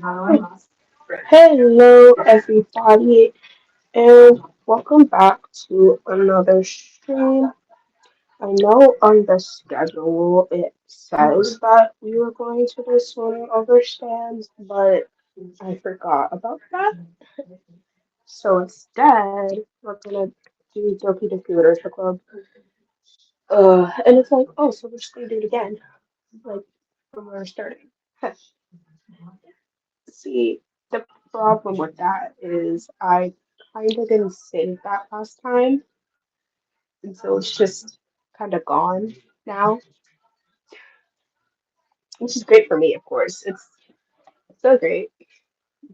Hello, everybody, and welcome back to another stream. I know on the schedule it says that we were going to do swimming over stands, but I forgot about that. So instead, we're gonna do Doki Doki Literature Club. And it's like, oh, so we're just gonna do it again, like from where we're starting. See, the problem with that is I kind of didn't save that last time, and so it's just kind of gone now, which is great for me, of course. It's so great,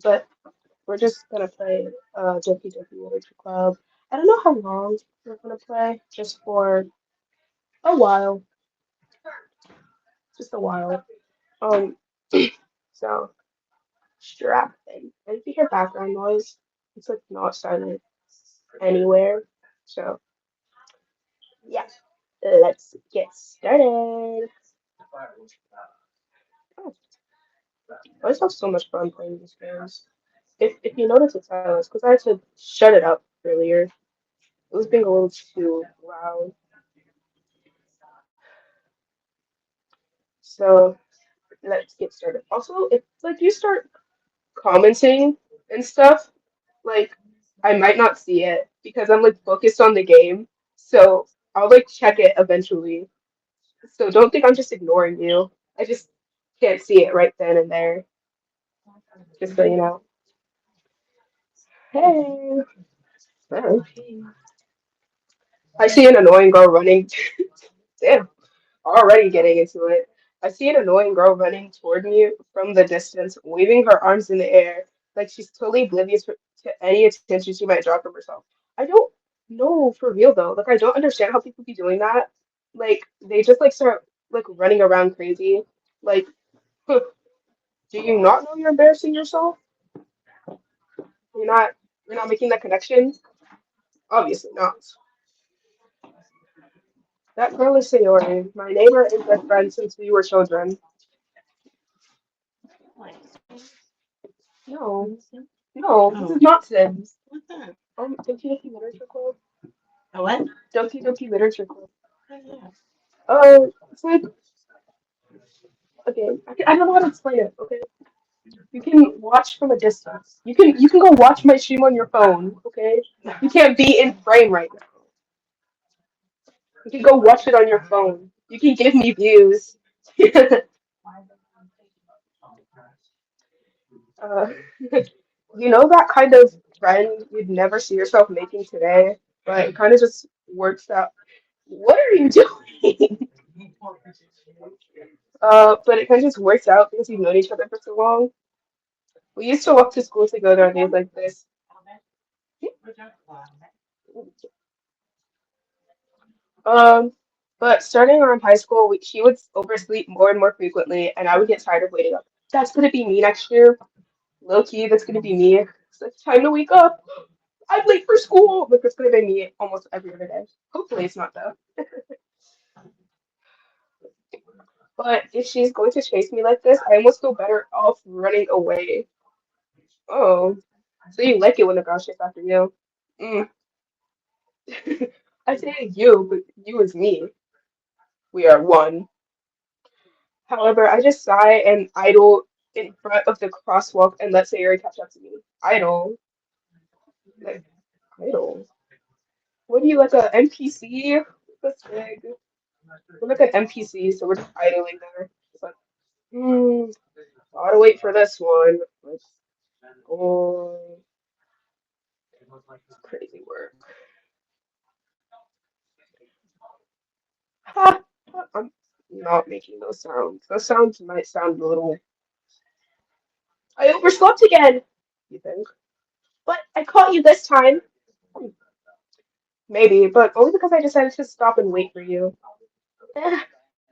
but we're just gonna play Doki Doki Literature Club. I don't know how long we're gonna play, just for a while, just a while. Um, so strap in. And if you hear background noise, it's like not silent anywhere. So yeah. Let's get started. Oh, I just have so much fun playing these games. If you notice it's silence, because I had to shut it up earlier. It was being a little too loud. So let's get started. Also, if like you start commenting and stuff, like I might not see it because I'm like focused on the game. So I'll like check it eventually. So don't think I'm just ignoring you. I just can't see it right then and there. Just so you know. Hey. Hey. I see an annoying girl running. Damn, already getting into it. I see an annoying girl running toward me from the distance, waving her arms in the air, like she's totally oblivious to any attention she might draw from herself. I don't know for real though. Like I don't understand how people be doing that. Like they just like start like running around crazy. Like, do you not know you're embarrassing yourself? You're not. You're not making that connection. Obviously not. That girl is Sayori, my neighbor and best friend since we were children. No, no, this is not Sims. Doki Doki Literature Club. Doki Doki Literature Club. It's like, okay, I don't know how to explain it, okay? You can watch from a distance. You can go watch my stream on your phone, okay? You can't be in frame right now. You can go watch it on your phone. You can give me views. uh, you know that kind of friend you'd never see yourself making today, but it kind of just works out. What are you doing? But it kind of just works out because you've known each other for so long. We used to walk to school together on days like this. Um, but starting around high school, she would oversleep more and more frequently, and I would get tired of waiting up. That's gonna be me next year. Low key, that's gonna be me. It's like time to wake up. I'm late for school. Like it's gonna be me almost every other day. Hopefully, it's not though. But if she's going to chase me like this, I almost feel better off running away. Oh, so you like it when the girl chases after you? Mm. I say you, but you is me. We are one. However, I just sigh and idle in front of the crosswalk and let Sayori catch up to me. Idle, like idle. What are you like a NPC? That's big. We're like an NPC, so we're just idling there. It's like, hmm, gotta wait for this one. Let's go. Crazy work. Ha! I'm not making those sounds. Those sounds might sound a little. I overslept again. You think? But I caught you this time. Maybe, but only because I decided to stop and wait for you. Eh,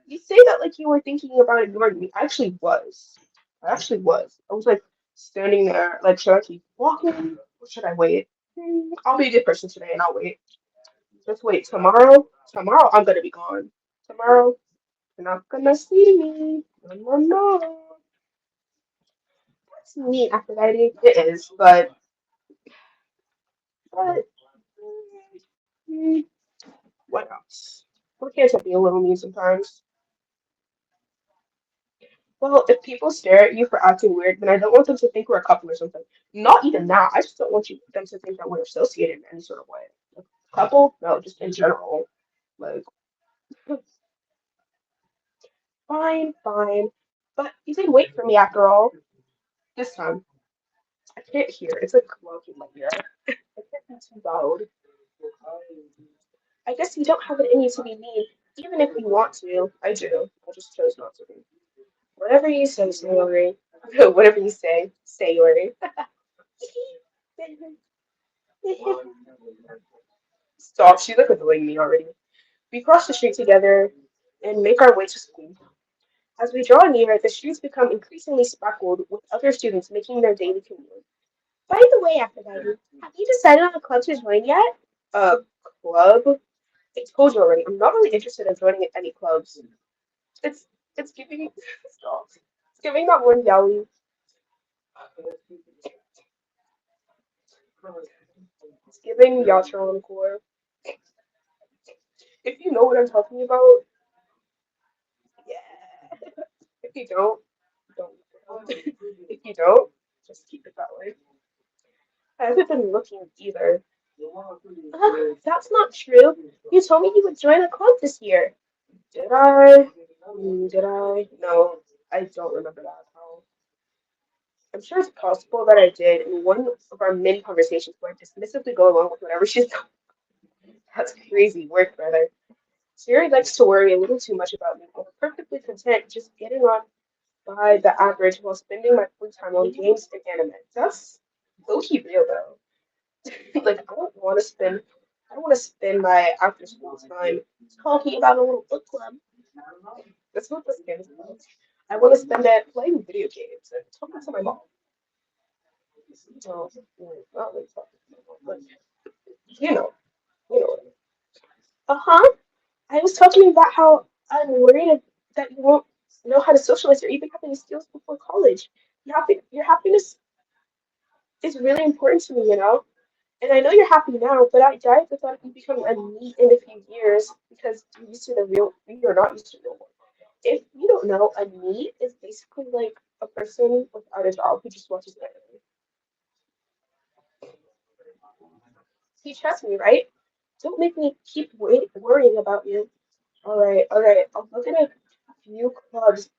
you say that like you were thinking about ignoring me. I actually was. I actually was. I was like standing there, like, should I keep walking or should I wait? I'll be a good person today and I'll wait. Just wait. Tomorrow I'm gonna be gone. Tomorrow you're not gonna see me. No, no, no. Me, Aphrodite, it is, but mm, what else? Why can't I be a little mean sometimes? Well, if people stare at you for acting weird, then I don't want them to think we're a couple or something. Not even that. I just don't want them to think that we're associated in any sort of way. Like, couple? No, just in general. Like, fine, fine. But you did wait for me after all. This time. I can't hear. It's like close in my ear. I can't be too loud. I guess you don't have it in you to be mean, even if you want to. I do. I just chose not to be. Whatever you say, Sayori. Whatever you say, Sayori. Stop. She's like annoying me already. We cross the street together and make our way to school. As we draw near, the streets become increasingly speckled with other students making their daily commute. By the way, Aphrodite, have you decided on a club to join yet? A club? I told you already. I'm not really interested in joining any clubs. It's it's giving stop. It's giving that one yelly. It's giving Yatra core. If you know what I'm talking about, yeah. If you don't. If you don't, just keep it that way. I haven't been looking either. That's not true. You told me you would join a club this year. Did I? Did I? No, I don't remember that at all. I'm sure it's possible that I did in one of our many conversations where I dismissively go along with whatever she's done. That's crazy work, brother. Siri likes to worry a little too much about me. I'm perfectly content just getting on by the average while spending my free time on games and anime. That's low-key real though. Like I don't want to spend my after school time talking about a little book club. That's what this game is about. I want to spend it playing video games and talking to my mom. No, not really talking to my mom, but you know, you know. Uh-huh. I was talking about how I'm worried that you won't know how to socialize or even have any skills before college. Your happiness is really important to me, you know? And I know you're happy now, but I doubt the thought of you becoming a NEET in a few years because you're not used to the real world. If you don't know, a NEET is basically like a person without a job who just watches anime. You trust me, right? Don't make me keep worrying about you. All right. I'll look at a few clubs,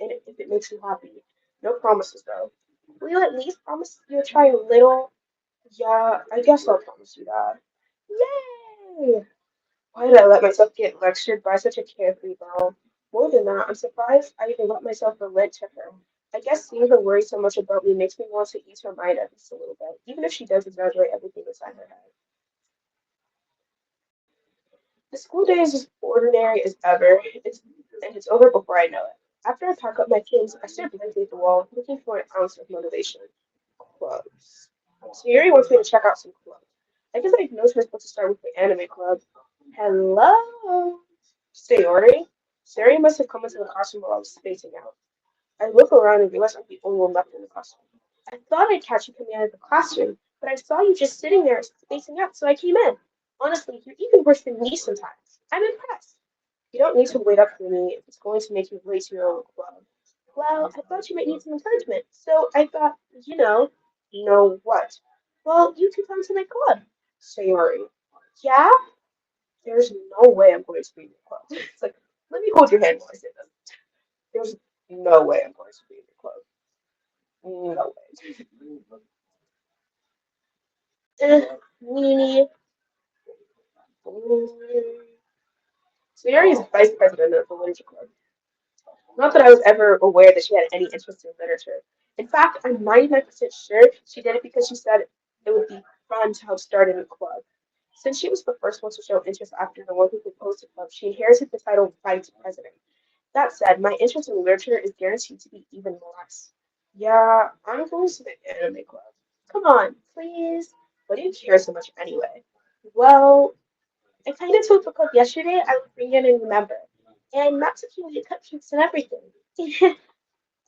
and if it makes you happy. No promises though. Will you at least promise you'll try a little? Yeah, I guess I'll promise you that. Yay! Why did I let myself get lectured by such a carefree girl? More than that, I'm surprised I even let myself relent to her. I guess seeing her worry so much about me makes me want to ease her mind at least a little bit, even if she does exaggerate everything inside her head. The school day is as ordinary as ever, and it's over before I know it. After I pack up my things, I stare blankly at the wall, looking for an ounce of motivation. Clubs. Sayuri wants me to check out some clubs. I guess I know we're supposed to start with the anime club. Hello, Sayori. Sayori must have come into the classroom while I was spacing out. I look around and realize I'm the only one left in the classroom. I thought I'd catch you coming out of the classroom, but I saw you just sitting there spacing out, so I came in. Honestly, you're even worse than me sometimes. I'm impressed. You don't need to wait up for me if it's going to make you race your own club. Well, I thought you might need some encouragement, so I thought, know what? Well, you could come to my club. Sayori. Yeah? There's no way I'm going to be in your club. It's like, let me hold your hand while I say this. There's no way I'm going to be in your club. No way. Meanie. Sayori is vice president of the literature club. Not that I was ever aware that she had any interest in literature. In fact, I'm 99% sure she did it because she said it would be fun to help start a new club. Since she was the first one to show interest after the one who proposed the club, she inherited the title Vice President. That said, my interest in literature is guaranteed to be even less. Yeah, I'm going to the anime club. Come on, please. What do you care so much anyway? Well, I kind of told the club yesterday I would bring in a new member. And Matt took me to cupcakes and everything.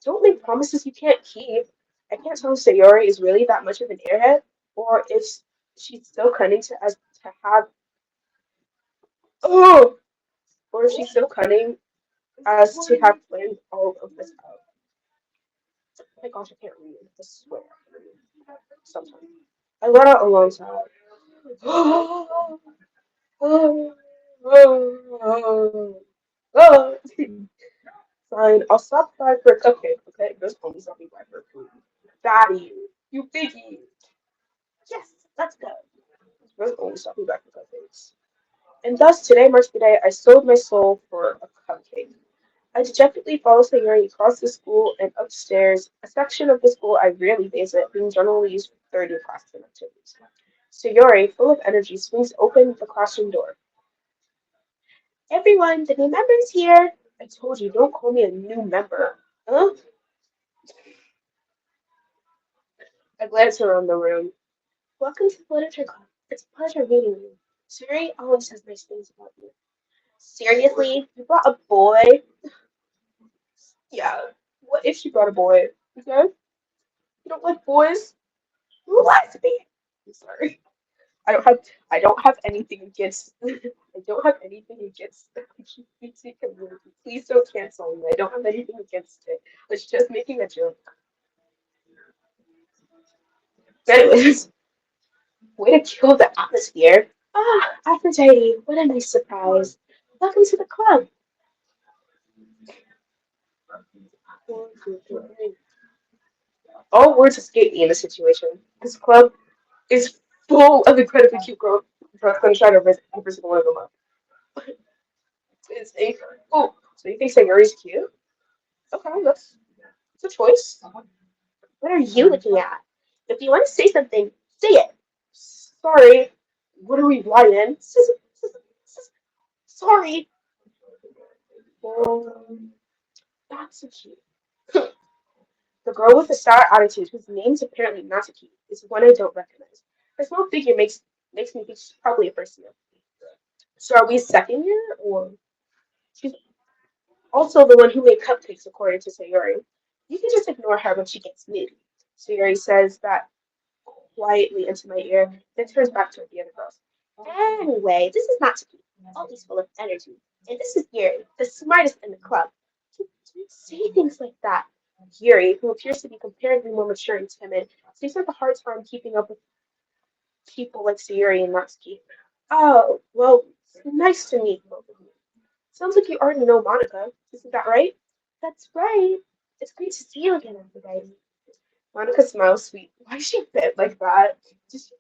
Don't make promises you can't keep. I can't tell if Sayori is really that much of an airhead, or if she's so cunning to as to have oh, or if she's so cunning as to have planned all of this out. Oh my gosh, I can't read. I swear. Sometimes I let out a long sigh. Fine, I'll stop by for a cupcake. Okay, just only stop me by for food. Daddy, you piggy. Yes, let's go. Just only stop me by for cupcakes. And thus, today marks the day I sold my soul for a cupcake. I dejectedly follow Sayuri across the school and upstairs, a section of the school I rarely visit, being generally used for 30 classroom activities. Sayuri, full of energy, swings open the classroom door. Everyone, the new member is here. I told you, don't call me a new member. Huh? I glance around the room. Welcome to the Literature Club. It's a pleasure meeting you. Sayuri always says nice things about you. Seriously? You brought a boy? Yeah. What if she brought a boy? Okay? You don't like boys? Lesbian. I'm sorry. I don't have I don't have anything against I don't have anything against the LGBT community. Please don't cancel me. I don't have anything against it. I was just making a joke. Anyways, way to kill the atmosphere. Ah, Aphrodite, what a nice surprise. Welcome to the club. All words escape me in this situation. This club is full of incredibly cute girls going to try to every single one of them up. It's a oh, so you think Sayuri's cute? Okay, that's a choice. What are you looking at? If you want to say something, say it. Sorry. What are we lying? Sorry. Um, that's so cute. The girl with the sour attitude, whose name's apparently Natsuki, is one I don't recognize. Her small figure makes me think she's probably a first year. So are we second year, or she's also the one who made cupcakes, according to Sayori. You can just ignore her when she gets moody. Sayori says that quietly into my ear, then turns back toward the other girls. Anyway, this is Natsuki, always full of energy. And this is Yuri, the smartest in the club. Don't say things like that. Yuri, who appears to be comparatively more mature and timid, seems to have a hard time keeping up with people like Sayuri and Natsuki. Oh, well, nice to meet both of you. Sounds like you already know Monica. Isn't that right? That's right. It's great to see you again, Aphrodite. Monica smiles sweet. Why is she bent like that? Just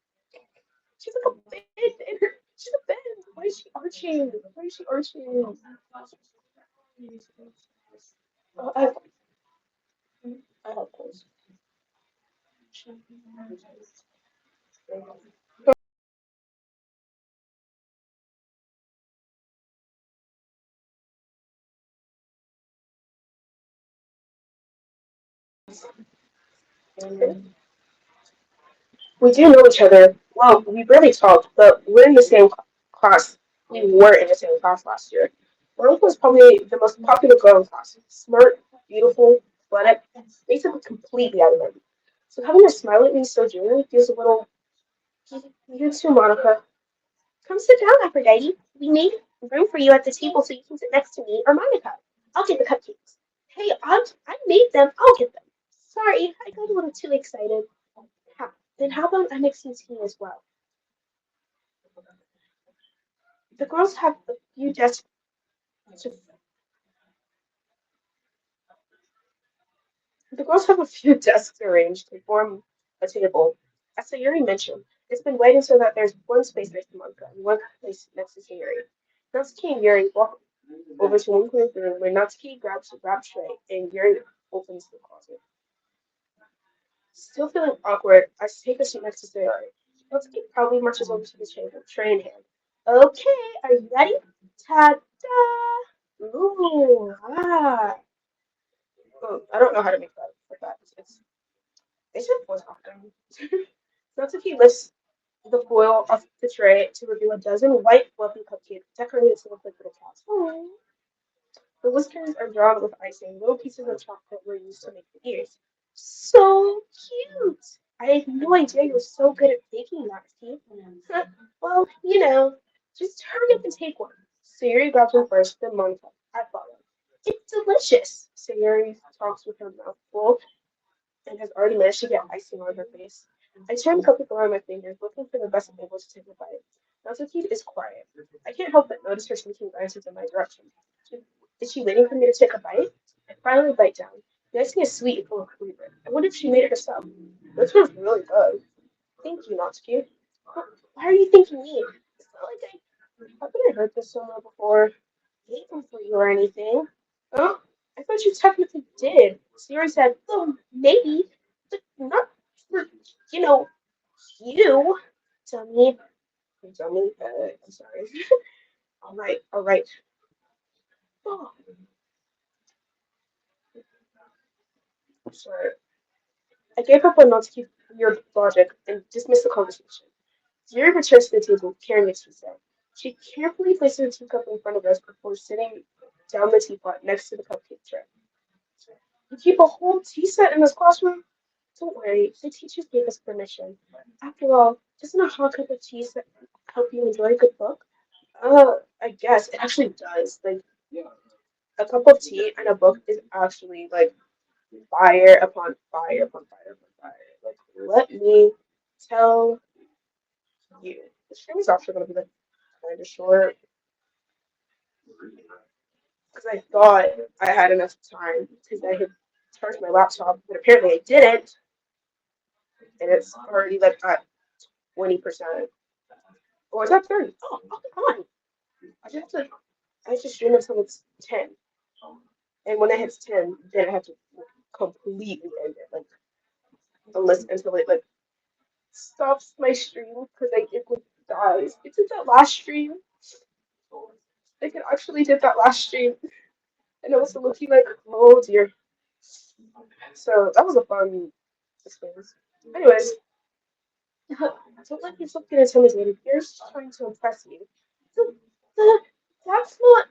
she's like a bend. She's a bend. Why is she arching? Why is she arching? Oh, I have clothes. We do know each other. Well, we barely talked, but we're in the same class. We were in the same class last year. Monica was probably the most popular girl in class. Smart, beautiful, athletic, basically completely out of it. So having her smile at me so genuinely feels a little. You too, Monica. Come sit down, Aphrodite. We made room for you at the table so you can sit next to me or Monica. I'll get the cupcakes. Hey, I made them. I'll get them. Sorry, I got a little too excited. Then how about I mix some tea as well? The girls have a few desks to The girls have a few desks arranged to form a table. As Sayuri mentioned, it's been waiting so that there's one space next to Monica and one place next to Sayuri. Natsuki and Yuri walk over to one corner of the room where Natsuki grabs a grab tray and Yuri opens the closet. Still feeling awkward, I take a seat next to Sayuri. Natsuki proudly marches over to the table, tray in hand. Okay, are you ready? Ta-da! Ooh, ah. Oh, I don't know how to make that like that. They should voice acting. Natsuki lifts the foil off the tray to reveal a dozen white, fluffy cupcakes decorated to look like little cats. Aww. The whiskers are drawn with icing. Little pieces of chocolate were used to make the ears. So cute. I had no idea you were so good at baking that, Steve. Well, just hurry up and take one. Sayuri grabs one first, then Monica. I follow. It's delicious. Sayuri talks with her mouth full and has already managed to get icing on her face. I turn the cupcake around my fingers, looking for the best angle to take a bite. Natsuki is quiet. I can't help but notice her sneaking glances in my direction. Is she waiting for me to take a bite? I finally bite down. The icing is sweet and full of flavor. I wonder if she made it herself. This one's really good. Thank you, Natsuki. Why are you thanking me? It's not like haven't I heard this somewhere before? Hate them for you or anything. Huh? I thought you technically did. Siri said, well, maybe, but not for, you know, you. Dummy. Dummy. I'm sorry. All right. Oh, I'm sorry. I gave up on Natsuki's weird logic and dismissed the conversation. Siri returns to the table, carrying a tea set. She carefully places a teacup in front of us before sitting down the teapot next to the cupcake tray. You keep a whole tea set in this classroom? Don't worry, the teachers gave us permission. After all, doesn't a hot cup of tea help you enjoy a good book? I guess it actually does. Like a cup of tea and a book is actually like fire upon fire upon fire upon fire. Like let me tell you, the stream is actually gonna be like kind of short because I thought I had enough time because I had charged my laptop, but apparently I didn't, and it's already like at 20%. Or is that 30? Oh, come on. I just have to, I just stream until it's 10. And when it hits 10, then I have to completely end it. Like, unless until it like stops my stream because it like dies. It did that last stream. Like, it actually did that last stream. And it was looking like, oh dear. So that was a fun experience. Anyways, don't let yourself get intimidated. You're just trying to impress you. So, uh, that's not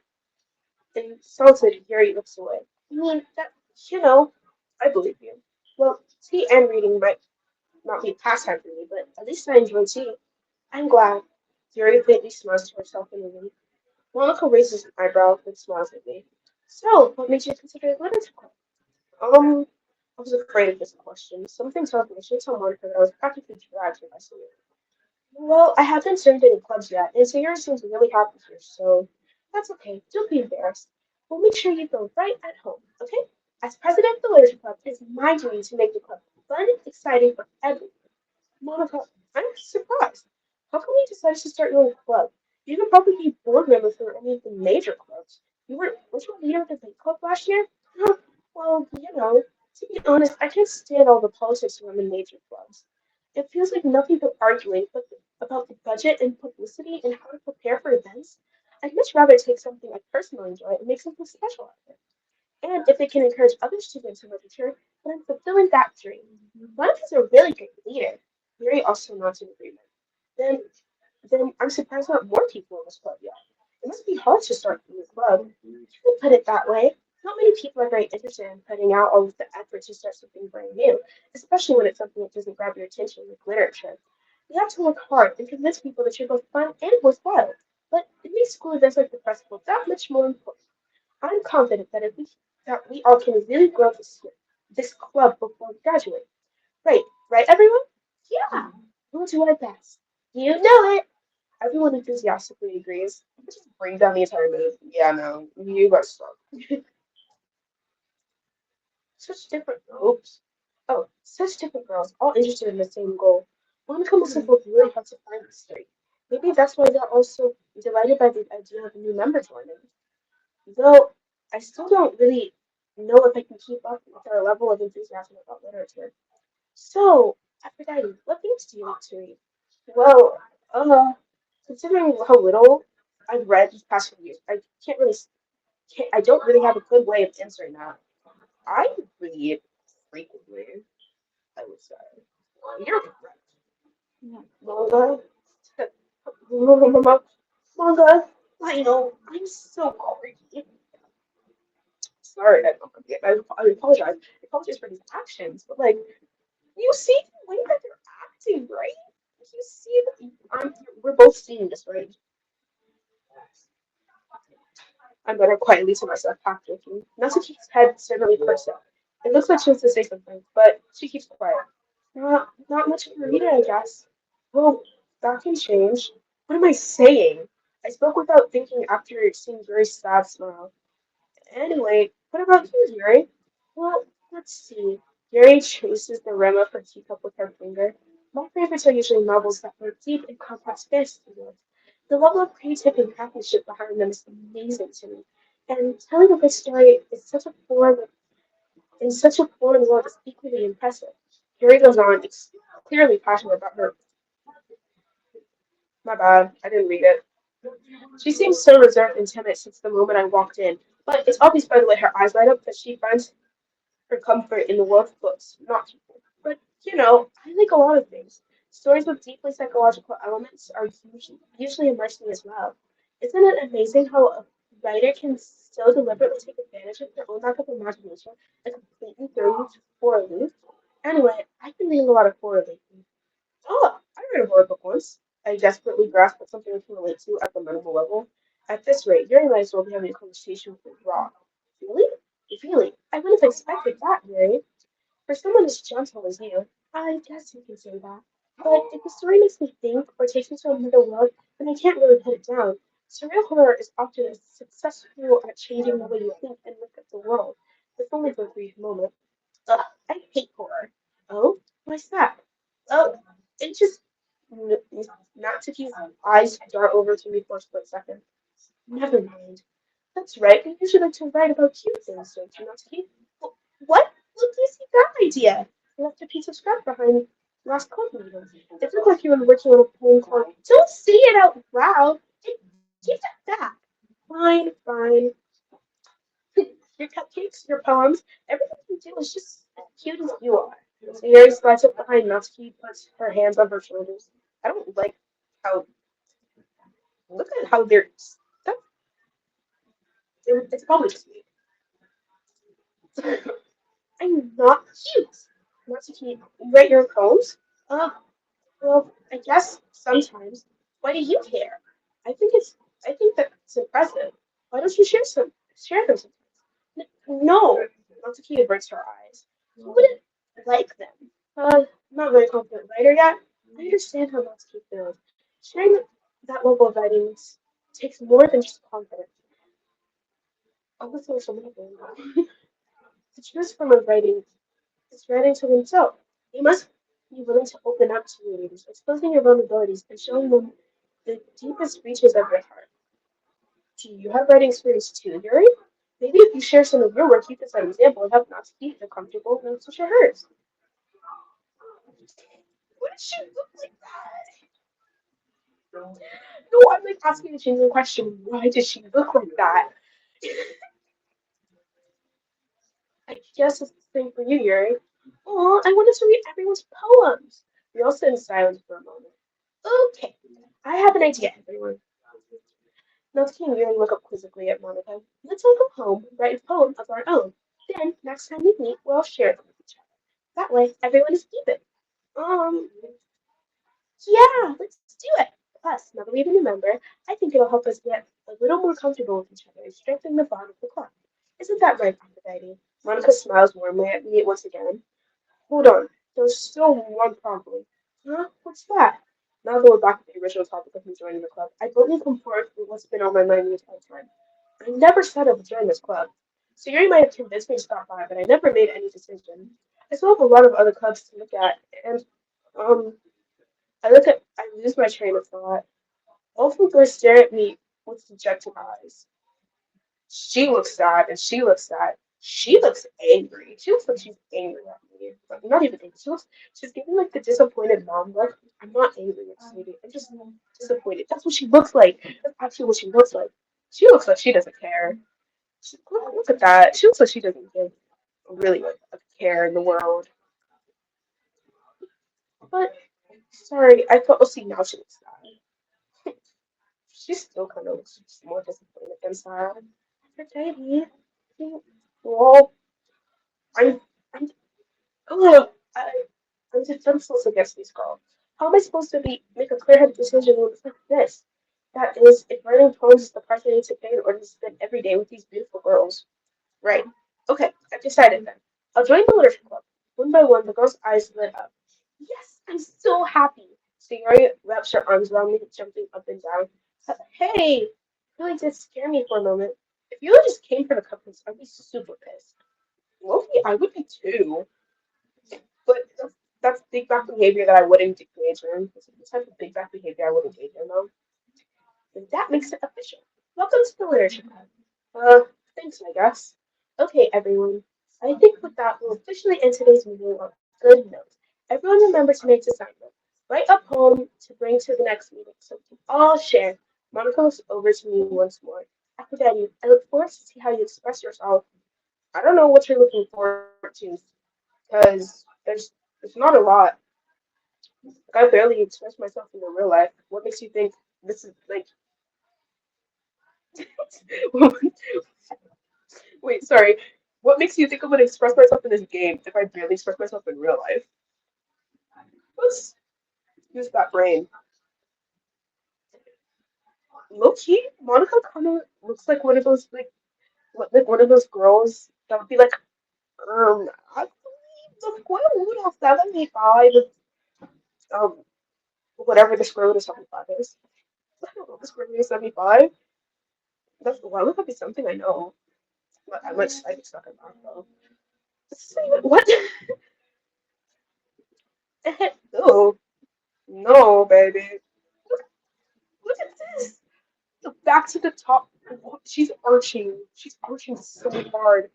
insulted. Yuri looks away. I mean, I believe you. Well, tea and reading might not be pastime for me, but at least I enjoy tea. I'm glad. Yuri faintly smiles to herself in relief. Monica raises an eyebrow and smiles at me. So, what made you consider literature club? I was afraid of this question. Something tells me I should tell Monica that I was practically dragged here by someone. Well, I haven't joined any clubs yet, and Sayura seems really happy here, so that's okay. Don't be embarrassed. We'll make sure you feel right at home, okay? As president of the Literature Club, it's my duty to make the club fun and exciting for everyone. Monica, I'm surprised. How come you decided to start your own club? You could probably be board member for any of the major clubs. Weren't you a leader of the big club last year? Well, to be honest, I can't stand all the politics around the major clubs. It feels like nothing but arguing about the budget and publicity and how to prepare for events. I'd much rather take something I personally enjoy and make something special out of it. And if it can encourage others to get into literature, then I'm fulfilling that dream. Monica's a really great leader. Mary also nods in agreement. Then, then I'm surprised not more people in this club yet. It must be hard to start a new club. You could put it that way. Not many people are very interested in putting out all of the effort to start something brand new, especially when it's something that doesn't grab your attention like literature. You have to work hard and convince people that you're both fun and worthwhile. But it makes school events like the festival that much more important. I'm confident that we all can really grow this club before we graduate. Right, right, everyone? Yeah, we'll do our best. You know it. Everyone enthusiastically agrees. Just bring down the entire mood. Yeah, no, you got stuck. Such different groups. Oh, such different girls, all interested in the same goal. Monica must have worked really hard to find this three. Maybe that's why they're also delighted by the idea of a new member joining. Though I still don't really know if I can keep up with their level of enthusiasm about literature. So, Aphrodite, what things do you like to read? Well, uh, considering how little I've read these past few years, I don't really have a good way of answering that. I read frequently, I would say. You're correct. Manga, manga. I know, I'm so crazy. Sorry, I apologize. I apologize for these actions, but like, You see the way that they're acting, right? You see that we're both seeing this, right? I'm better quietly to myself, half joking. Natsuki's head suddenly perks up. It looks like she wants to say something, but she keeps quiet. Not much for reader, I guess. Well, that can change. What am I saying? I spoke without thinking after seeing Gary's sad smile. Anyway, what about you, Yuri? Well, let's see. Yuri traces the rim of her teacup with her finger. My favorites are usually novels that are deep and complex fantasy worlds. The level of creativity and craftsmanship behind them is amazing to me. And telling a good story is such a form in such a foreign world is equally impressive. Yuri goes on, it's clearly passionate about her. My bad, I didn't read it. She seems so reserved and timid since the moment I walked in, but it's obvious by the way her eyes light up that she finds her comfort in the world of books, not people. But, I like a lot of things. Stories with deeply psychological elements are usually immerse me as well. Isn't it amazing how a writer can so deliberately take advantage of their own lack of imagination and completely throw you for a loop? Anyway, I've been reading a lot of horror lately. Oh, I read a horror book once. I desperately grasped at something I can relate to at the minimal level. At this rate, Yuri might as well be having a conversation with Rob. Really? Really? I wouldn't have expected that, Yuri. For someone as gentle as you, I guess you can say that. But if the story makes me think or takes me to another world, then I can't really put it down. Surreal horror is often as successful at changing the way you think and look at the world, if only for a brief moment. Ugh, I hate horror. Oh, why's that? Oh, it just Natsuki's eyes dart over to me for a split second. Never mind. That's right. You usually like to write about cute things, don't you, Natsuki? What? Look, you see that idea? I left a piece of scrap behind last club meeting. It looked like you were working on a poem called Don't Say It Out Loud! Give it back! Fine, fine. Your cupcakes, your poems, everything you do is just as cute as you are. So Yuri slides up behind Natsuki, puts her hands on her shoulders. I don't like how, look at how they're, it's probably just me. I'm not cute. Natsuki, you write your own poems? Uh, well, I guess sometimes. Why do you care? I think it's, I think that's impressive. Why don't you share them sometimes? No, Natsuki averts her eyes. Who wouldn't like them? I'm not very confident writer yet. I understand how Natsuki feels. Sharing that level of writing takes more than just confidence. I'll listen to someone else. To choose from a writing is writing to himself. You must be willing to open up to your readers, exposing your vulnerabilities and showing them the deepest reaches of your heart. Do you have writing experience too, Yuri? Maybe if you share some of your work, you can set an example and help Natsuki feel comfortable enough to share hers. What did she look like that? No, I'm like asking a genuine question. Why did she look like that? I guess it's the same for you, Yuri. Oh, I wanted to read everyone's poems. We all sit in silence for a moment. Okay, I have an idea, everyone. Natsuki and Yuri look up quizzically at Monica. Let's all go home, write a poem of our own. Then, next time we meet, we'll all share it with each other. That way, everyone is even. Um, yeah, let's do it. Plus, now that we have a new member, I think it'll help us get a little more comfortable with each other and strengthen the bond of the club. Isn't that right, Aphrodite? Monica smiles warmly at me once again. Hold on, there's still one problem. Huh? What's that? Now that we're back to the original topic of me joining the club, I boldly come forward with what's been on my mind the entire time. I never said I would join this club. So Yuri might have convinced me to stop by, but I never made any decision. I still have a lot of other clubs to look at, and um, I lose my train of thought. All four girls stare at me with dejected eyes. She looks sad, and she looks sad. She looks angry. She looks like she's angry at me. But not even angry. She's giving like the disappointed mom look. I'm not angry at Sweetie. I'm just disappointed. That's what she looks like. That's actually what she looks like. She looks like she doesn't care. Look at that. She looks like she doesn't give really a care in the world. But sorry, I thought. Oh, see, now she looks sad. She still kind of looks more disappointed than sad. Aphrodite. Well, I'm, I'm, ugh, I'm defenseless against these girls. How am I supposed to make a clear-headed decision when it's like this? That is, if writing poems is the price I need to pay in order to spend every day with these beautiful girls. Right. Okay, I've decided then. I'll join the literature club. One by one, the girl's eyes lit up. Yes, I'm so happy. Sayori wraps her arms around me, jumping up and down. Hey! Really did scare me for a moment. If you had just came for the cupcakes, I'd be super pissed. Loki, I would be too. But that's big back behavior that I wouldn't engage in. This is the type of big back behavior I wouldn't engage in, though. And that makes it official. Welcome to the literature club. Uh, thanks, I guess. Okay, everyone. I think with that, we'll officially end today's meeting on a good note. Everyone remember to make this assignment. Write a poem to bring to the next meeting so we can all share. Monica looks over to me once more. Aphrodite, I look forward to see how you express yourself. I don't know what you're looking forward to, because there's not a lot. Like, I barely express myself in the real life. What makes you think this is like? Wait, sorry. What makes you think I'm gonna express myself in this game if I barely express myself in real life? Let's use that brain. Low key, Monica kind of looks like one of those like one of those girls that would be like, I believe the Squirrel 75 is whatever the Squirrel 75 is. I don't know the Squirrel 75. That's why would that be something I know? But I might I get stuck in that though. What? No, no, baby. Look, look at this. The back to the top. She's arching. She's arching so hard.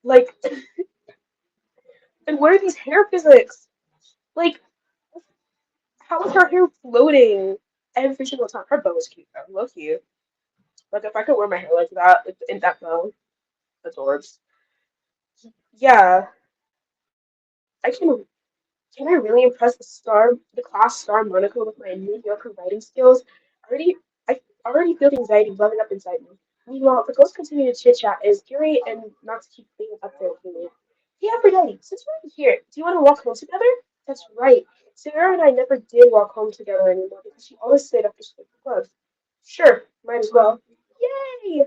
Like, and what are these hair physics? Like, how is her hair floating every single time? Her bow is cute though. Look cute. Like, if I could wear my hair like that, like, in that bow, adorbs. Yeah, I can I really impress the class star Monica with my mediocre writing skills? Already, I already feel the anxiety bubbling up inside me. Meanwhile, the ghosts continue to chit chat as Yuri and Natsuki clean up their food. Hey, Aphrodite, since we're here, do you want to walk home together? That's right. Sarah and I never did walk home together anymore because she always stayed after school for clubs. Sure, might as well. Yay!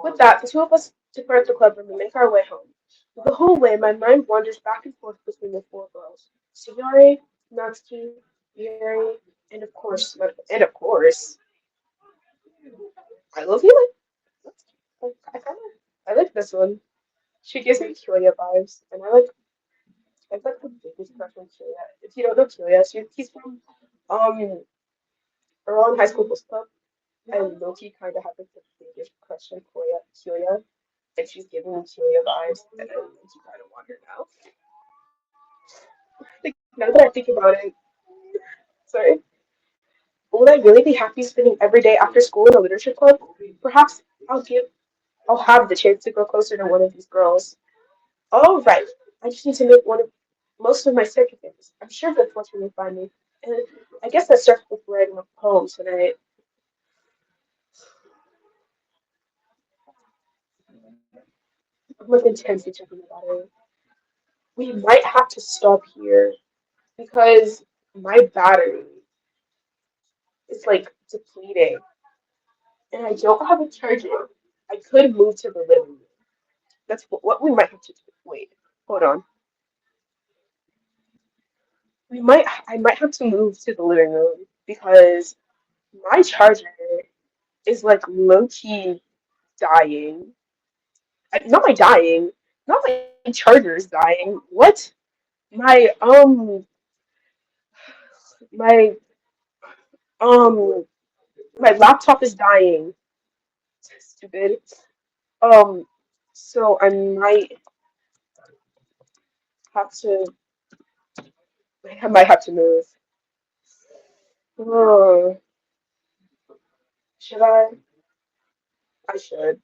With that, the two of us depart the club room and make our way home. The whole way, my mind wanders back and forth between the four girls: Sayori, Natsuki, Yuri, and of course, I love you. I kind of, I like this one. She gives me Kyoya vibes, and I like the biggest crush on Kyoya. If you don't know Kyoya, he's from um around High School Books Club, and Loki kind of had like the biggest crush on Kyoya, and she's giving me Kyoya vibes, and I kind of want her now. Like now that I think about it, sorry, would I really be happy spending every day after school in a literature club? Perhaps I'll have the chance to grow closer to one of these girls. All right, I just need to make one of most of my certificates. I'm sure good fortune will find me. And I guess that starts with writing a poem tonight. I'm like intensely checking the battery. We might have to stop here because my battery is like depleting and I don't have a charger. I could move to the living room. That's what we might have to do. Wait, hold on. I might have to move to the living room because my charger is like low key dying. Not my dying. Not my charger is dying. What? My my um my laptop is dying. Stupid. Um, so I have to I might have to move. Oh, should I? I should.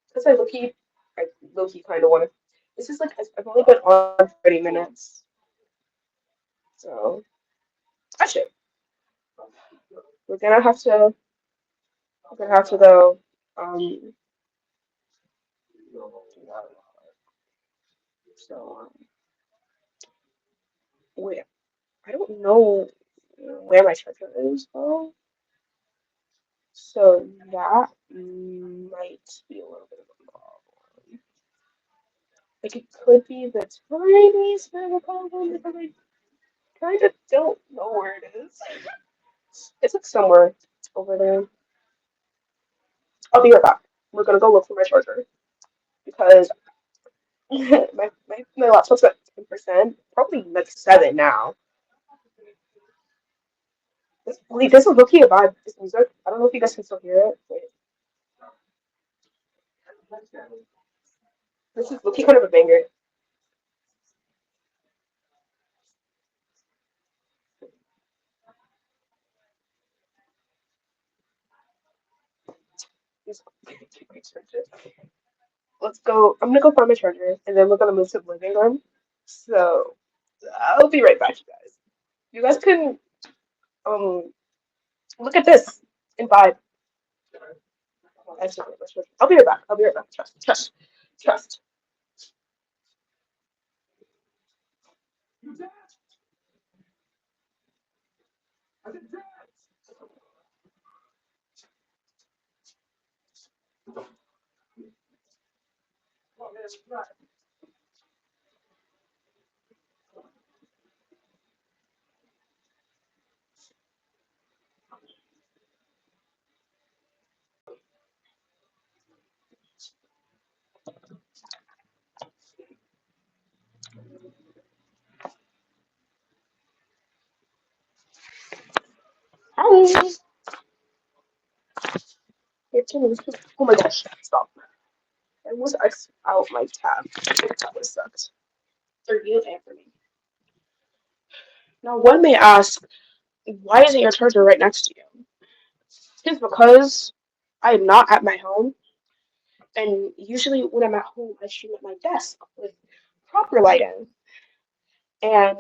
Because I low-key kind of want to. This is like I've only been on for 30 minutes, so I should. We're gonna have to. We're gonna have to go. Um, so don't know where my charger is though, so that might be a little bit of a problem. Like it could be the tiniest bit of a problem because I kind of don't know where it is. It's like somewhere over there. I'll be right back. We're gonna go look for my charger because my laptop's at 10%, probably like 7 now. This is looking about this music. I don't know if you guys can still hear it. Wait, this is looking kind of a banger. Let's go. I'm gonna go find my charger, and then we're gonna move to the living room. So I'll be right back, you guys. You guys can um look at this and vibe. I'll be right back. I'll be right back. Trust. Hi. 15 minutes. Oh my gosh! Stop. I was out my tab. That was sucked. For you and for me. Now, one may ask, why isn't your charger right next to you? It's because I am not at my home, and usually when I'm at home, I stream at my desk with proper lighting, and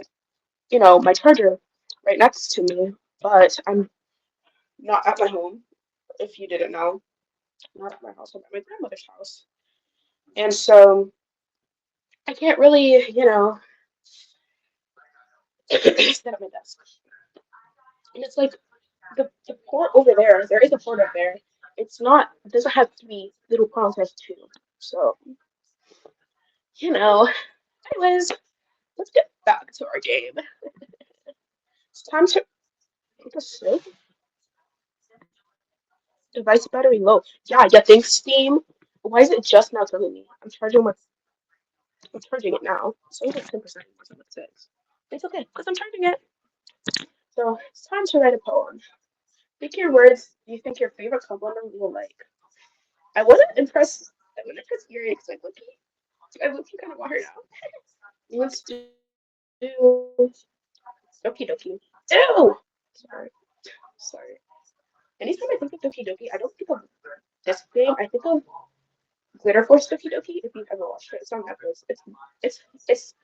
my charger right next to me. But I'm not at my home. If you didn't know, I'm not at my house. I'm at my grandmother's house, and so I can't really, sit at my desk. And it's like the port over there. There is a port up there. It's not. It doesn't have three little prongs. It has two. So you know. Anyways, let's get back to our game. It's time to take a sip. Device battery low. Yeah, you think Steam? Why is it just now telling me? I'm charging it now. It's only like 10%. That's what it says. It's okay, because I'm charging it. So it's time to write a poem. Pick your words you think your favorite compliment will like. I want to impress Yuri because I look kind of want her now. Let's do Doki Doki. Ew! Sorry. Sorry. Anytime I think of Doki Doki, I don't think of this game. I think of Glitter Force Doki Doki. If you've ever watched it, it's on Netflix. It's it's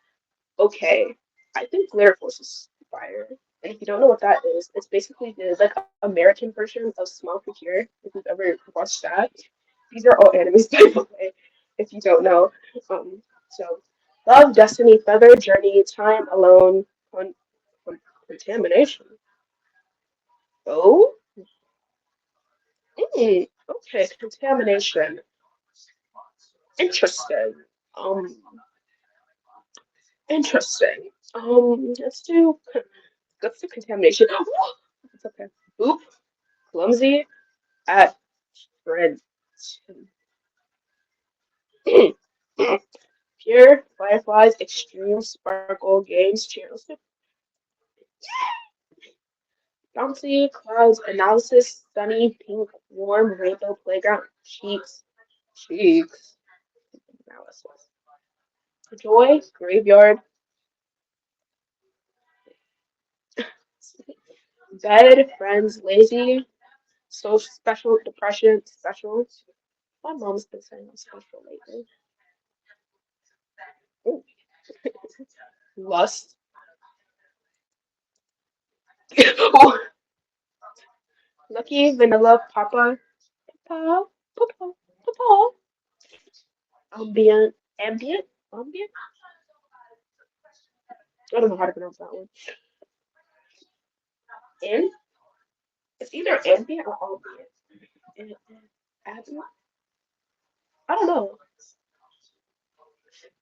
okay. I think Glitter Force is fire. And if you don't know what that is, it's basically the like American version of Small Here. If you've ever watched that, these are all animes by the way. If you don't know, so Love, Destiny, Feather, Journey, Time, Alone, con- Contamination. Oh, okay, Contamination. Interesting. Um, interesting. Let's do Contamination. It's okay. Oop, clumsy at Fred. Pure Fireflies Extreme Sparkle Games Channels. Bouncy Clouds Analysis Sunny Pink Warm Rainbow Playground Cheeks Analysis. Joy Graveyard Bed Friends Lazy So Special Depression Special. My mom's been saying I'm special lately. Ooh. Lust. Lucky Vanilla Papa, Papa, Papa. Ambient. I don't know how to pronounce that one. In it's either ambient or albient. And ambient, I don't know.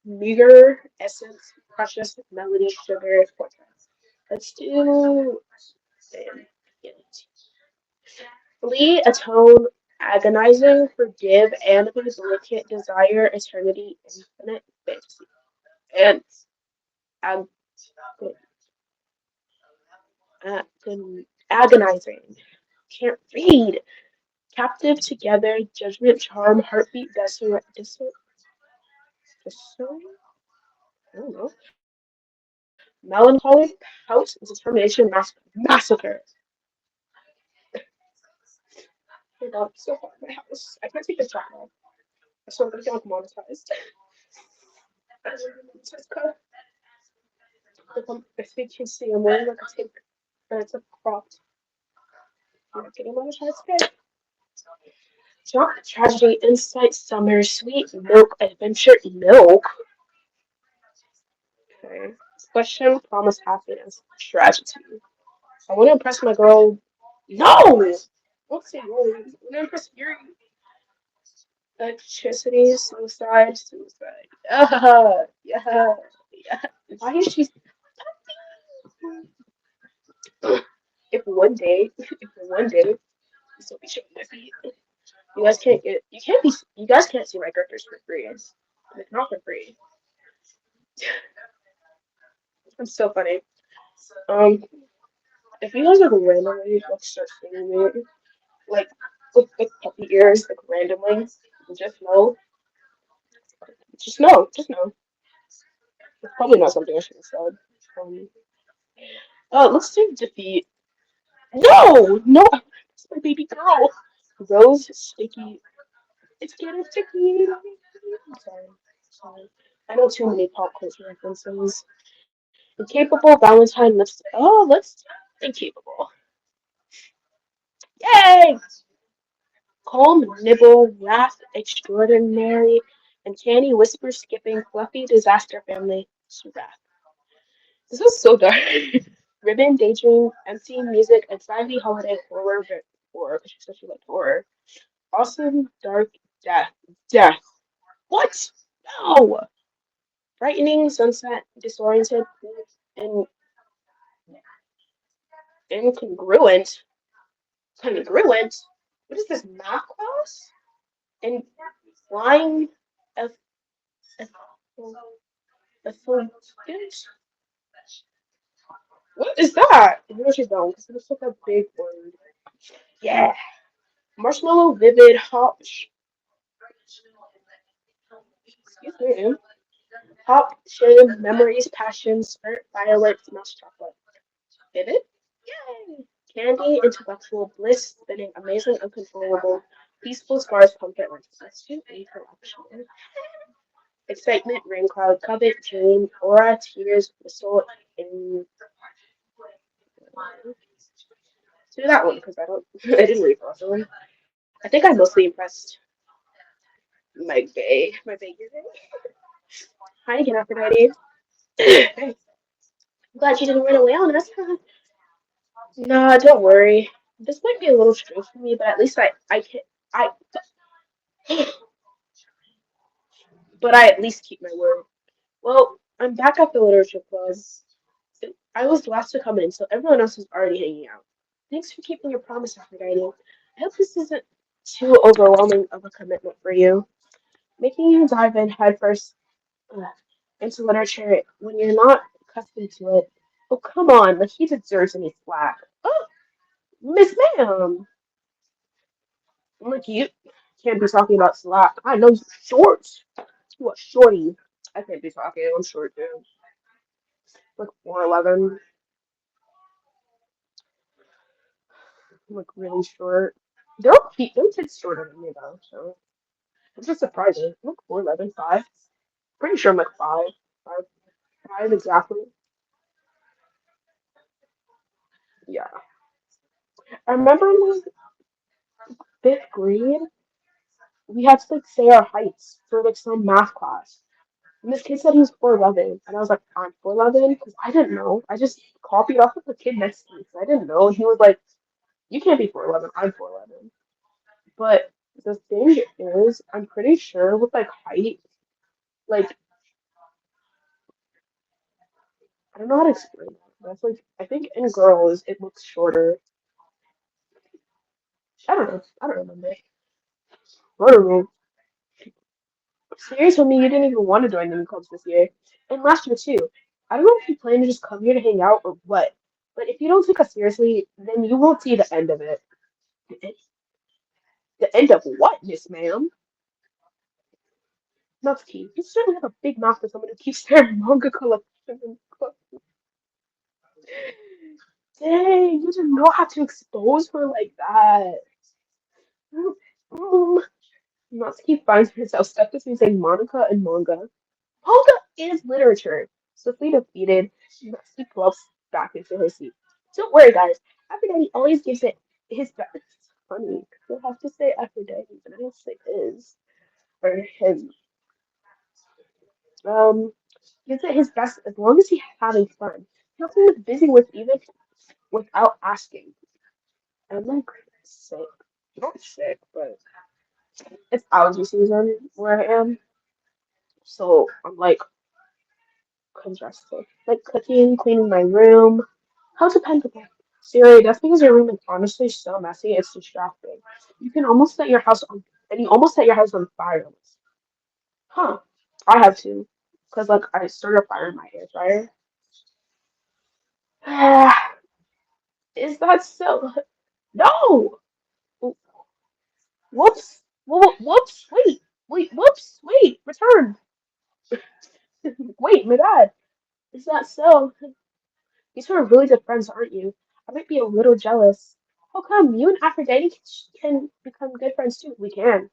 Meager, essence, precious, melody, sugar, portrait. Let's do ambient. Flee, atone, agonizing, forgive, animate, delicate, desire, eternity, infinite, fantasy. And ag- agonizing. Can't read. Captive together, judgment, charm, heartbeat, I don't know. Melancholy, house, determination, massacre. My God, it's so hot in my house. I can't take the chat now. I swear I'm gonna get like monetized. Jessica, if you can see, I'm wearing like a tank, and it's a cropped. I'm not getting monetized today. Shock, tragedy, insight, summer, sweet, milk, adventure, milk. Okay. Question, promise, happiness, tragedy. I want to impress my girl. No! Don't say no. I want to impress your electricity, suicide, suicide. Yeah, yeah. Why is she? If one day, this will be showing my feet. You guys can't see my grifters for free. It's not for free. I'm so funny. Um, if you guys like randomly like start seeing me like with like puppy ears like randomly, just know, just know. It's probably not something I should have said. Um, let's do defeat. No, no, it's my baby girl. Rose sticky. It's getting sticky. I'm sorry. Sorry. I know too many pop culture references. Incapable Valentine lips. Oh, let's incapable. Yay! Calm, nibble, wrath, extraordinary, uncanny, whisper, skipping, fluffy, disaster family, wrath. This is so dark. Ribbon, daydream, empty, music, anxiety, holiday, horror, because she said she liked horror. Awesome, dark, death. Death. What? No! Frightening, sunset, disoriented, and incongruent. Congruent? What is this, math class? And flying, eff- eff- effulgent? What is that? You know she's done, because it looks like a big word. Yeah. Marshmallow, vivid, hop, excuse me, hop, shame, memories, passion, spirit, fireworks, mouse chocolate. Vivid? Yay! Candy, intellectual, bliss, spinning, amazing, uncontrollable, peaceful, scars, comfort, let's do intellectual. Excitement, rain cloud, covet, dream, aura, tears, whistle, in. Do that one, because I don't, I didn't read most of them. I think I mostly impressed my bae. Hi again, Aphrodite. I'm glad you didn't run away on us. Nah, don't worry. This might be a little strange for me, but at least I can, I, but I at least keep my word. Well, I'm back at the literature club. I was the last to come in, so everyone else is already hanging out. Thanks for keeping your promise, Aphrodite. I hope this isn't too overwhelming of a commitment for you. Making you dive in headfirst ugh, into literature when you're not accustomed to it. Oh, come on, like he deserves any slack. Oh, Miss Ma'am. I'm like, you can't be talking about slack. I know you're short. You are shorty. I can't be talking. I'm short too. Like 4'11". I'm like really short. They're kids shorter than me though, so it's just surprising. I'm like 4'11", 5. Pretty sure I'm like 5, 5 exactly. Yeah. I remember in like 5th grade, we had to like say our heights for like some math class. And this kid said he was 4'11", and I was like, I'm 4'11", because I didn't know. I just copied off of the kid next to me. So I didn't know. He was like, "You can't be 4'11". I'm 4'11". But the thing is, I'm pretty sure with like height, like I don't know how to explain that. That's like I think in girls it looks shorter. I don't know. I don't remember. Whatever. Siri told me you didn't even want to join the new clubs this year, and last year too. I don't know if you plan to just come here to hang out or what, but if you don't take us seriously, then you won't see the end of it. The end of what, Miss Ma'am? Natsuki, you certainly have a big mouth for someone who keeps their manga collection in club. Dang, you did not have to expose her like that. Mm. Natsuki finds herself stuck between saying Monica and manga. Manga is literature. Swiftly defeated, Natsuki plops back into her seat. Don't worry, guys. Aphrodite always gives it his best. It's funny. You'll have to say Aphrodite, but I don't say his or him. Um, gives it his best as long as he's having fun. Nothing was busy with even without asking. I'm like sick. Not sick, but it's allergy season where I am. So I'm like congested. Like cooking, cleaning my room. How dependable. Siri, that's because your room is honestly so messy, it's distracting. You can almost set your house on and you almost set your house on fire. Huh. I have to. Because like I started a fire in my hair dryer. Is that so? No! Whoops! Whoops! Whoops! Wait! Return! Wait, my bad. Is that so? You two are really good friends, aren't you? I might be a little jealous. How come? You and Aphrodite can become good friends too. We can.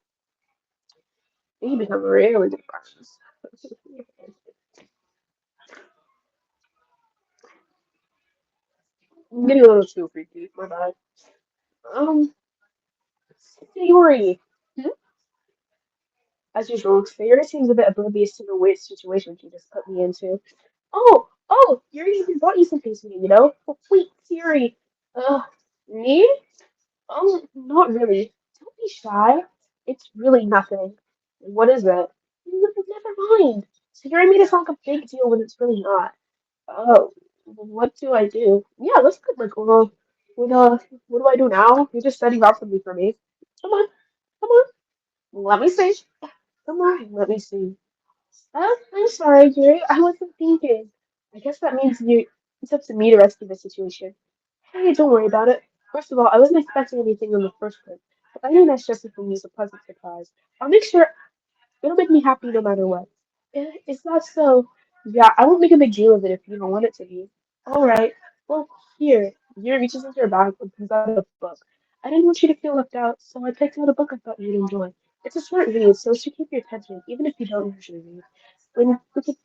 We can become really good friends. I'm getting a little too freaky. My bad. Um, Sayori. Hmm? As usual, Sayori seems a bit oblivious to the weird situation she just put me into. Yuri even brought you some things for me, you know? Oh, wait, Sayori. Me? Not really. Don't be shy. It's really nothing. What is it? Never mind. So you're made it sound like a big deal when it's really not. Oh, what do I do? Yeah, let's go. Like, what, what do I do now? You just said you got something for me. Come on, come on. Let me see. Come on, let me see. I'm sorry, Jerry. I wasn't thinking. I guess that means it's up to me to rescue the situation. Hey, don't worry about it. First of all, I wasn't expecting anything in the first place, but any nice gesture from you is a pleasant surprise. I'll make sure it'll make me happy no matter what. Is that so? Yeah, I won't make a big deal of it if you don't want it to be. All right. Well, here. Yuri reaches into her bag and pulls out a book. I didn't want you to feel left out, so I picked out a book I thought you'd enjoy. It's a short read, so it should keep your attention, even if you don't usually read. When we could,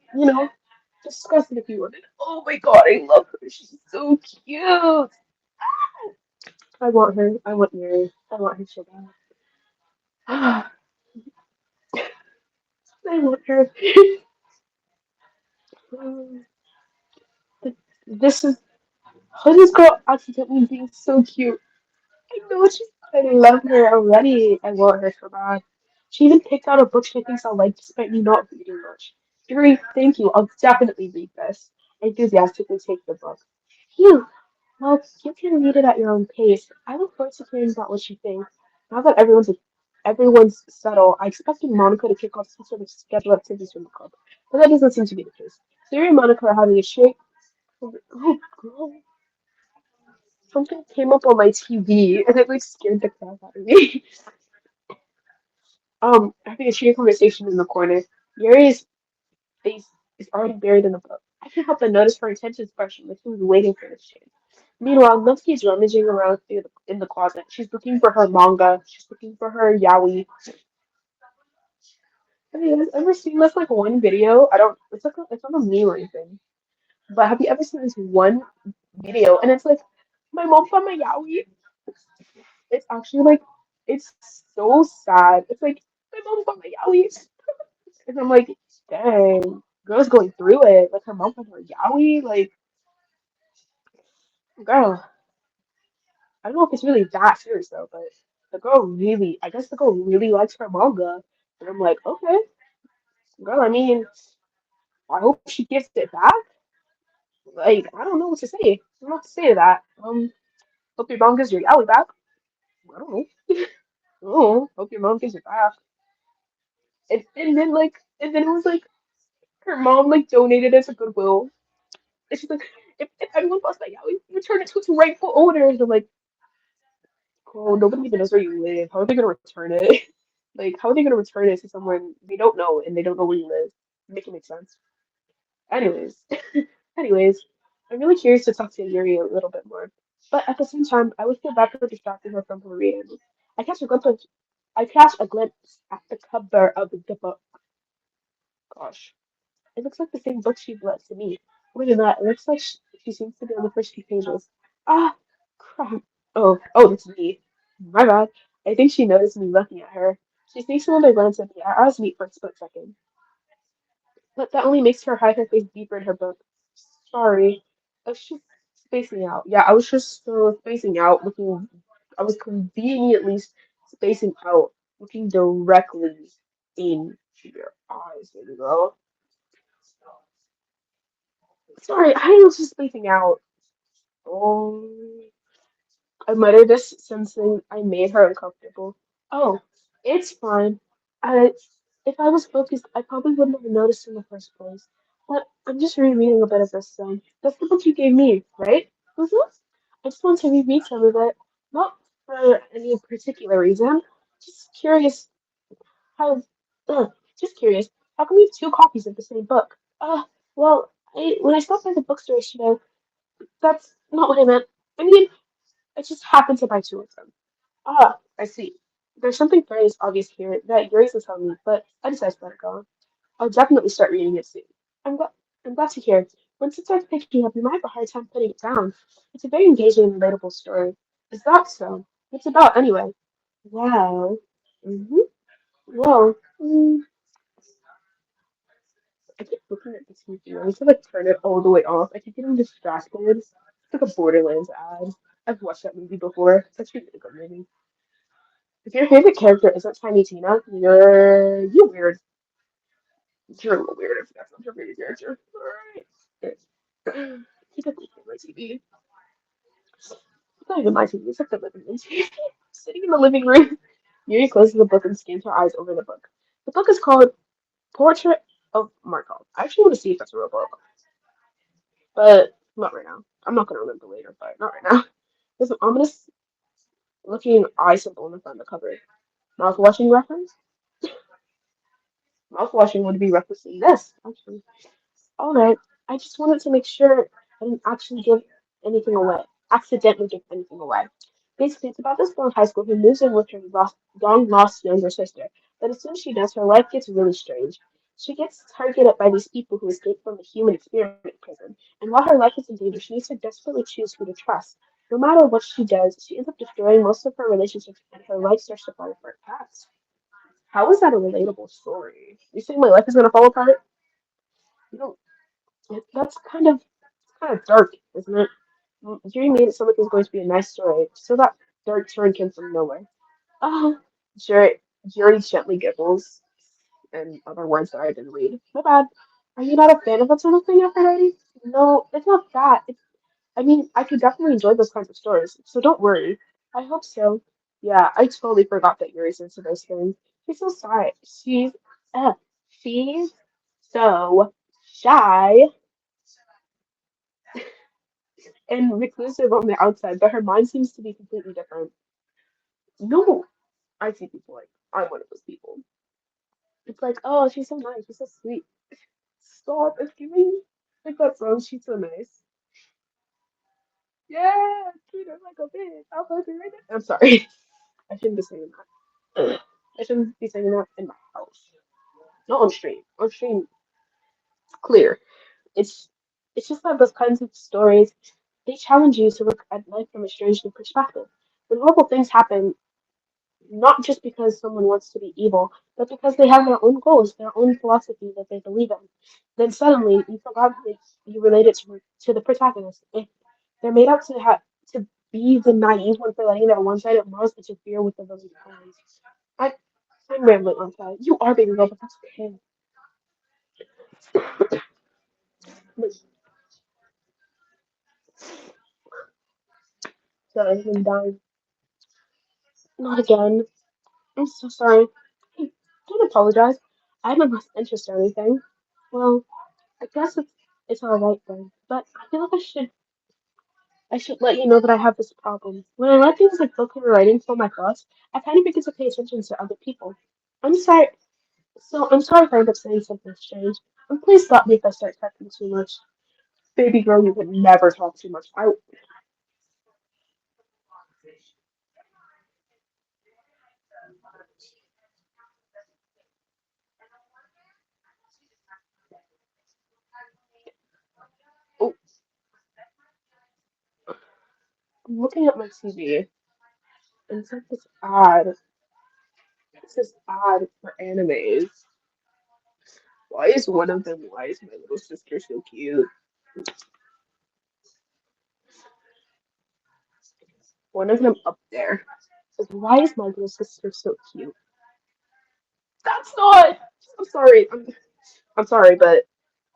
discuss it if you wanted. Oh my god, I love her. She's so cute. I want her. I want Yuri. I want her so bad. I want her. This is how this girl accidentally being so cute. I know she's. I love her already. I want her so bad. She even picked out a book she thinks I'll like despite me not reading much. Yuri, thank you. I'll definitely read this. I enthusiastically take the book. Phew. Well, you can read it at your own pace. I look forward to hearing about what you think. Now that everyone's settled, I expected Monica to kick off some sort of scheduled activities from the club, but that doesn't seem to be the case. Yuri and Monica are having a shake. Oh, girl. Something came up on my TV and it like scared the crap out of me. Having a cheery conversation in the corner. Yuri's face is already buried in the book. I can't help but notice her intense expression like she was waiting for this chance. Meanwhile, Natsuki is rummaging around in the closet. She's looking for her manga. She's looking for her yaoi. Have you guys ever seen this like one video? I don't. It's like it's not a meme or anything. But have you ever seen this one video? And it's like my mom found my yaoi. It's actually like it's so sad. It's like my mom found my yaoi, and I'm like, dang, girl's going through it. Like her mom found her yaoi. Like Girl, I don't know if it's really that serious though, but I guess the girl really likes her manga. And I'm like, okay, girl, I mean, I hope she gives it back. Like, I don't know what to say. I don't know what to say to that. Hope your mom gives your yaoi back. I don't know. Oh, hope your mom gives it back. And then it was like, her mom, like, donated it to Goodwill. And she's like, if anyone busts that yaoi, return it to its rightful owner. And I'm like, oh, nobody even knows where you live. How are they gonna return it? Like, how are they gonna return it to someone they don't know and they don't know where you live? Make it make sense. Anyways, anyways, I'm really curious to talk to Yuri a little bit more. But at the same time, I would feel bad for distracting her from her reading. I catch a glimpse of, I catch a glimpse at the cover of the book. Gosh, it looks like the same book she left to me. More than that, it looks like she seems to be on the first few pages. Ah, crap. Oh, that's me. My bad. I think she noticed me looking at her. She sneaks another glance at me. Our eyes meet for a split second. But that only makes her hide her face deeper in her book. Sorry. I was just spacing out. Yeah, I was just spacing out, looking. I was conveniently spacing out, looking directly into your eyes, baby girl. Sorry, I was just spacing out. Oh, I muttered this, sensing I made her uncomfortable. Oh, it's fine. I, if I was focused, I probably wouldn't have noticed in the first place. But I'm just rereading a bit of this, so that's the book you gave me, right? Mm-hmm. I just want to reread some of it, not for any particular reason. Just curious how, uh, just curious, how come we have two copies of the same book? Well, when I stopped by the bookstore yesterday, that's not what I meant. I mean, I just happened to buy two of them. Ah, I see. There's something very obvious here that Yuri's will tell me, but I decided to let it go. I'll definitely start reading it soon. I'm glad, I'm glad to hear. Once it starts picking up, you might have a hard time putting it down. It's a very engaging and relatable story. Is that so? What's it about anyway? Wow. Mm-hmm. Well, I keep looking at the TV. I need to like turn it all the way off. I keep getting distracted. It's like a Borderlands ad. I've watched that movie before. It's actually a really good movie. If your favorite character isn't Tiny Tina, you're weird. You're a little weird if that's not your favorite character. Alright. Keep it looking at my TV. It's not even my TV, it's like the living room TV. Sitting in the living room. Yuri closes the book and scans her eyes over the book. The book is called Portrait of Markov. I actually want to see if that's a real book, but not right now. I'm not gonna remember later, but not right now. There's an ominous looking eye symbol on the front of the cover. Mouthwashing reference? Mouthwashing would be referencing this, actually. Alright, I just wanted to make sure I didn't actually give anything away. Accidentally give anything away. Basically, it's about this girl in high school who moves in with her long lost younger sister. But as soon as she does, her life gets really strange. She gets targeted by these people who escaped from the human experiment prison. And while her life is in danger, she needs to desperately choose who to trust. No matter what she does, she ends up destroying most of her relationships and her life starts to fall apart fast. How is that a relatable story? You think my life is gonna fall apart? You know, that's kind of dark, isn't it? Jerry made it sound like it was going to be a nice story, so that dark turn came from nowhere. Oh, Jerry gently giggles, and other words that I didn't read. My bad. Are you not a fan of that sort of thing, Aphrodite? No, it's not that. I mean, I could definitely enjoy those kinds of stories, so don't worry. I hope so. Yeah, I totally forgot that Yuri's into those things. She's so shy. Uh, she's so shy and reclusive on the outside, but her mind seems to be completely different. No, I see people like I'm one of those people. It's like, oh, she's so nice, she's so sweet. Stop, it's giving like that song. She's so nice. Yeah, treat her like a bitch. I'll fuck her right now. I'm sorry. I shouldn't be saying that. I shouldn't be saying that in my house. Not on stream. On stream, it's clear. It's it's just that those kinds of stories they challenge you to look at life from a strange new perspective. When horrible things happen, not just because someone wants to be evil, but because they have their own goals, their own philosophy that they believe in. Then suddenly you forgot that you related to the protagonist. They're made out to be the naive one for letting their one-sided morals interfere with the village plans. I, I'm rambling on that. You are baby girl, but that's okay. But, sorry, I'm dying. Not again. I'm so sorry. Hey, don't apologize. I haven't lost interest or anything. Well, I guess it's all right then. But I feel like I should let you know that I have this problem. When I let things like booking or writing fill my thoughts, I kind of begin to pay attention to other people. I'm sorry. I'm sorry if I end up saying something strange. And please stop me if I start talking too much. Baby girl, you would never talk too much. I oh, I'm looking at my TV and it's like this ad. It's this ad for animes. Why is one of them? Why is my little sister so cute? One of them up there. Like, why is my little sister so cute? That's not. I'm sorry. I'm sorry, but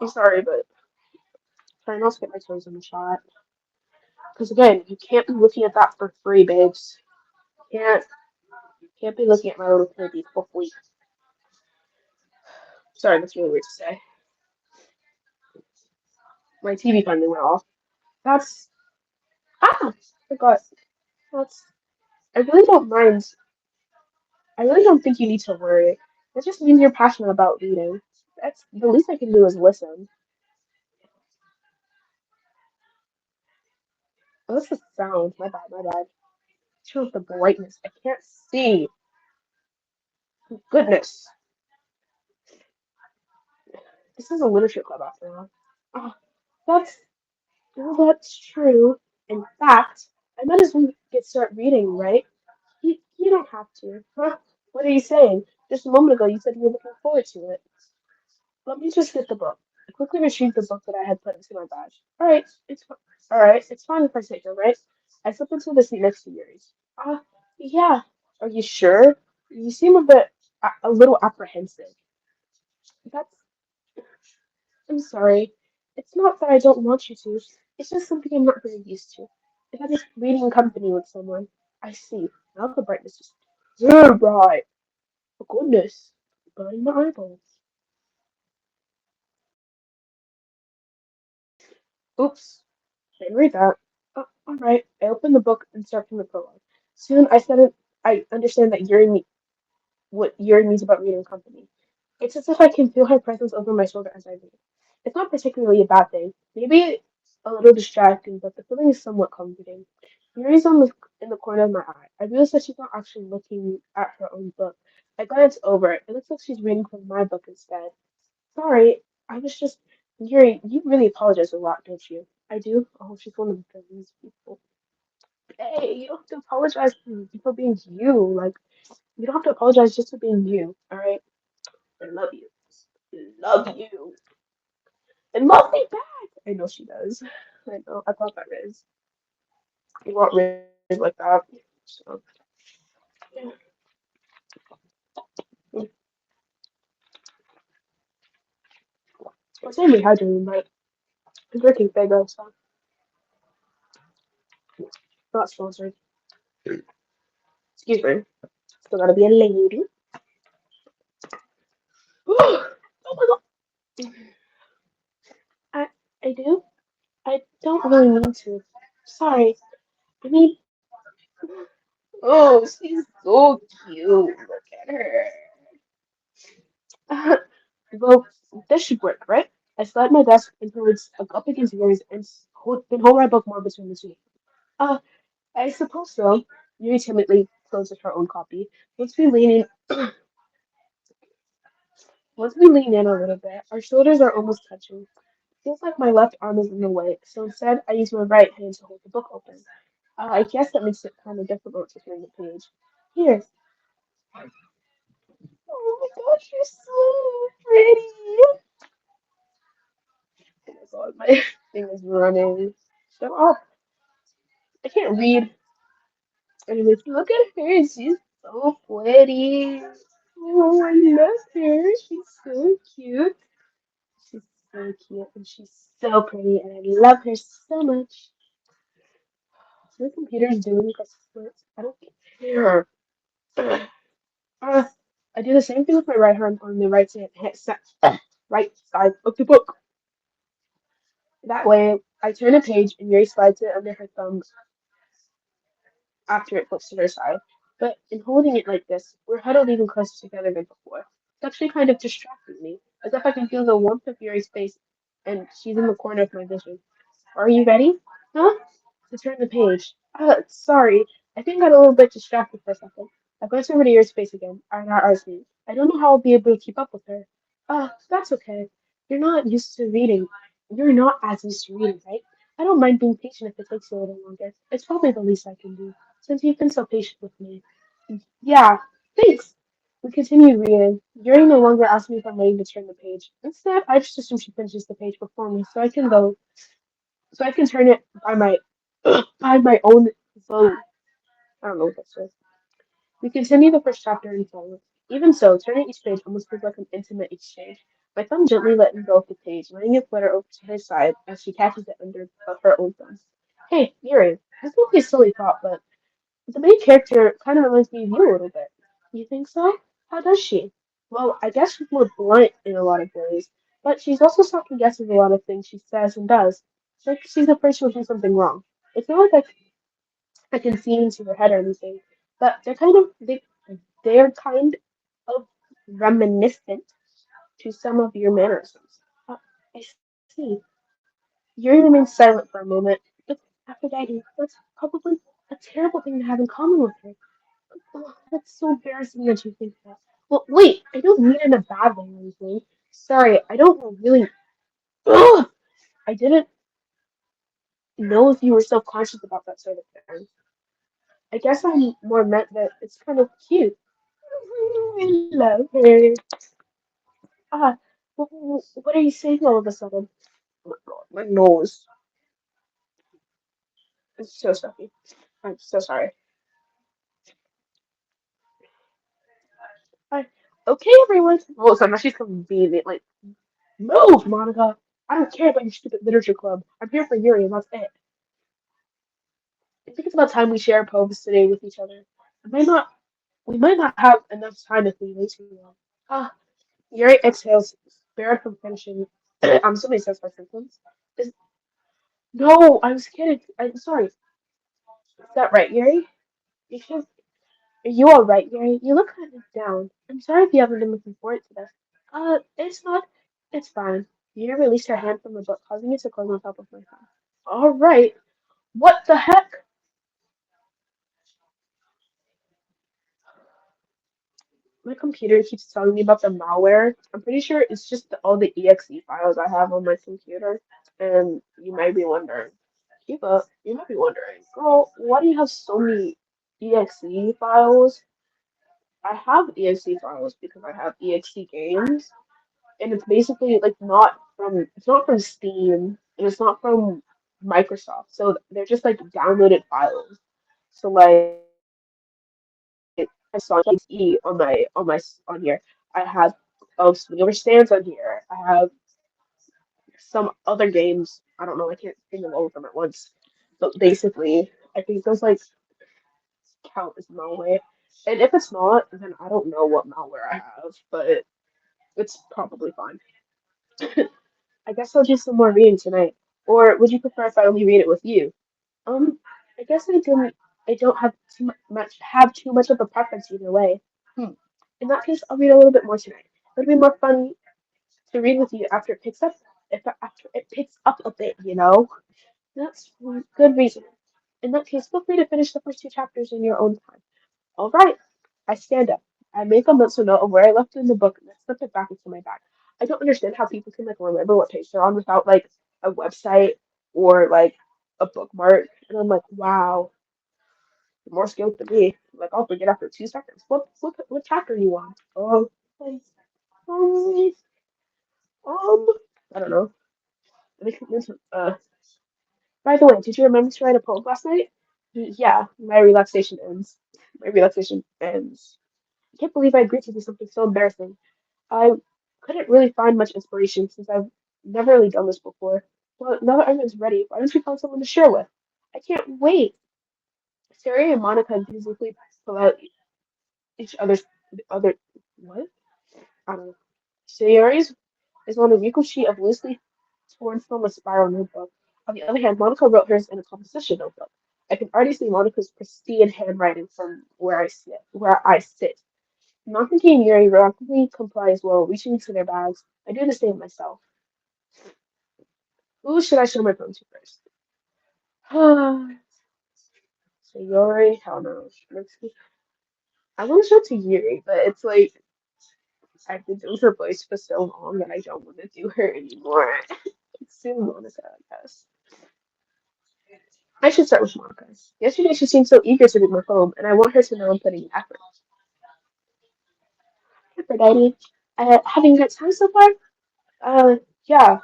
I'm sorry, but try not to get my toes in the shot. Because again, you can't be looking at that for free, babes. Can't be looking at my little baby for free. Sorry, that's really weird to say. My TV finally went off. That's I forgot. That's I really don't mind. I really don't think you need to worry. That just means you're passionate about reading. That's the least I can do is listen. Oh, that's the sound. My bad, my bad. Turn off the brightness. I can't see. Goodness. This is a literature club after all. Oh, that's that's true. In fact, I might as well get start reading, right? You don't have to. Huh? What are you saying? Just a moment ago you said you were looking forward to it. Let me just get the book. I quickly retrieved the book that I had put into my bag. Alright, it's fine if I take it, right? I slip into the seat next to yours. Yeah. Are you sure? You seem a little apprehensive. That's I'm sorry. It's not that I don't want you to. It's just something I'm not very used to. If I'm just reading company with someone, I see. Now the brightness is very bright. Oh goodness. Burning my eyeballs. Oops. Didn't read that. Oh, alright. I opened the book and start from the prologue. Soon I understand that Yuri what Yuri means about reading company. It's as if I can feel her presence over my shoulder as I read. It's not particularly a bad thing. Maybe a little distracting, but the feeling is somewhat comforting. Yuri's in the corner of my eye. I realize that she's not actually looking at her own book. I glance over it. It looks like she's reading from my book instead. Sorry, I was just Yuri, you really apologize a lot, don't you? I do. Oh, she's one of those people. Hey, you don't have to apologize for being you. Like, you don't have to apologize just for being you, alright? I love you. Love you. And love me back. I know she does. I know. I thought that Riz. You want Riz like that. So, yeah. I'm saying rehydrating, but I'm drinking Fago, so not sponsored. Excuse me. Still gotta be a lady. Oh my god. I, I do? I don't really mean to. Sorry. I mean, oh, she's so cute. Look at her. Well, this should work, right? I slide my desk and towards up against yours and hold my book more between the two. Uh, I suppose so. Yuri timidly closes her own copy. Once we lean in, once we lean in a little bit, our shoulders are almost touching. Feels like my left arm is in the way, so instead I use my right hand to hold the book open. I guess that makes it kind of difficult to turn the page. Here. Oh my gosh, you're so pretty. Oh my god, my thing is running. Shut up. I can't read. Anyways, look at her. She's so pretty. Oh, I love her. She's so cute. She's so cute and she's so pretty and I love her so much. My computer's doing this. I don't care. Uh, I do the same thing with my right hand on the right side of the book. That way, I turn a page and Yuri slides it under her thumb after it flips to her side. But in holding it like this, we're huddled even closer together than before. It's actually kind of distracting me, as if I can feel the warmth of Yuri's face, and she's in the corner of my vision. Are you ready? Huh? To turn the page. Sorry. I think I got a little bit distracted for a second. I glanced over to your space again. Not ours. I don't know how I'll be able to keep up with her. That's okay. You're not used to reading. You're not as used to reading, right? I don't mind being patient if it takes you a little longer. It's probably the least I can do, since you've been so patient with me. Yeah, thanks. We continue reading. Yuri no longer asks me if I'm ready to turn the page. Instead, I just assume she finishes the page before me, so I can turn it by my by my own vote. I don't know what that says. We continue the first chapter in silence. Even so, turning each page almost feels like an intimate exchange. My thumb gently letting go of the page, letting it flutter over to her side as she catches it under her own thumb. Hey, Yuri, this might be a silly thought, but the main character kind of reminds me of you a little bit. You think so? How does she? Well, I guess she's more blunt in a lot of ways, but she's also second guesses a lot of things she says and does. It's like she's afraid she'll do something wrong. It's not like I can see into her head or anything, but they're kind of reminiscent to some of your mannerisms. I see. Yuri remains silent for a moment, but Aphrodite, that's probably a terrible thing to have in common with her. Oh, that's so embarrassing that you think that. Well, wait, I don't mean it in a bad way or anything. Sorry, I don't really. Ugh, I didn't know if you were self-conscious about that sort of thing. I guess I more meant that it's kind of cute. I love her. Ah, what are you saying all of a sudden? Oh my god, my nose is so stuffy. I'm so sorry. Hi. Okay, everyone. Well, so now she's conveniently move, Monica. I don't care about your stupid literature club. I'm here for Yuri, and that's it. I think it's about time we share poems today with each other. We might not have enough time if we wait too long. Ah, Yuri exhales, spared from finishing. I'm assuming it says my symptoms. Is, no, I was kidding. I'm sorry. Is that right, Yuri? You should. Are you all right, Yuri? You look kind of down. I'm sorry if you haven't been looking forward to this. It's not. It's fine. Yuri released her hand from the book, causing it to close on top of my thumb. All right. What the heck? My computer keeps telling me about the malware. I'm pretty sure it's just all the exe files I have on my computer. And you might be wondering, Kiva, you might be wondering, girl, why do you have so many exe files? I have exe files because I have exe games, and it's basically like it's not from Steam, and it's not from Microsoft. So they're just like downloaded files. So like I saw E on here. I have Swing Over Stands on here. I have some other games. I don't know. I can't think of all of them at once. But basically, I think those like count as malware. And if it's not, then I don't know what malware I have, but it's probably fine. I guess I'll do some more reading tonight. Or would you prefer if I only read it with you? Um, I guess I don't have too much of a preference either way. Hmm. In that case, I'll read a little bit more tonight. It'll be more fun to read with you after it picks up a bit, you know. That's good reason. In that case, feel free to finish the first two chapters in your own time. All right. I stand up. I make a mental note of where I left it in the book and I slip it back into my bag. I don't understand how people can like remember what page they're on without like a website or like a bookmark. And I'm like, wow, more skilled than me. Like I'll forget after 2 seconds. What chapter are you on? Um, um, um, I don't know. Let me, by the way, did you remember to write a poem last night? Yeah, my relaxation ends. My relaxation ends. I can't believe I agreed to do something so embarrassing. I couldn't really find much inspiration since I've never really done this before. Well, now that everyone's ready, why don't we find someone to share with? I can't wait. Sari and Monica enthusiastically pull out each other's other what? I don't know. Sayori's is on a wrinkled sheet of loosely torn from a spiral notebook. On the other hand, Monica wrote hers in a composition notebook. I can already see Monica's pristine handwriting from where I sit. Monica and Yuri reluctantly complies while reaching into their bags. I do the same myself. Who should I show my phone to first? So Yuri, hell no. I want to show it to Yuri, but it's like I've been doing her voice for so long that I don't want to do her anymore. It's too Monica, I guess. I should start with Monica. Yesterday she seemed so eager to be my home, and I want her to know I'm putting in effort. Aphrodite, having a good time so far? Yeah,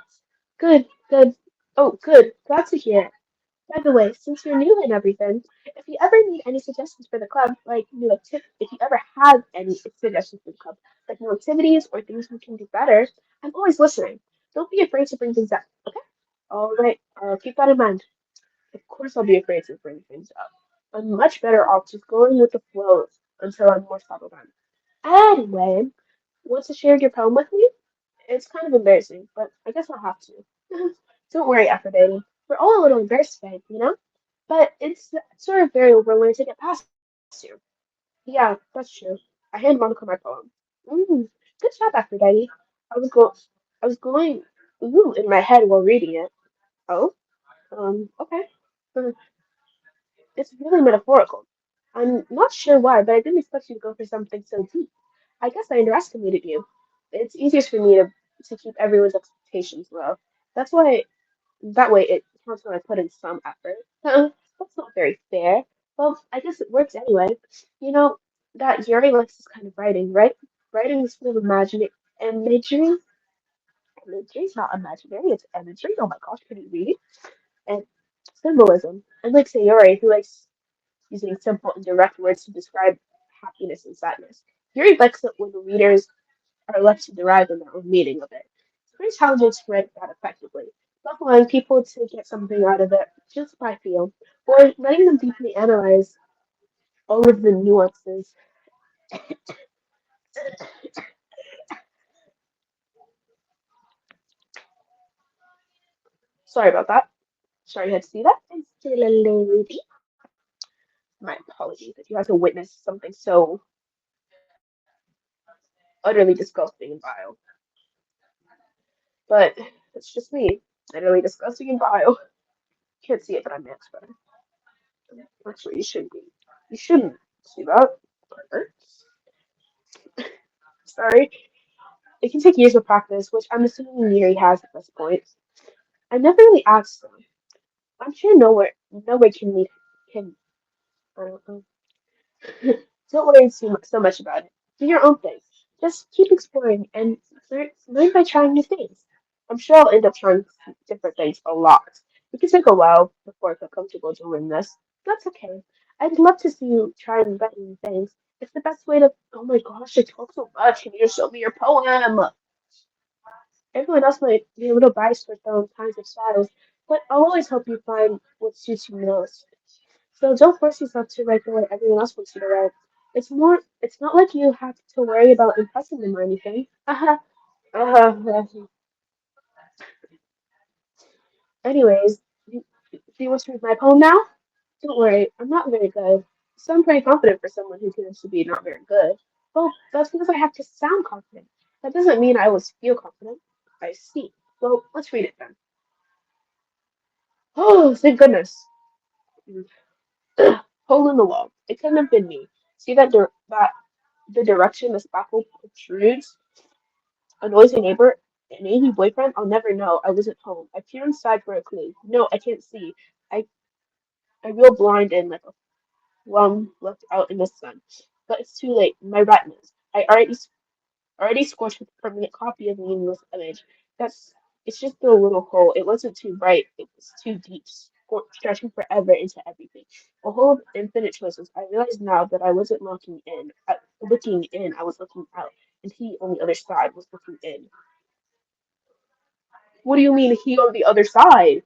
good, good. Oh, good. Glad to hear it. By the way, since you're new and everything, if you ever need any suggestions for the club, like if you ever have any suggestions for the club, like new activities or things we can do better, I'm always listening. Don't be afraid to bring things up. Okay? All right. I'll keep that in mind. Of course, I'll be afraid to bring things up. I'm much better off just going with the flow until I'm more settled on. Anyway, want to share your poem with me? It's kind of embarrassing, but I guess I'll have to. Don't worry, Aphrodite. We're all a little embarrassed today, you know? But it's sort of very overwhelming to get past you. Yeah, that's true. I hand Monica my poem. Mm, good job, Aphrodite. I was go I was going in my head while reading it. Oh, okay. Uh, It's really metaphorical. I'm not sure why, but I didn't expect you to go for something so deep. I guess I underestimated you. It's easiest for me to keep everyone's expectations low. That's why that way it counts when I put in some effort. That's not very fair. Well, I guess it works anyway. You know, that Yuri likes this kind of writing, right? Writing is full of imagery. Imagery is not imaginary, it's imagery. Oh my gosh, can you read? And symbolism. Unlike Sayori, who likes using simple and direct words to describe happiness and sadness. Yuri likes it when the readers are left to derive their own meaning of it. It's very challenging to write that effectively, not allowing people to get something out of it just by feel, or letting them deeply analyze all of the nuances. Sorry about that. Sorry you had to see that. I'm still a lady. My apologies that you had to witness something so utterly disgusting and vile. But it's just me. Utterly disgusting and vile. Can't see it, but I'm Max better. Actually, you shouldn't be. You shouldn't see that. Sorry. It can take years of practice, which I'm assuming Yuri has at this point. I never really asked them. I'm sure nowhere can. I don't know. Don't worry so much about it. Do your own thing. Just keep exploring and learn by trying new things. I'm sure I'll end up trying different things a lot. It can take a while before I feel comfortable doing this. That's okay. I'd love to see you try and invent new things. It's the best way to. Oh my gosh, I talk so much. Can you just show me your poem? Everyone else might be a little biased with their own kinds of styles, but I'll always help you find what suits you most. So don't force yourself to write the way everyone else wants you to write. It's not like you have to worry about impressing them or anything. Anyways, do you want to read my poem now? Don't worry, I'm not very good. So I'm pretty confident for someone who tends to be not very good. Well, that's because I have to sound confident. That doesn't mean I always feel confident. I see. Well, let's read it then. Oh, thank goodness. Hole in the wall. It couldn't have been me. See that the direction the spackle protrudes? A noisy neighbor? An angry boyfriend? I'll never know. I wasn't home. I peer inside for a clue. No, I can't see. I I feel blind and like a plum left out in the sun. But it's too late. My retinas. Already scorched with a permanent copy of the meaningless image. That's it's just a little hole. It wasn't too bright. It was too deep. stretching forever into everything. A whole of infinite choices. I realized now that I wasn't looking in, I was looking out, and he on the other side was looking in. What do you mean he on the other side?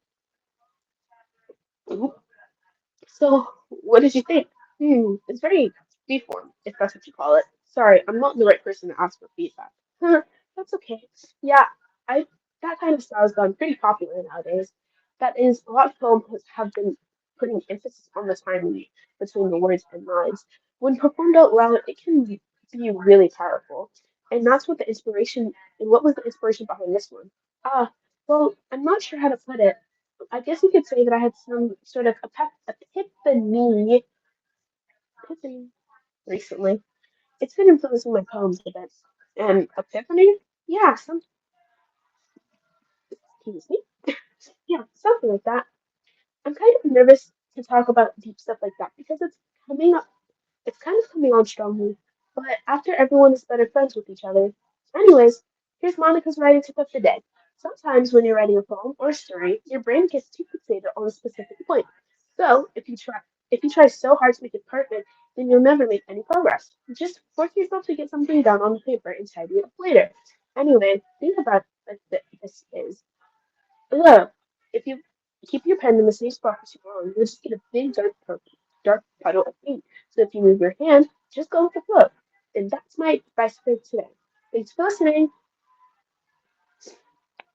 So, what did you think? It's very freeform, if that's what you call it. Sorry, I'm not the right person to ask for feedback. That's okay. Yeah, I that kind of style has gone pretty popular nowadays. That is, a lot of poems have been putting emphasis on the timing between the words and lines. When performed out loud, it can be really powerful. And that's what the inspiration, and what was the inspiration behind this one? Ah, well, I'm not sure how to put it. I guess you could say that I had some sort of epiphany recently. It's been influencing my poems a bit. And epiphany? Yeah, excuse me. Yeah, something like that. I'm kind of nervous to talk about deep stuff like that because coming up, it's kind of coming on strongly. But after everyone is better friends with each other. Anyways, here's Monica's writing tip of the day. Sometimes when you're writing a poem or a story, your brain gets too fixated on a specific point. So if you try so hard to make it perfect, then you'll never make any progress. Just force yourself to get something down on the paper and tidy it up later. Anyway, think about this is look, if you keep your pen in the same spot for too long, you'll just get a big dark puddle of ink. So if you move your hand, just go with the flow. And that's my advice for today. Thanks for listening.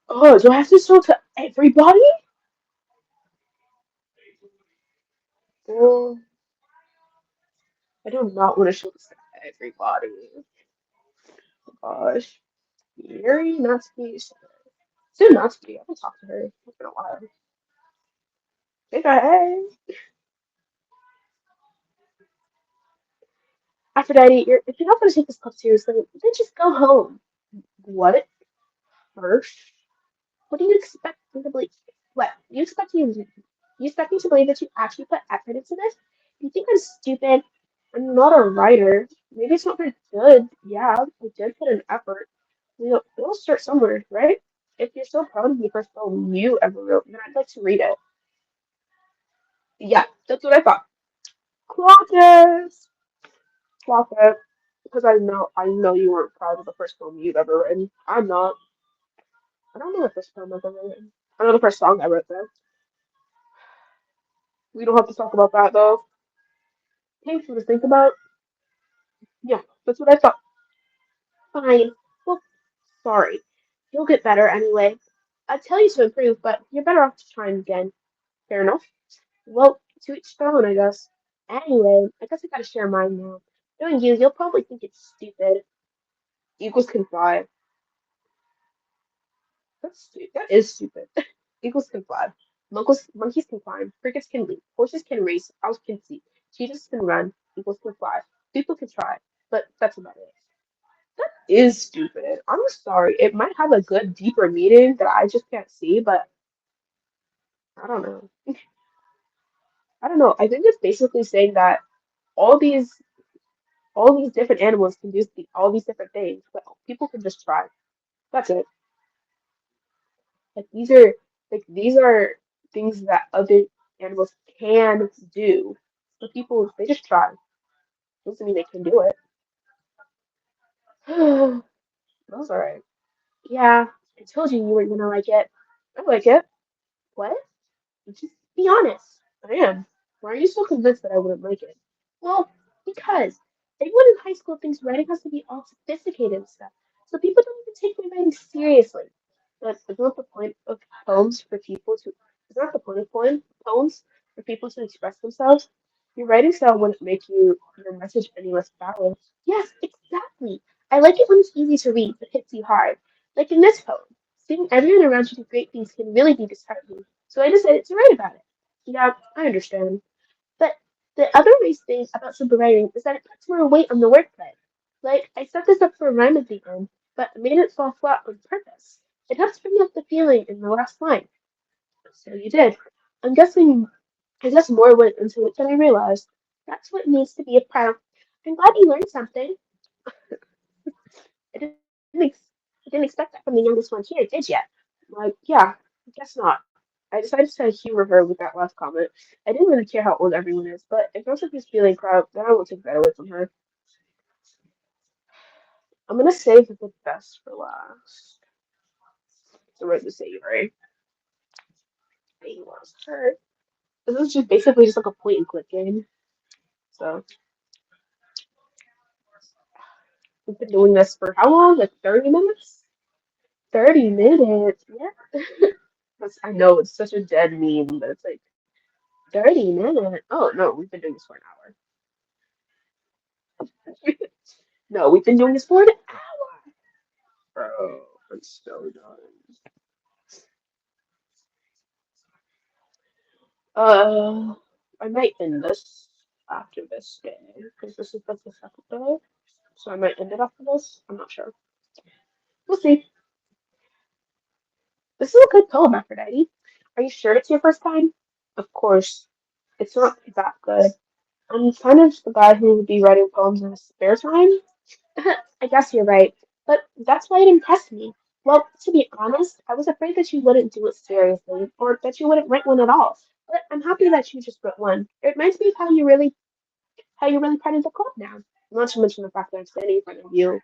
Oh, do I have to show to everybody? Oh, I do not want to show this to everybody. Gosh, Mary Natsuki. Sue Natsuki. I haven't talked to her in a while. Hey, guys. Aphrodite, if you're not going to take this club seriously, then just go home. What? First? What do you expect me to believe? What? You expect me to believe that you actually put effort into this? Do you think I'm stupid? I'm not a writer. Maybe it's not very good. Yeah, I did put an effort. We'll start somewhere, right? If you're so proud of the first poem you ever wrote, then I'd like to read it. Yeah, that's what I thought. Clockers! Clock it. Because I know you weren't proud of the first poem you've ever written. I'm not. I don't know the first poem I've ever written. I know the first song I wrote though. We don't have to talk about that though. Painful to think about. Yeah, that's what I thought. Fine. Well, sorry. You'll get better anyway. I'd tell you to improve, but you're better off to trying again. Fair enough. Well, to each their own, I guess. Anyway, I guess I gotta share mine now. Knowing you, you'll probably think it's stupid. Eagles can fly. That is stupid. Eagles can fly. Monkeys can climb. Crickets can leap. Horses can race. Owls can see. Cheetahs can run. Eagles can fly. People can try. But that's about it. That is stupid. I'm sorry. It might have a good, deeper meaning that I just can't see, but I don't know. I don't know. I think it's basically saying that all these all these different animals can do all these different things, but people can just try. That's it. Like these are things that other animals can do, but people they just try. Doesn't mean they can do it. That's alright. Yeah, I told you you were gonna like it. I like it. What? Just be honest. I am. Why are you so convinced that I wouldn't like it? Well, because everyone in high school thinks writing has to be all sophisticated and stuff. So people don't even take my writing seriously. But isn't that the point of poems for people to isn't that the point of poems for people to express themselves? Your writing style wouldn't make your message any less valid. Yes, exactly. I like it when it's easy to read but hits you hard. Like in this poem. Seeing everyone around you do great things can really be disheartening. So I decided to write about it. Yeah, I understand. But the other nice thing about simple writing is that it puts more weight on the wordplay. Like, I set this up for a rhyme at the end, but made it fall flat on purpose. It helps bring out the feeling in the last line. So you did. I'm guessing, I guess more went into it than I realized. That's what it means to be a pro. I'm glad you learned something. I didn't, ex- I didn't expect that from the youngest one here, did ya? Like, yeah, I guess not. I decided to humor her with that last comment. I didn't really care how old everyone is, but if Joseph is feeling proud, then I won't take that away from her. I'm gonna save the best for last. So we're to say, right? He was hurt. This is just basically just like a point and click game. So we've been doing this for how long? Like 30 minutes? 30 minutes. Yeah. I know it's such a dead meme, but it's like 30 minutes. Oh no, we've been doing this for an hour. No, we've been doing this for an hour. Bro, I'm so done. Uh, I might end this after this day because this is like the second day. So I might end it after this. I'm not sure. We'll see. This is a good poem, Aphrodite. Are you sure it's your first time? Of course. It's not that good. I'm kind of the guy who would be writing poems in his spare time. I guess you're right. But that's why it impressed me. Well, to be honest, I was afraid that you wouldn't do it seriously, or that you wouldn't write one at all. But I'm happy that you just wrote one. It reminds me of how you're really part of the club now. Not to mention the fact that I'm standing in front of you.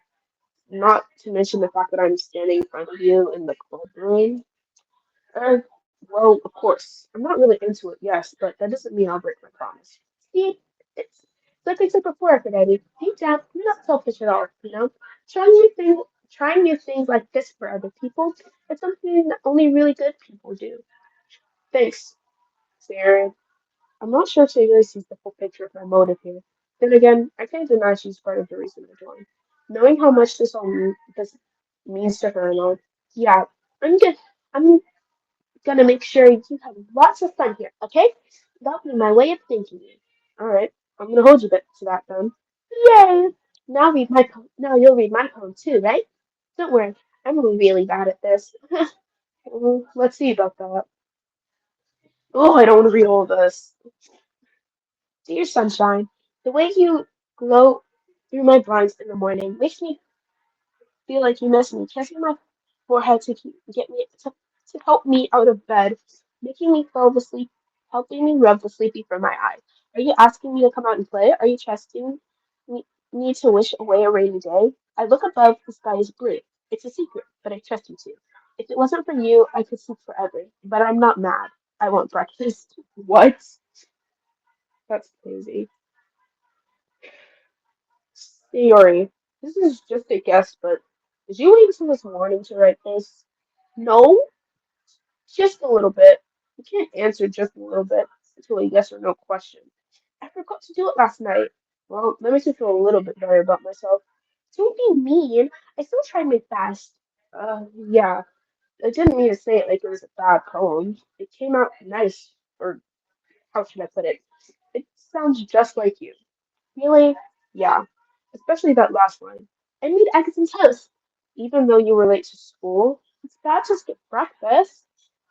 Not to mention the fact that I'm standing in front of you in the club room. Uh, well, of course. I'm not really into it, yes, but that doesn't mean I'll break my promise. See, it's like I said before, Aphrodite. Deep down, you're not selfish at all, you know? Trying new things like this for other people is something that only really good people do. Thanks, Sarah. I'm not sure she really sees the full picture of my motive here. Then again, I can't deny she's part of the reason I joined. Knowing how much this means to her and all. Yeah, I'm good. I'm gonna make sure you have lots of fun here, okay? That'll be my way of thanking you. Alright, I'm gonna hold you to that then. Yay! Now you'll read my poem too, right? Don't worry, I'm really bad at this. Let's see about that. Oh, I don't want to read all this. Dear sunshine, the way you glow through my blinds in the morning makes me feel like you miss me, kissing my forehead to help me out of bed, making me fall asleep, helping me rub the sleepy from my eyes. Are you asking me to come out and play? Are you trusting me to wish away a rainy day? I look above, the sky is blue. It's a secret, but I trust you to. If it wasn't for you, I could sleep forever. But I'm not mad. I want breakfast. What? That's crazy. Theory. This is just a guess, but did you wait until this morning to write this? No, just a little bit. You can't answer just a little bit to a yes or no question. I forgot to do it last night. Well, that makes me feel a little bit better about myself. Don't be mean. I still tried my best. Yeah. I didn't mean to say it like it was a bad poem. It came out nice, or how should I put it? It sounds just like you. Really? Yeah. Especially that last line. I made eggs and toast. Even though you were late to school, it's bad to skip breakfast.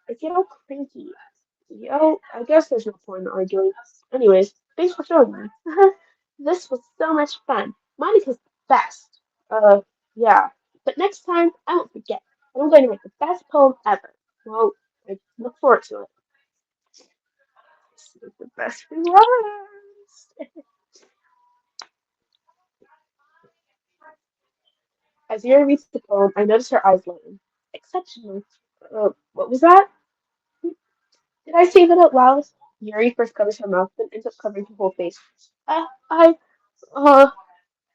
I get all cranky. I guess there's no point in arguing. Anyways, thanks for showing me. This was so much fun. Monica's the best. Yeah. But next time, I won't forget. I'm going to write the best poem ever. Well, I look forward to it. This is the best for last. As Yuri reads the poem, I notice her eyes lighten. Exceptional. What was that? Did I say that out loud? Yuri first covers her mouth, then ends up covering her whole face. I, uh,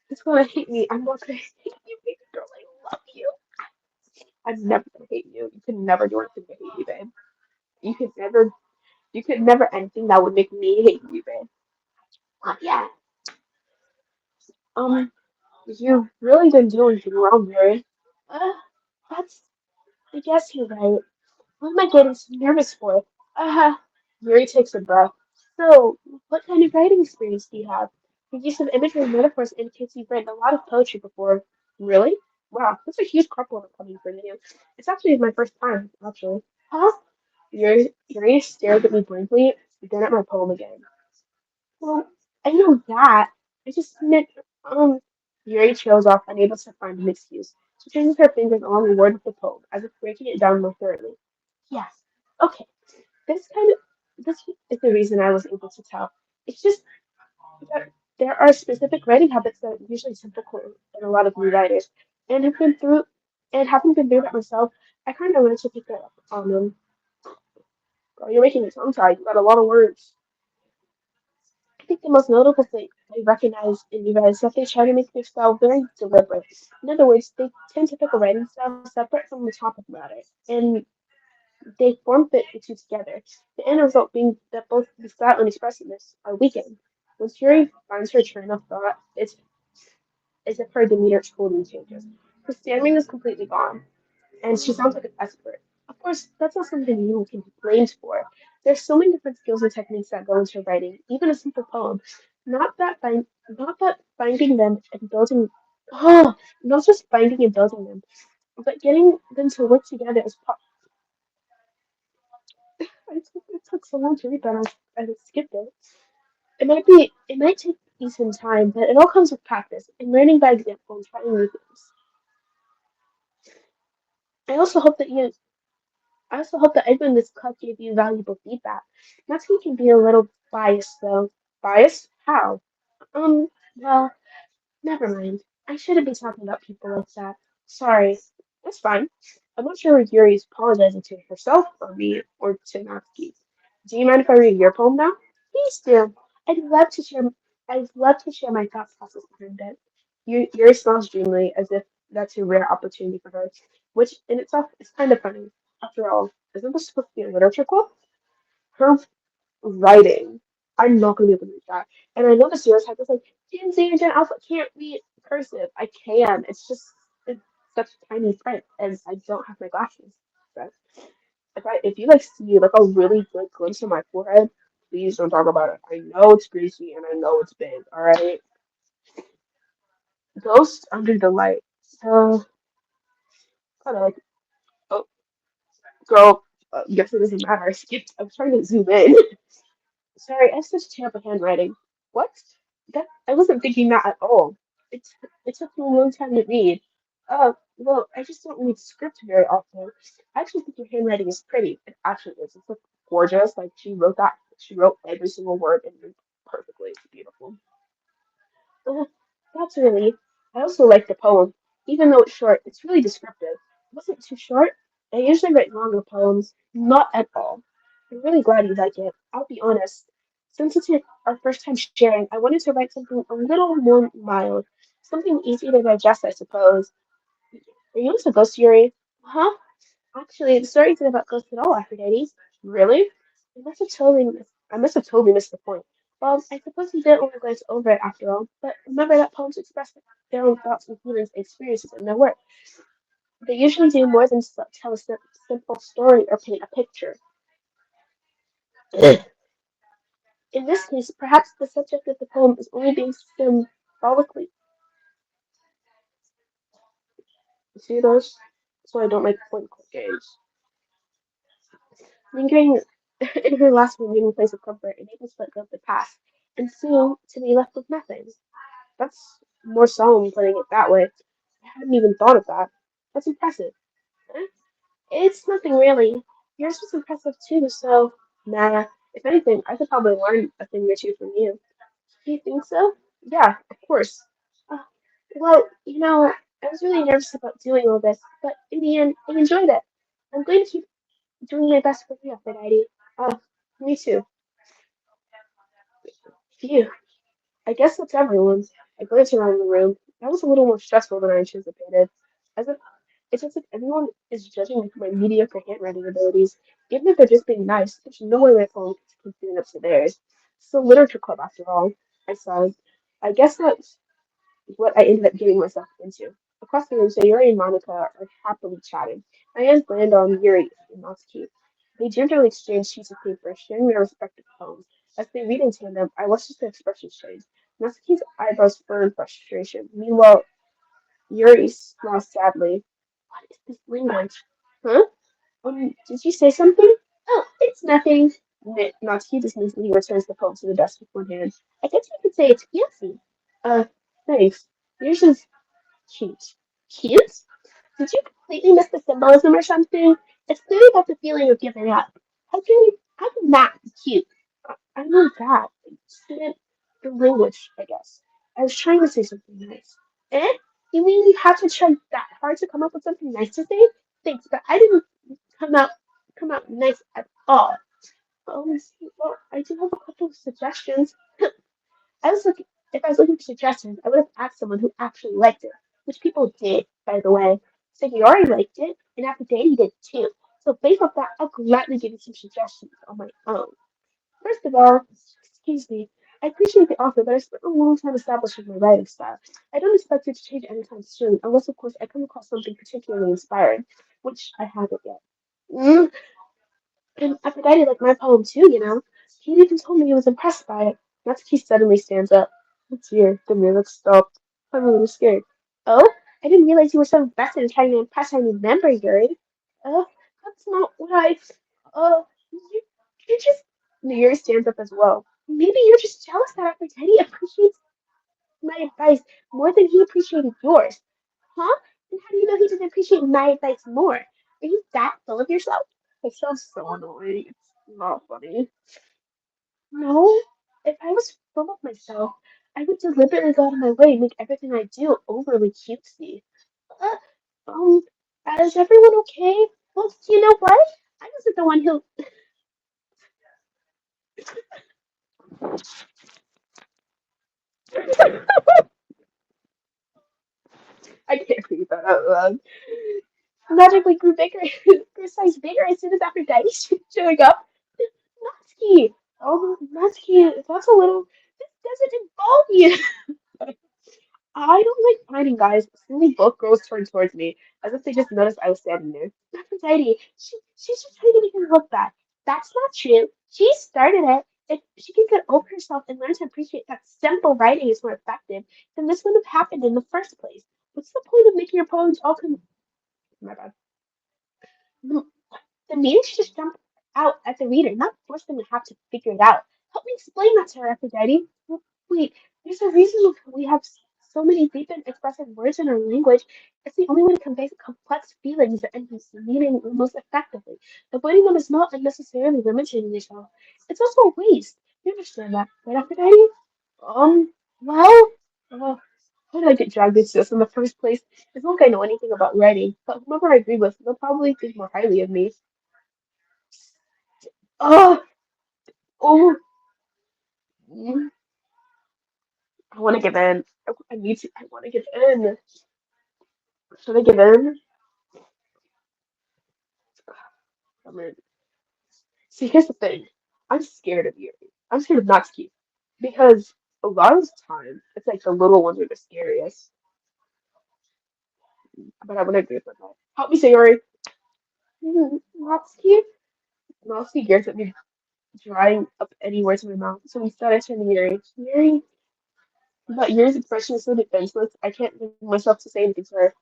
it's gonna hate me. I'm not gonna hate you, baby girl. I love you. I'm never gonna hate you. You could never do anything to hate me, babe. You could never, you could never anything that would make me hate you, babe. Yeah. Um, you really didn't do anything wrong, Yuri. Uh, that's, I guess you're right. What am I getting so nervous for? Uh, Yuri takes a breath. So, what kind of writing experience do you have? Your use of imagery and metaphors indicates you've written a lot of poetry before. Really? Wow, that's a huge compliment coming from you. It's actually my first time, actually. Huh? Yuri stared at me blankly, then at my poem again. Well, I know that. I just meant, um, Yuri trails off, unable to find an excuse. She traces her fingers along the word of the poem, as if breaking it down more thoroughly. Yes. Okay. This kind of this is the reason I was able to tell. It's just that there are specific writing habits that are usually typical in a lot of new writers, and have been through and having been through that myself, I kind of wanted to pick that up on them. Girl, you're making me tongue tied. You got a lot of words. I think the most notable thing I recognize in you guys is that they try to make their style very deliberate. In other words, they tend to pick a writing style separate from the topic matter, and they form fit the two together. The end result being that both the style and expressiveness are weakened. When Fury finds her train of thought, it's as if her demeanor totally changes. Her stamina is completely gone, and she sounds like an expert. Of course, that's not something you can be blamed for. There's so many different skills and techniques that go into writing, even a simple poem. Not that finding them and building, oh, not just finding and building them, but getting them to work together as part. It took so long to read that I skipped it. It might take you some time, but it all comes with practice and learning by example and trying new things. I also hope that you I also hope that everyone in this club gave you valuable feedback. Natsuki can be a little biased though. Biased? How? Well, never mind. I shouldn't be talking about people like that. Sorry. That's fine. I'm not sure if Yuri's apologizing to herself or me or to Natsuki. Do you mind if I read your poem now? Please do. I'd love to share I'd love to share my thought process behind it. Yuri smiles dreamily as if that's a rare opportunity for her, which in itself is kind of funny. After all, isn't this supposed to be a literature club? Her writing. I'm not gonna be able to read that. And I know the stereotype is like, Gen Z and Gen Alpha can't read cursive. I can. It's such tiny print, and I don't have my glasses. But if you like see like a really good glimpse of my forehead, please don't talk about it. I know it's greasy and I know it's big. All right, Ghost under the light. So kind of like, oh, girl. Guess it doesn't matter. I skipped. I was trying to zoom in. Sorry, I have such terrible handwriting. What? That I wasn't thinking that at all. It took me a long time to read. Well, I just don't read script very often. I actually think your handwriting is pretty. It actually is. It's like gorgeous. Like she wrote that. She wrote every single word and perfectly. It's beautiful. Uh, that's a relief. I also like the poem. Even though it's short, it's really descriptive. It wasn't too short. I usually write longer poems. Not at all. I'm really glad you like it. I'll be honest. Since it's our first time sharing, I wanted to write something a little more mild. Something easy to digest, I suppose. Are you into Ghost Fury? Huh? Actually, the story isn't about ghosts at all, Aphrodite. Really? I must have totally missed the point. Well, I suppose you didn't want to glance over it after all, but remember that poems express their own thoughts and feelings and experiences in their work. They usually do more than tell a simple story or paint a picture. In this case, perhaps the subject of the poem is only being symbolically. You see those? So I don't make point click games. Lingering in her last remaining place of comfort enables let go of the past, and soon to be left with nothing. That's more solemn putting it that way. I hadn't even thought of that. That's impressive. Eh? It's nothing really. Yours was impressive too, so nah. If anything, I could probably learn a thing or two from you. Do you think so? Yeah, of course. Uh, well, I was really nervous about doing all this, but in the end, I enjoyed it. I'm going to keep doing my best for you, Aphrodite. Oh, me too. Phew. I guess that's everyone. I glanced around the room. That was a little more stressful than I anticipated. As if it's as if everyone is judging me for my mediocre handwriting abilities. Even if they're just being nice, there's no way my phone can stand up to theirs. It's a literature club after all, I sighed. I guess that's what I ended up getting myself into. Across the room, Sayuri and Monica are happily chatting. My hands land on Yuri and Natsuki. They gingerly exchange sheets of paper, sharing their respective poems. As they read in tandem, I watch as their expressions change. Natsuki's eyebrows furrow in frustration. Meanwhile, Yuri smiles sadly. What is this language? Huh? Did you say something? Oh, it's nothing. Natsuki dismissively returns the poem to the desk with one hand. I guess you could say it's fancy. Uh, thanks. Yours is cute. Cute? Did you completely miss the symbolism or something? It's clearly about the feeling of giving up. How can you? I'm not cute. I know that. Student the language, I guess. I was trying to say something nice. Eh? You mean you had to try that hard to come up with something nice to say? Thanks, but I didn't come out come out nice at all. Well, I do have a couple of suggestions. I was looking If I was looking for suggestions, I would have asked someone who actually liked it, which people did, by the way. Signori liked it, and Aphrodite did too. So based off that, I'll gladly give you some suggestions on my own. First of all, excuse me, I appreciate the offer, but I spent a long time establishing my writing style. I don't expect it to change anytime soon, unless, of course, I come across something particularly inspiring, which I haven't yet. Mm, and Aphrodite liked my poem too, you know. He even told me he was impressed by it. Natsuki suddenly stands up. Oh dear, the music stopped. I'm a little scared. Oh, I didn't realize you were so invested in trying to impress our new member, Yuri. Oh, that's not what I. You, you just. Yuri stands up as well. Maybe you're just jealous that Aphrodite appreciates my advice more than he appreciated yours. Huh? And how do you know he didn't appreciate my advice more? Are you that full of yourself? It sounds so annoying. It's not funny. No, if I was full of myself, I would deliberately go out of my way and make everything I do overly cutesy. Uh, um, is everyone okay? Well, you know what? I wasn't the one who. I can't read that out loud. Magically grew bigger, grew size bigger as soon as Aphrodite showing up. Natsuki! Oh, Natsuki, that's a little. This doesn't involve you. I don't like finding guys. Suddenly, both girls turned towards me, as if they just noticed I was standing there. Aphrodite, she's just trying to make me look bad. That's not true. She started it. If she can get over herself and learn to appreciate that simple writing is more effective, then this wouldn't have happened in the first place. What's the point of making your poems all my bad. The meaning should just jump out at the reader, not force them to have to figure it out. Help me explain that to her, Aphrodite. Wait, there's a reason we have so many deep and expressive words in our language. It's the only way to convey complex feelings and meaning most effectively. Avoiding them is not unnecessarily limiting yourself. It's also a waste. You understand that, right, Aphrodite? Well, uh, how did I get dragged into this in the first place? It's not like I know anything about writing, but whoever I agree with, they'll probably think more highly of me. Oh, oh, mm, I want to give in. I need to. I want to give in. Should I give in? I mean, see, here's the thing. I'm scared of you. I'm scared of Natsuki because a lot of the time it's like the little ones are the scariest. But I want to agree with that. Help me, Sayori. Natsuki. Natsuki stares at me, drying up any words in my mouth. So instead, I turn to Yuri. Yuri, but Yuri's expression is so defenseless. I can't bring myself to say anything to her.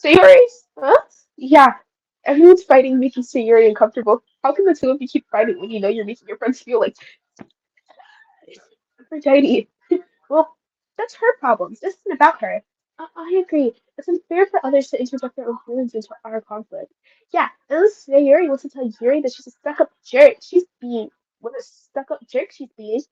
Sayori? Huh? Yeah, everyone's fighting, making Sayuri uncomfortable. How can the two of you keep fighting when you know you're making your friends feel like Aphrodite? Well, that's her problems. This isn't about her. I agree. It's unfair for others to interject their own feelings into our conflict. Yeah, unless Sayuri wants to tell Yuri that she's a stuck-up jerk. What a stuck-up jerk she's being.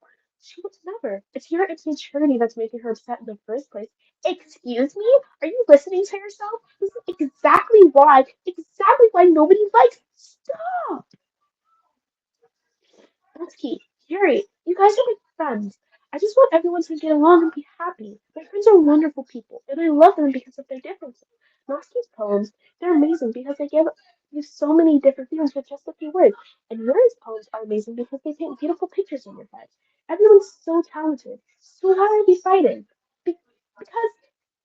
She would never. It's your insecurity that's making her upset in the first place. Excuse me? Are you listening to yourself? This is exactly why nobody likes. Stop! That's key. Yuri, you guys are my friends. I just want everyone to get along and be happy. My friends are wonderful people, and I love them because of their differences. Natsuki's poems, they're amazing because they give you so many different feelings with just a few words. And Yuri's poems are amazing because they paint beautiful pictures in your head. Everyone's so talented. So why are we fighting? Because,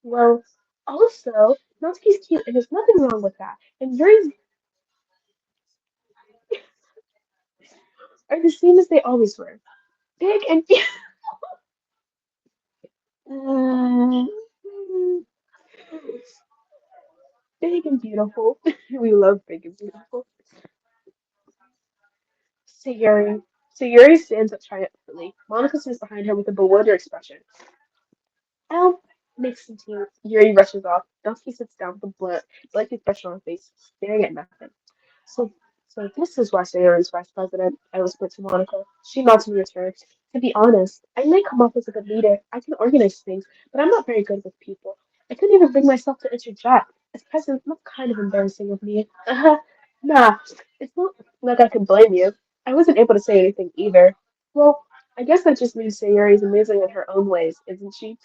well, also, Natsuki's cute and there's nothing wrong with that. And Yuri's are the same as they always were. Big and Mm, big and beautiful. We love big and beautiful. Sayuri. Sayuri stands up triumphantly. Monica stands behind her with a bewildered expression. I'll make some tea. Yuri rushes off. Dusky sits down with a blank expression on her face, staring at nothing. So So this is why Sayori's vice president, I whispered to Monica. She nods in return. To be honest, I may come off as a good leader. I can organize things, but I'm not very good with people. I couldn't even bring myself to interject. As president, that's kind of embarrassing of me. Nah, it's not like I can blame you. I wasn't able to say anything either. Well, I guess that just means Sayori's amazing in her own ways, isn't she?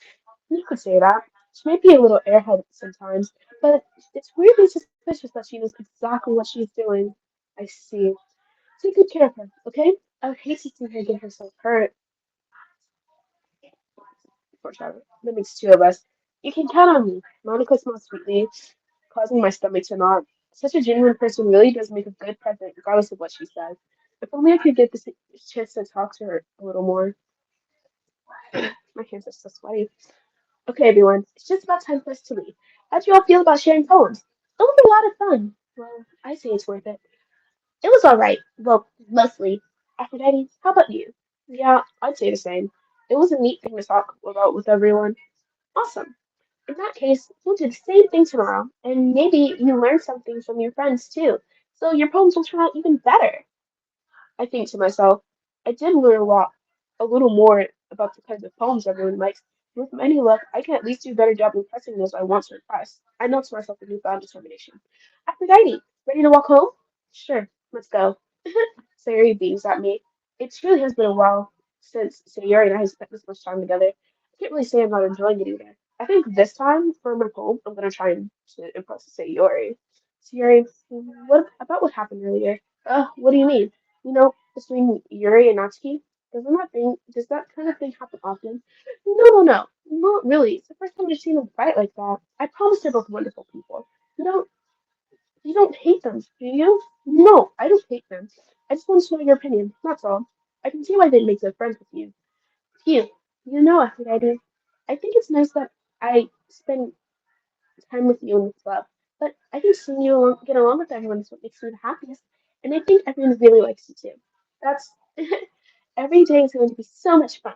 You could say that. She may be a little airhead sometimes, but it's weirdly suspicious that she knows exactly what she's doing. I see. Take good care of her, okay? I would hate to see her get herself hurt. Foreshadowing. That makes two of us. You can count on me. Monica smiles sweetly, causing my stomach to knot. Such a genuine person really does make a good president, regardless of what she says. If only I could get this chance to talk to her a little more. My hands are so sweaty. Okay, everyone, it's just about time for us to leave. How do you all feel about sharing poems? It was a lot of fun. Well, I say it's worth it. It was alright. Well, mostly. Aphrodite, how about you? Yeah, I'd say the same. It was a neat thing to talk about with everyone. Awesome. In that case, we'll do the same thing tomorrow, and maybe you learn something from your friends too, so your poems will turn out even better. I think to myself, I did learn a little more about the kinds of poems everyone likes. With any luck, I can at least do a better job impressing those I want to impress. I know to myself a newfound determination. Aphrodite, ready to walk home? Sure, let's go. Sayuri beams at me. It truly has been a while since Sayuri and I have spent this much time together. I can't really say I'm not enjoying it either. I think this time for my poem, I'm gonna try and to impress Sayuri. Sayuri, what happened earlier? What do you mean? Between Yuri and Natsuki, does that kind of thing happen often? No, not really. It's the first time I've seen them fight like that. I promise they're both wonderful people. You don't, you don't hate them, do you? No, I don't hate them. I just want to know your opinion. That's all. I can see why they'd make good friends with you. Phew, Aphrodite, I think it's nice that I spend time with you in the club. But I think seeing you get along with everyone is what makes me the happiest. And I think everyone really likes you too. That's every day is going to be so much fun.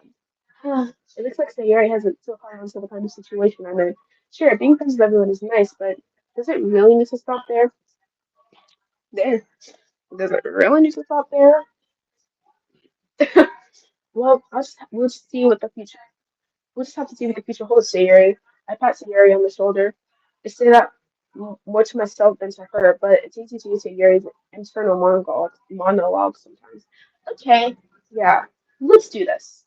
It looks like Sayori hasn't so far onto the kind of situation I'm in. Sure, being friends with everyone is nice, but does it really need to stop there? There. Does it really need to stop there? Well, we'll just see what the future. We'll just have to see what the future holds, Sayori. I pat Sayori on the shoulder. I say that more to myself than to her, but it's easy to use Sayori's internal monologue sometimes. Okay, yeah, let's do this.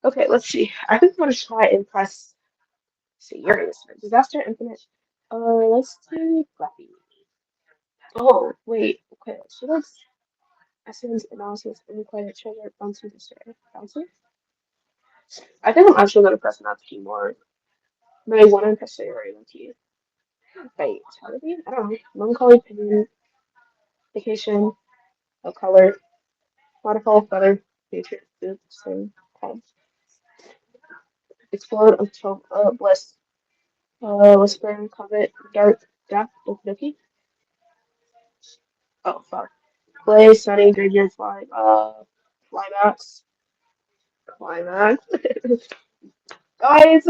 Okay, let's see. I think I'm gonna try and press Sayori this time. Disaster Infinite. Let's do Fluffy. Oh, wait. Okay, so that's essence analysis and quite a treasure bouncing destroy. Bouncing? I think I'm actually gonna press not to key more. But I want to press Sayori on key. Wait, Charlie? I don't know. Melancholy pain, vacation, a color, waterfall, feather, nature, food, sing, calm. Explode until bliss. Whisper, covet, dark, death, okie dokie. Oh, fuck. Play, sunny, graveyard, climax, climax. Guys,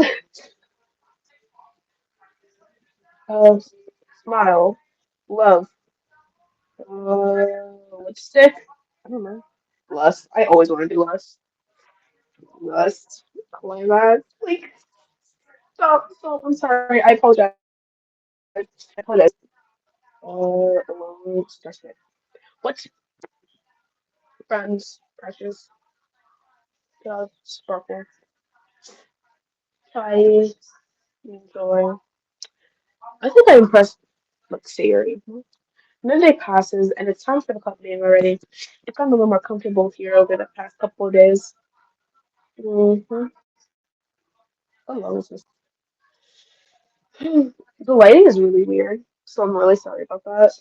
uh, smile, love, lipstick. I don't know. Lust. I always want to do lust. Lust. Climax. Like, stop. I'm sorry. I apologize. I apologize. Alone, stressful. What? Friends, precious, love, sparkle, ties, joy. I think I impressed Luxury. Another day passes, and it's time for the club meeting already. I've gotten a little more comfortable here over the past couple of days. Mm-hmm. How long is this? The lighting is really weird, so I'm really sorry about that.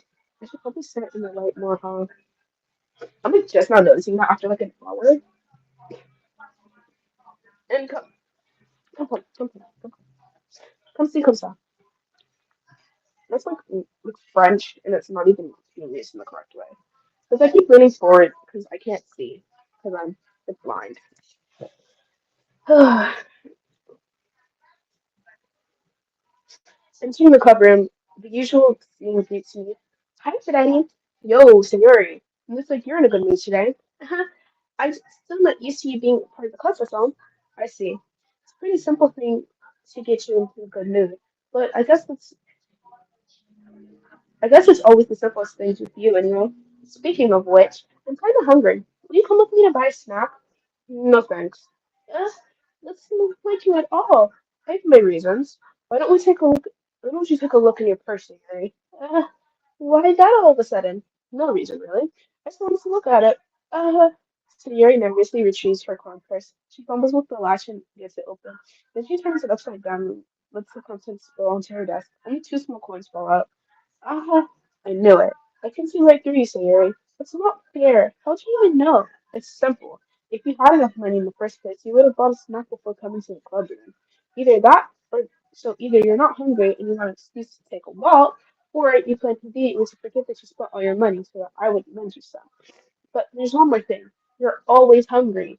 I should probably sit in the light more, huh? I'm like just now noticing that after like an hour. And come see, come see. That's like French, and it's not even being used in the correct way. Because I keep leaning forward because I can't see because I'm like, blind. Entering the club room, The usual scene greets me. Hi, today. Yo, Sayuri. Looks like you're in a good mood today. I'm still not used to you being part of the club for so. I see. It's a pretty simple thing to get you into a good mood. But I guess it's always the simplest things with you anyway. Speaking of which, I'm kind of hungry. Will you come with me to buy a snack? No thanks. Uh, that's not like you at all. I have my reasons. Why don't we take a look? Why don't you take a look in your purse, Harry? Why that all of a sudden? No reason really. I just wanted to look at it. Uh, Sayuri nervously retrieves her coin purse. She fumbles with the latch and gets it open. Then she turns it upside down and lets the contents spill onto her desk. Only two small coins fall out. Uh-huh. I knew it. I can see right through you, Sayuri. It's not fair. How'd you even know? It's simple. If you had enough money in the first place, you would have bought a snack before coming to the club room. Either that, or so either you're not hungry and you want an excuse to take a walk, or you plan conveniently to forget that you spent all your money so that I would lend you some. But there's one more thing. You're always hungry.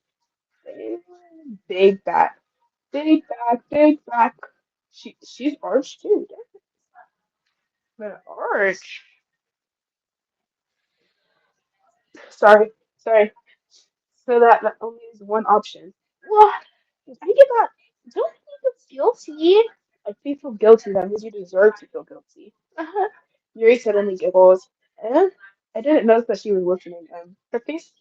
Big back. Big back, big back. She's arch too. But arch. Sorry, sorry. So that only is one option. What? I get that. Don't you feel guilty? I feel guilty. That means you deserve to feel guilty. Yuri suddenly giggles. Eh? I didn't notice that she was listening. Her face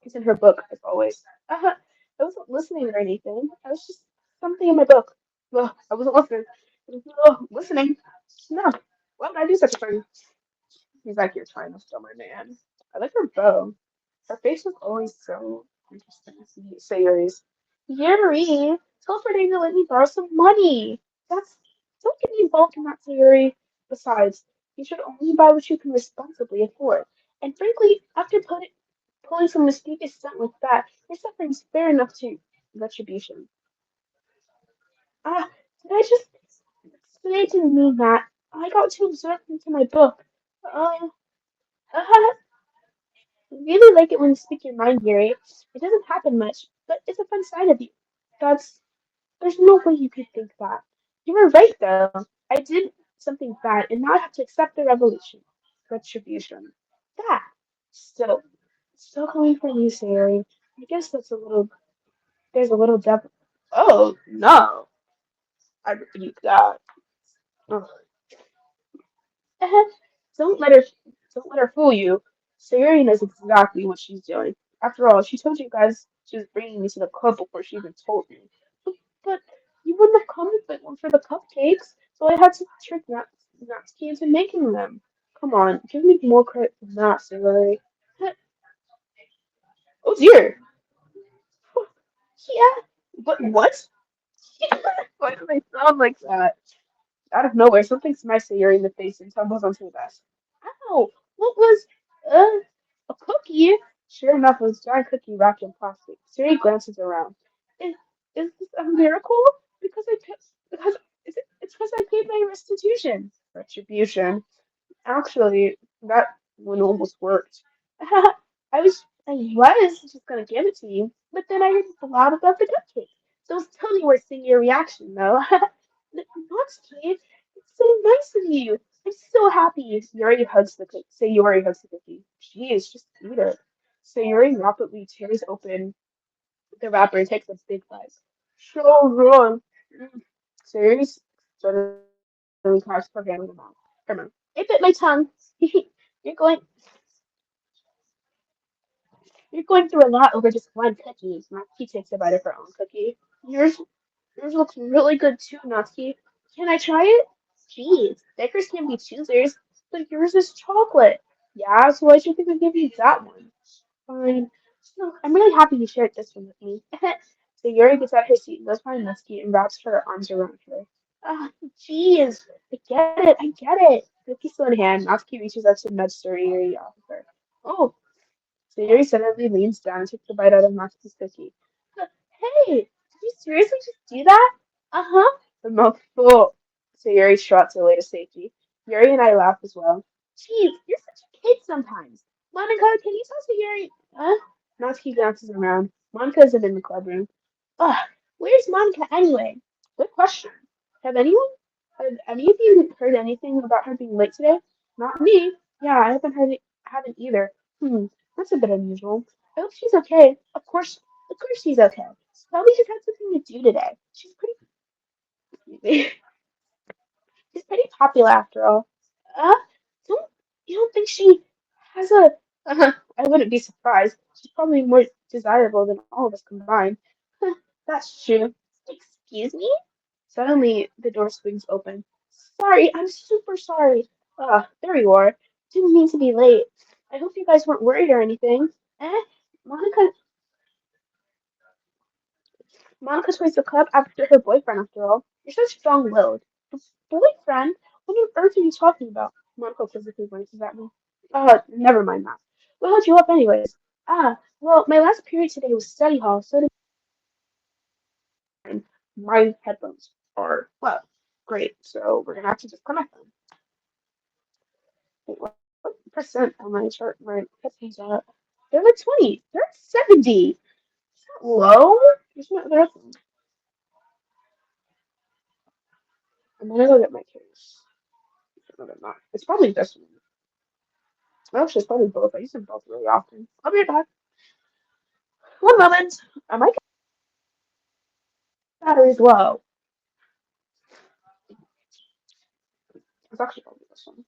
is in her book, as always. I wasn't listening or anything. I was just something in my book. Ugh, I wasn't listening. Listening? No. Why would I do such a thing? He's like, you're trying to steal my man. I like her bow. Her face was always so interesting to see Sayori's. Yuri, tell Freddy to let me borrow some money. That's don't get me involved in that, Sayori. Besides, you should only buy what you can responsibly afford. And frankly, after pulling some mischievous stunt like that, your suffering's fair enough to retribution. Ah, did I just say I didn't mean that? I got too absorbed into my book. Um, uh, really like it when you speak your mind, Gary. It doesn't happen much, but it's a fun side of you. That's there's no way you could think that. You were right though. I did something bad, and now I have to accept the retribution. That still, still coming from you, Sari. I guess that's a little. There's a little devil. Oh no! I rebuke that. Ugh. Don't let her don't let her fool you. Sayuri knows exactly what she's doing. After all, she told you guys she was bringing me to the club before she even told me. But you wouldn't have come if it weren't for the cupcakes, so I had to trick Natsuki into making them. Come on, give me more credit than that, Sayuri. Oh dear! Yeah, but what? Why do they sound like that? Out of nowhere, something smashed Sayuri in the face and tumbles onto the desk. Ow! What was uh a cookie? Sure enough, it was a giant cookie wrapped in plastic. Sayuri glances around. Is is this a miracle? Because it's because I paid my restitution. Retribution. Actually, that one almost worked. I was just gonna give it to you, but then I heard a lot about the cupcake. So it's totally worth seeing your reaction, though. Natsuki, it's so nice of you. I'm so happy. Yuri hugs the cookie. Say Yuri hugs the cookie. Jeez, just eat it. So Yuri rapidly tears open the wrapper and takes a big bite. So good. Mm. So Yuri's suddenly clasps her hand in her mouth. It bit my tongue. You're going you're going through a lot over just one cookie. Natsuki takes a bite of her own cookie. Yours looks really good too, Natsuki. Can I try it? Jeez, bakers can be choosers, but yours is chocolate. Yeah, so why should you think I give you that one? Fine. So, I'm really happy you shared this one with me. So Yuri gets out of her seat and goes behind Natsuki and wraps her arms around her. Ah, jeez. I get it. Cookie still in hand, Natsuki reaches out to nudge Yuri off of her. Oh, Sayori suddenly leans down and takes a bite out of Natsuki's cookie. Hey, did you seriously just do that? Uh-huh. The mouth full. Sayori struts her way to safety. Yuri and I laugh as well. Jeez, you're such a kid sometimes. Monica, can you tell Sayori? Huh? Natsuki glances around. Monica isn't in the club room. Ugh, where's Monica anyway? Good question. Have anyone? Have any of you heard anything about her being late today? Not me. Yeah, I haven't either. Hmm, that's a bit unusual. I hope she's okay. Of course she's okay. Probably just had something to do today. Pretty she's pretty popular after all. Uh, don't you don't think she has a? I wouldn't be surprised. She's probably more desirable than all of us combined. That's true. Excuse me? Suddenly, the door swings open. Sorry, I'm super sorry. There you are. Didn't mean to be late. I hope you guys weren't worried or anything. Eh? Monica, Monica joins the club after her boyfriend, after all. You're so strong-willed. Boyfriend? What on earth are you talking about? Monica physically glances at me. Never mind that. What held you up anyways? Well, my last period today was study hall, so did my headphones are, well, great, so we're gonna have to disconnect them. Wait, what percent on my chart my headphones are? They're like 20. They're at 70. Is that low? There's no, they're, I'm gonna go get my case. No, they're not. It's probably this one. Actually, it's probably both. I use them both really often. I'll be right back. One moment. My battery's low. It's actually probably this one.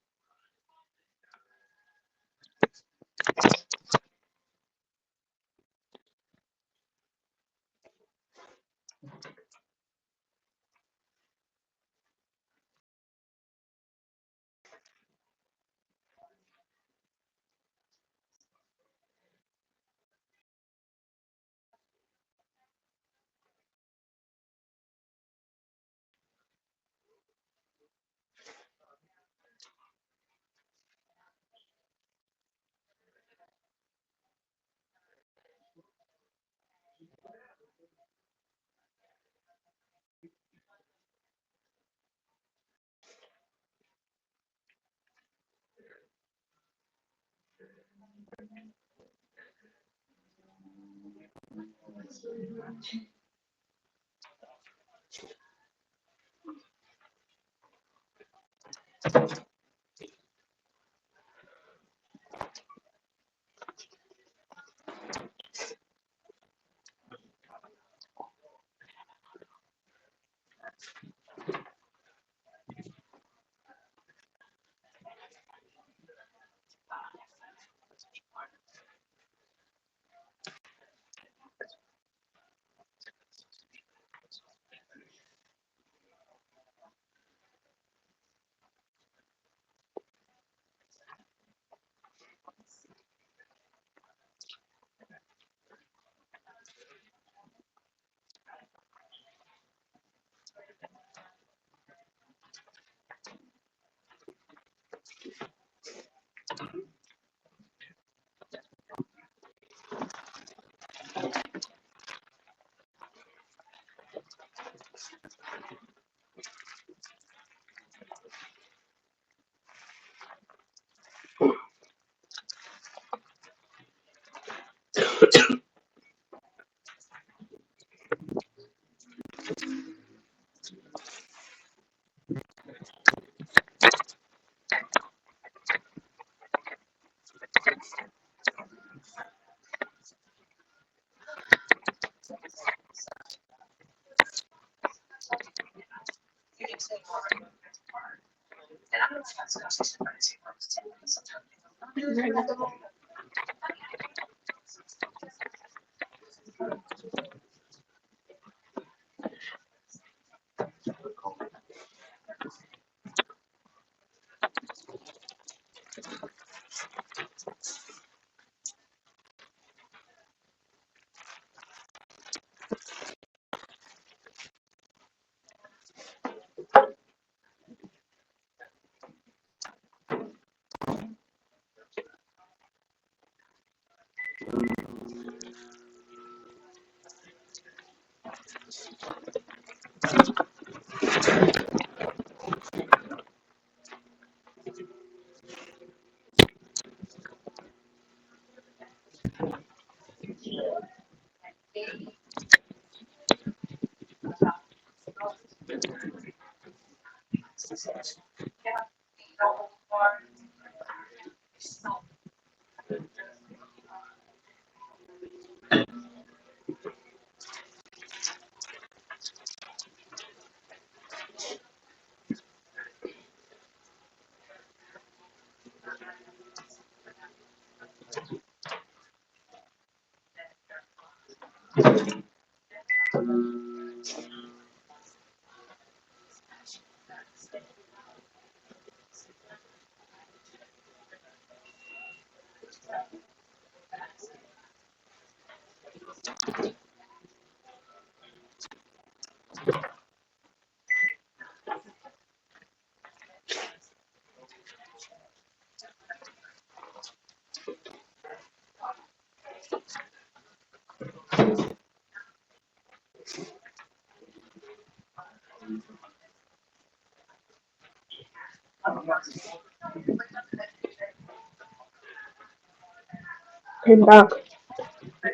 Came back.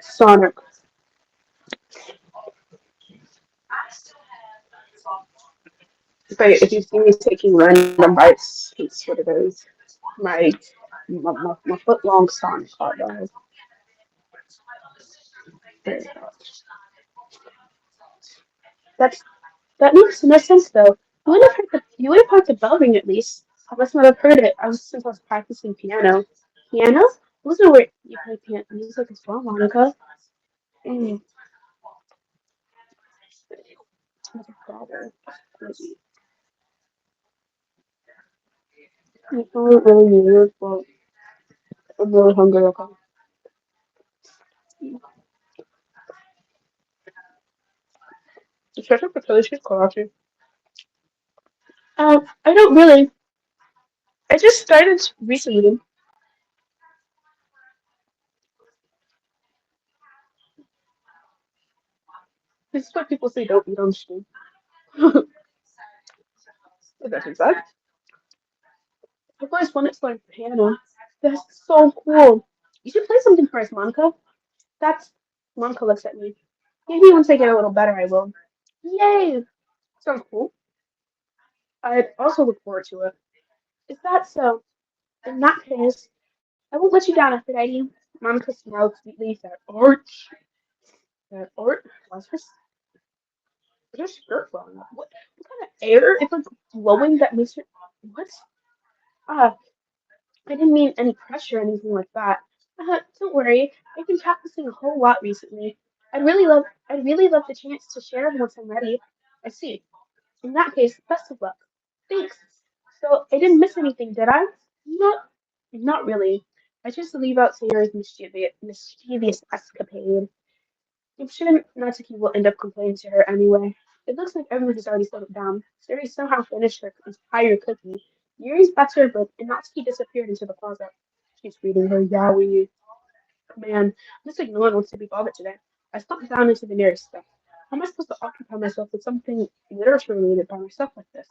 Sonic. But if you see me taking random bites, it's what it is. My my foot long Sonic hot dog. There you go. That's that makes no sense though. You would have heard the bell ring at least. I must not have heard it. I was since I was practicing piano. Piano? Those are where you play piano music as well, Monica. Mm, that's a problem. You don't really need it, but I'm really hungry. Okay. Should I take the chili cheese coffee? I don't really. I just started recently. This is what people say don't eat on stream. That's exact. I've always wanted to learn piano. That's so cool. You should play something for us, Monica. That's Monica looks at me. Maybe once I get a little better, I will. Yay! Sounds cool. I'd also look forward to it. Is that so? In that case, I won't let you down, Aphrodite. Monica smiled sweetly. That Art, what's her skirt blowing up? What kind of air is like blowing that makes her? What? Ah, I didn't mean any pressure or anything like that. Don't worry, I've been practicing a whole lot recently. I'd really love the chance to share once I'm ready. I see. In that case, best of luck. Thanks. So I didn't miss anything, did I? Not really. I just leave out Sayori's mischievous escapade. I'm sure Natsuki will end up complaining to her anyway. It looks like everyone has already settled down. Sayori somehow finished her entire cookie. Yuri's buttered and Natsuki disappeared into the closet. She's reading her yaoi. Man, looks like no one wants to be bothered today. I stomped down into the nearest step. How am I supposed to occupy myself with something literature related by myself like this?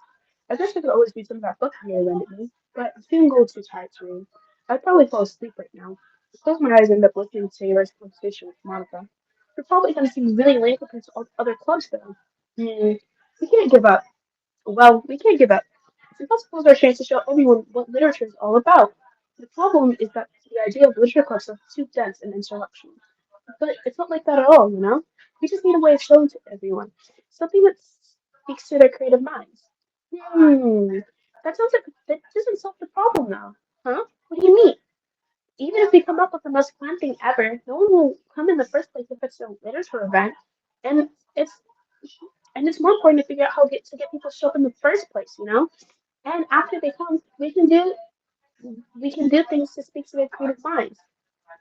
I guess I could always read some of that book Mary lended me, but I'm feeling a little too tired to read. I'd probably fall asleep right now. I close my eyes and end up listening to Sayori's conversation with Monica. We're probably going to seem really lame compared to all other clubs, though. Hmm, we can't give up. Well, we can't give up. It's impossible our chance to show everyone what literature is all about. The problem is that the idea of literature clubs is too dense and intellectual. But it's not like that at all, you know? We just need a way of showing to everyone. Something that speaks to their creative minds. Hmm. That sounds like that doesn't solve the problem though. Huh? What do you mean? Even if we come up with the most fun thing ever, no one will come in the first place if it's a literature event. And it's it's more important to figure out how to get people to show up in the first place, you know? And after they come, we can do things to speak to their creative minds.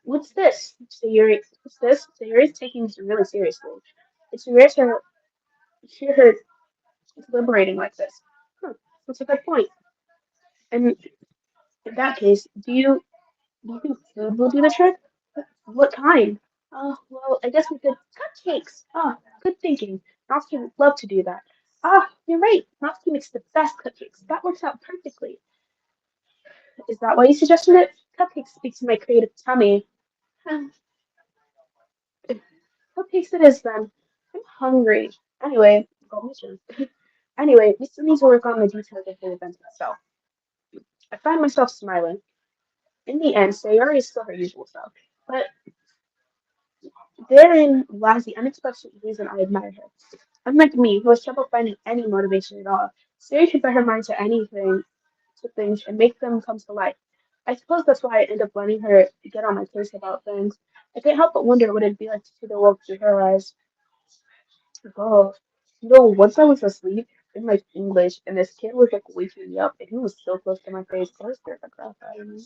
What's this? What's this? Sayuri's taking this really seriously. It's rare to hear her deliberating like this. Huh, that's a good point. And in that case, do you think food will do the trick? What kind? Oh, well, I guess we could cupcakes. Ah, good thinking. Natsuki would love to do that. Ah, you're right. Natsuki makes the best cupcakes. That works out perfectly. Is that why you suggested it? Cupcakes speak to my creative tummy. Cupcakes it is then. I'm hungry. Anyway, go my turn. Anyway, we still need to work on the details of the event itself. I find myself smiling. In the end, Sayori is still her usual self. But therein lies the unexpected reason I admire her. Unlike me, who has trouble finding any motivation at all, Sayori can put her mind to things, and make them come to life. I suppose that's why I end up letting her get on my case about things. I can't help but wonder what it'd be like to see the world through her eyes. Oh, once I was asleep in like English, and this kid was like waking me up, and he was so close to my face. I was scared the crap out of me.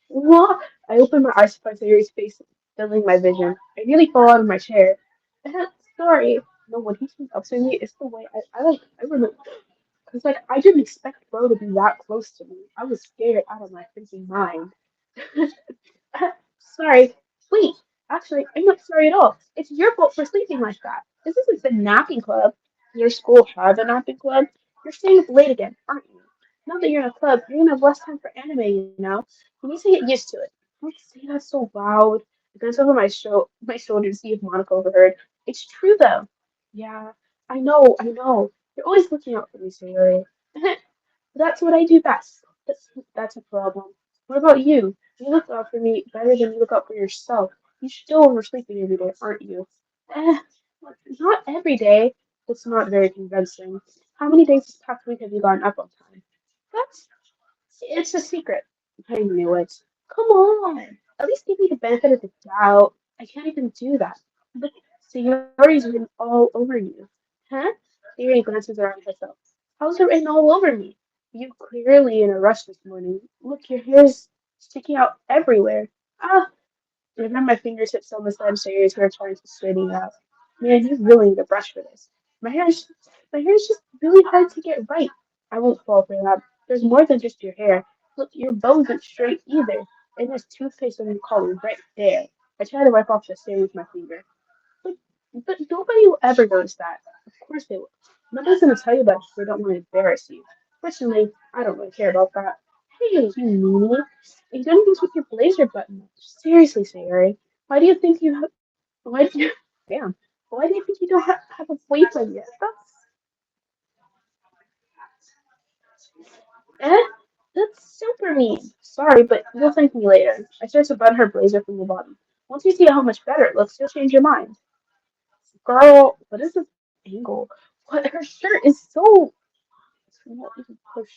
What? I opened my eyes to find Sayori's face filling my vision. I nearly fell out of my chair. Sorry. No, when he came up to me, it's the way I remember. Because, like, I didn't expect bro to be that close to me. I was scared out of my freaking mind. Sorry. Wait, actually, I'm not sorry at all. It's your fault for sleeping like that. This isn't the napping club. Your school has a napping club. You're staying up late again, aren't you? Now that you're in a club, you're gonna have less time for anime, you know? You need to get used to it. Don't say that so loud. I glanced over my shoulder to see if Monica overheard. It's true though. Yeah, I know. You're always looking out for me, Sayori. That's what I do best. That's a problem. What about you? You look out for me better than you look out for yourself. You're still oversleeping every day, aren't you? Eh, not every day. That's not very convincing. How many days this past week have you gone up on time? That's it's a secret. I knew it. Come on. At least give me the benefit of the doubt. I can't even do that. But Sayori's written all over you. Huh? Sayori glances around herself. How's it written all over me? You clearly in a rush this morning. Look, your hair's sticking out everywhere. Ah, I ran my fingertips on the side of Sayori's hair trying to straighten it out. Man, you really need a brush for this. My hair's just really hard to get right. I won't fall for that. There's more than just your hair. Look, your bow isn't straight either. And there's toothpaste on your collar right there. I tried to wipe off the stain with my finger. But, but nobody will ever notice that. Of course they will. Nobody's gonna tell you about it if they don't want to embarrass you. Personally, I don't really care about that. Hey, you meanie. Are you doing this with your blazer button? Seriously, Sayori. Why do you think you have why do you damn. Why do you think you don't have a boyfriend yet? Eh? That's super mean. Sorry, but you'll thank me later. I started to button her blazer from the bottom. Once you see how much better it looks, you'll change your mind. Girl, what is this angle? What her shirt is so what is push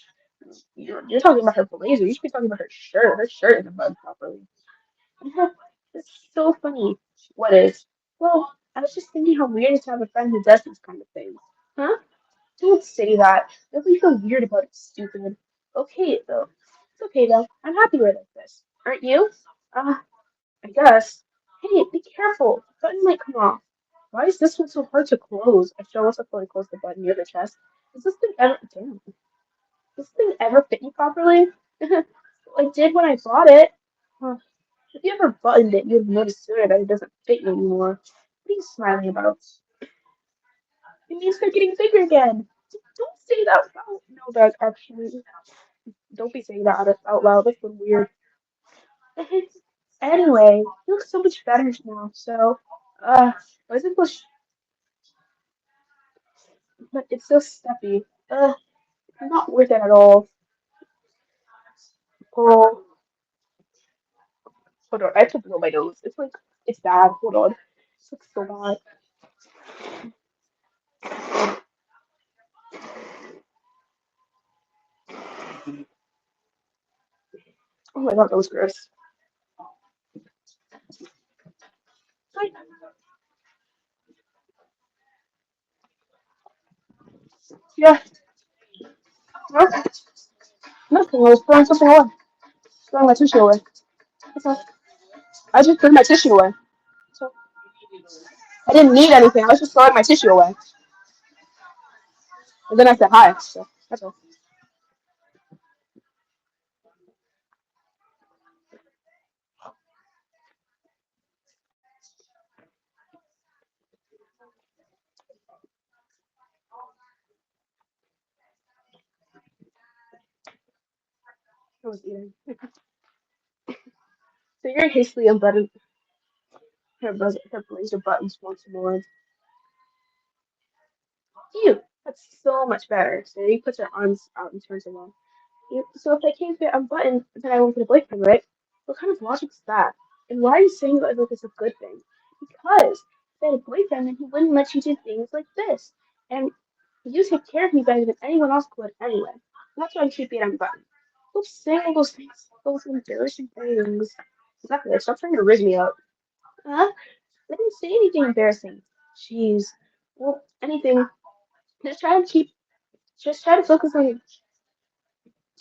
you're talking about her blazer. You should be talking about her shirt. Her shirt isn't buttoned properly. It's so funny. What is? Well, I was just thinking how weird it is to have a friend who does these kind of things. Huh? Don't say that. Don't be so weird about it, stupid. Okay, though. It's okay, though. I'm happy we're like this. Aren't you? I guess. Hey, be careful. The button might come off. Why is this one so hard to close? I show us before I close the button near the chest. Is this thing ever damn? This thing ever fit you properly? I did when I bought it. Huh. If you ever buttoned it, you'd have noticed sooner that it doesn't fit you anymore. What are you smiling about? It means they're getting bigger again. Don't say that out loud. No, that actually, don't be saying that out loud. That's so weird. Anyway, you look so much better now. So, why is it so? But it's so stuffy. Not worth it at all. Girl, hold on. I have to blow my nose. It's like it's bad. Hold on. It looks so bad. Oh my god, that was gross. Yeah, no, nothing. I was throwing something away. Throwing my tissue away. That's all. I just threw my tissue away. So I didn't need anything. I was just throwing my tissue away. And then I said hi. So that's all. I was eating. So you're hastily unbuttoned her blazer buttons once more. Ew, that's so much better. So he puts her arms out and turns around. So if I can't fit unbuttoned, then I won't get a boyfriend, right? What kind of logic is that? And why are you saying that like it's a good thing? Because if I had a boyfriend, then he wouldn't let you do things like this. And you take care of me better than anyone else could anyway. That's why I should be unbuttoned. Stop saying all those things, those embarrassing things. Exactly. Stop trying to rig me up. Huh? I didn't say anything embarrassing. Jeez. Well, anything. Just try to keep. Just try to focus on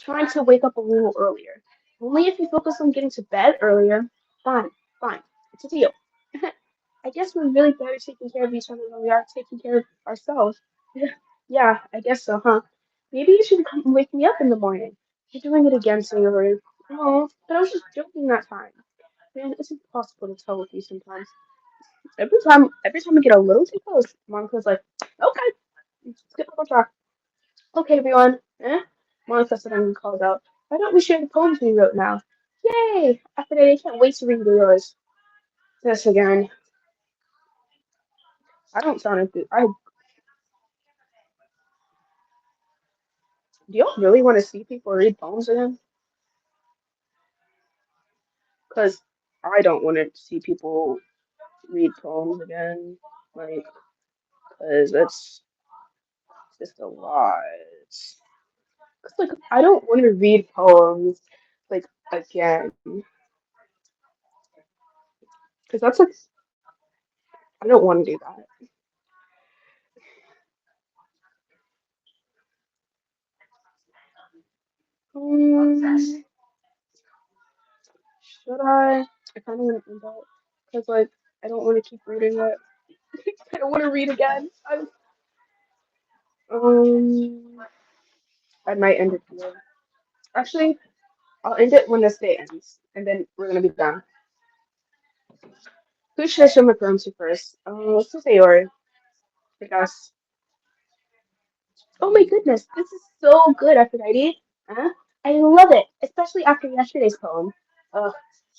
trying to wake up a little earlier. Only if you focus on getting to bed earlier. Fine, fine. It's a deal. I guess we're really better taking care of each other than we are taking care of ourselves. Yeah, yeah, I guess so, huh? Maybe you should come and wake me up in the morning. You're doing it again, Sayori. Oh, but I was just joking that time. Man, it's impossible to tell with you sometimes. Every time I get a little too close, Monica's like, okay, skip on track. Okay, everyone. Monica suddenly called out, why don't we share the poems we wrote now? Yay! After that, I can't wait to read yours. This again. I don't sound enthused. Do y'all really want to see people read poems again? Because I don't want to see people read poems again. Like, because it's just a lot. Because, like, I don't want to read poems, like, again. Because that's, like, I don't want to do that. Um, should I? I kind of want to end it. Because, like, I don't want to keep reading it. I don't want to read again. Um, I might end it here. Actually, I'll end it when this day ends, and then we're gonna be done. Who should I show my poem to first? Let's just say Yori, I guess. Oh my goodness, this is so good, Aphrodite. Huh? I love it, especially after yesterday's poem. Ugh,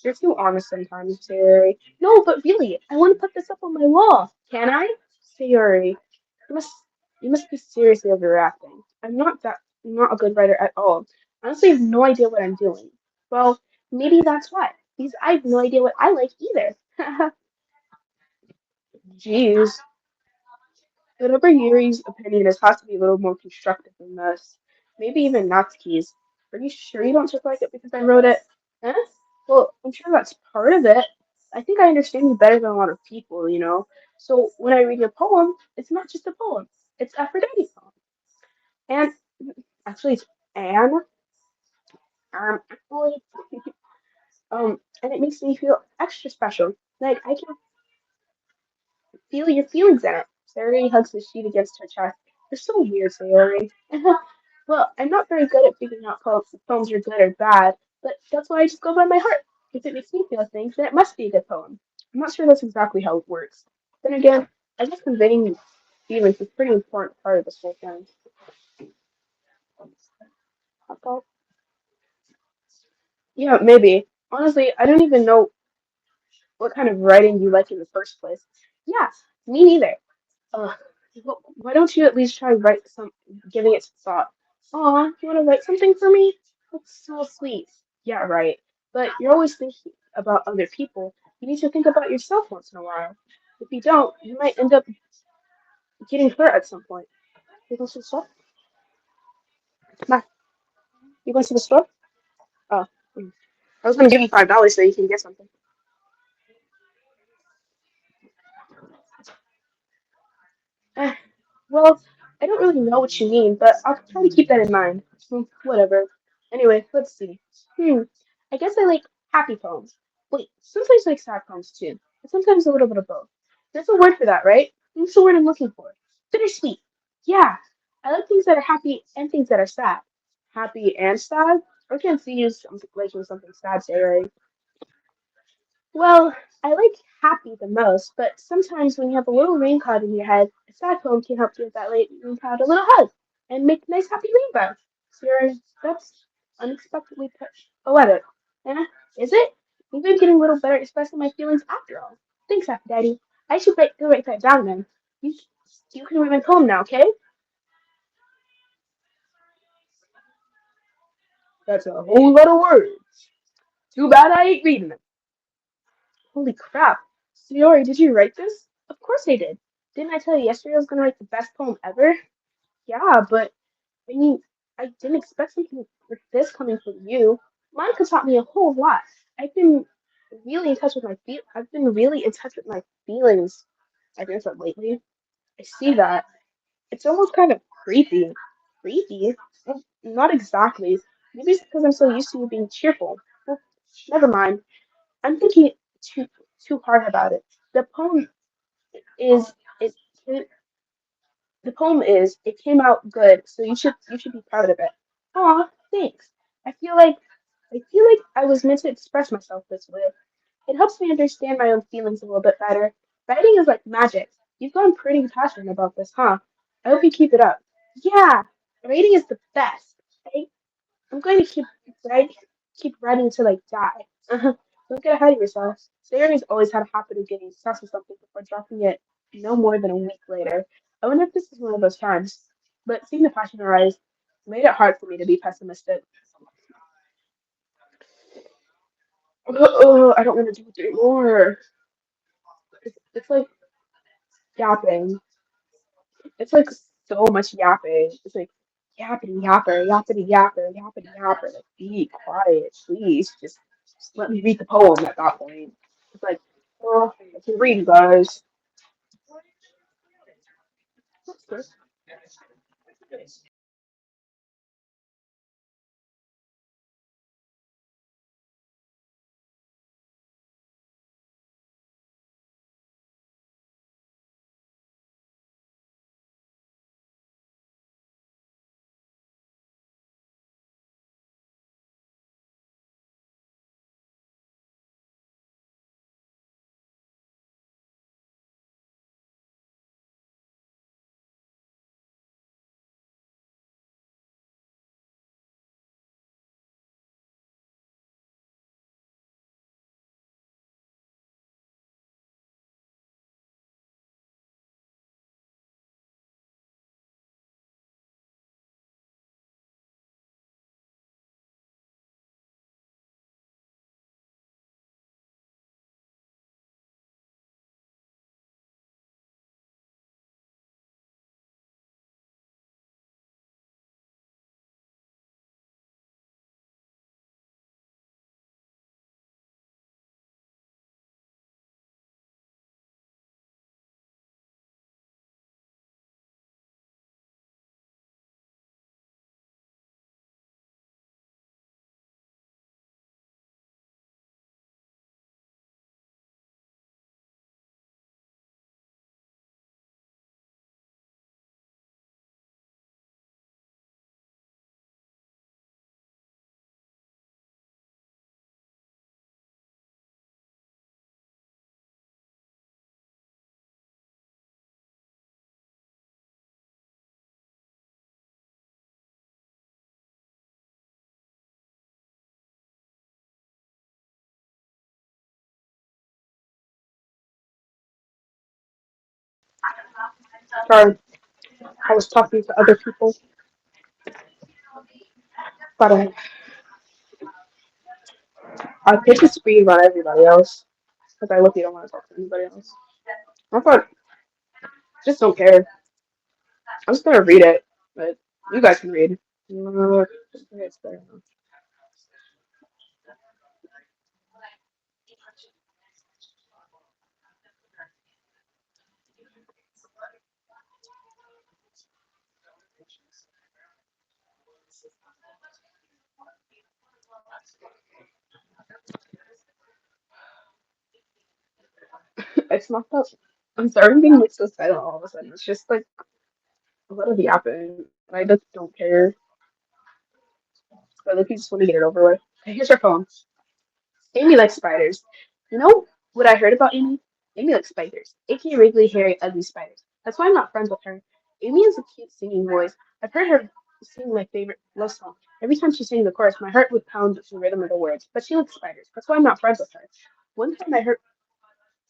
you're too honest sometimes, Sayori. No, but really, I want to put this up on my wall. Can I? Sayori, you must, you must be seriously overreacting. I'm not a good writer at all. Honestly, I have no idea what I'm doing. Well, maybe that's why, because I have no idea what I like either. Jeez. Whatever Yuri's opinion is has to be a little more constructive than this. Maybe even Natsuki's. Are you sure you don't just like it because I wrote it? Huh? Well, I'm sure that's part of it. I think I understand you better than a lot of people, you know. So when I read your poem, it's not just a poem. It's Aphrodite's poem. And actually it's Anne. Actually and it makes me feel extra special. Like I can feel your feelings in it. Sayori hugs the sheet against her chest. You're so weird, Sayori. Well, I'm not very good at figuring out if poems are good or bad, but that's why I just go by my heart. If it makes me feel things, then it must be a good poem. I'm not sure that's exactly how it works. Then again, I guess conveying feelings is a pretty important part of this whole thing. Yeah, maybe. Honestly, I don't even know what kind of writing you like in the first place. Yeah, me neither. Ugh. Why don't you at least try write some, giving it some thought? Aw, you want to write something for me? That's so sweet. Yeah, right. But you're always thinking about other people. You need to think about yourself once in a while. If you don't, you might end up getting hurt at some point. You going to the store? Nah, you going to the store? Oh, I was gonna give you $5 so you can get something. Eh, well, I don't really know what you mean, but I'll try to keep that in mind. Whatever. Anyway, let's see. Hmm. I guess I like happy poems. Wait, sometimes I like sad poems too. And sometimes a little bit of both. There's a word for that, right? What's the word I'm looking for? Bittersweet. Yeah. I like things that are happy and things that are sad. Happy and sad? I can't see you liking something sad, Sarah. Well, I like happy the most, but sometimes when you have a little rain cloud in your head, a sad poem can help give that rain cloud a little hug and make a nice happy rainbow. So that's unexpectedly poetic. Eh? Is it? You've been getting a little better at expressing my feelings after all. Thanks, Happy Daddy. I should go write that down then. You, you can read my poem now, okay? That's a whole lot of words. Too bad I ain't reading them. Holy crap. Signori, did you write this? Of course I did. Didn't I tell you yesterday I was going to write the best poem ever? Yeah, but I mean, I didn't expect something like this coming from you. Monica taught me a whole lot. I've been really in touch with my feel. I've been really in touch with my feelings. I guess that lately. I see that. It's almost kind of creepy. Creepy? Well, not exactly. Maybe it's because I'm so used to you being cheerful. Well, never mind. I'm thinking too too hard about it. The poem is it. The poem is it came out good, so you should be proud of it. Aw, thanks. I feel like I was meant to express myself this way. It helps me understand my own feelings a little bit better. Writing is like magic. You've gone pretty passionate about this, huh? I hope you keep it up. Yeah, writing is the best. I'm going to keep writing until I die. Don't get ahead of yourself. Sailor's always had a habit of getting obsessed with something before dropping it no more than a week later. I wonder if this is one of those times. But seeing the passion arise made it hard for me to be pessimistic. Oh, I don't want to do it anymore. It's like yapping. It's like so much yapping. It's like yappity yapper, yappity yapper, yappity yapper. Like, be quiet, please. Just let me read the poem at that point. It's like, oh, I can read, guys. What's this? Sorry, I was talking to other people, but I picked a speed on everybody else because I look, you don't want to talk to anybody else. I thought, just don't care. I'm just gonna read it, but you guys can read. It's there. It's not that. I'm starting being like so silent all of a sudden. It's just like a lot of yapping. I just don't care. I like you just want to get it over with. Okay, here's your phone. Amy likes spiders. You know what I heard about Amy? Amy likes spiders. Icky, wriggly, hairy, ugly spiders. That's why I'm not friends with her. Amy has a cute singing voice. I've heard her sing my favorite love song. Every time she sang the chorus, my heart would pound to the rhythm of the words. But she likes spiders. That's why I'm not friends with her. One time I hurt,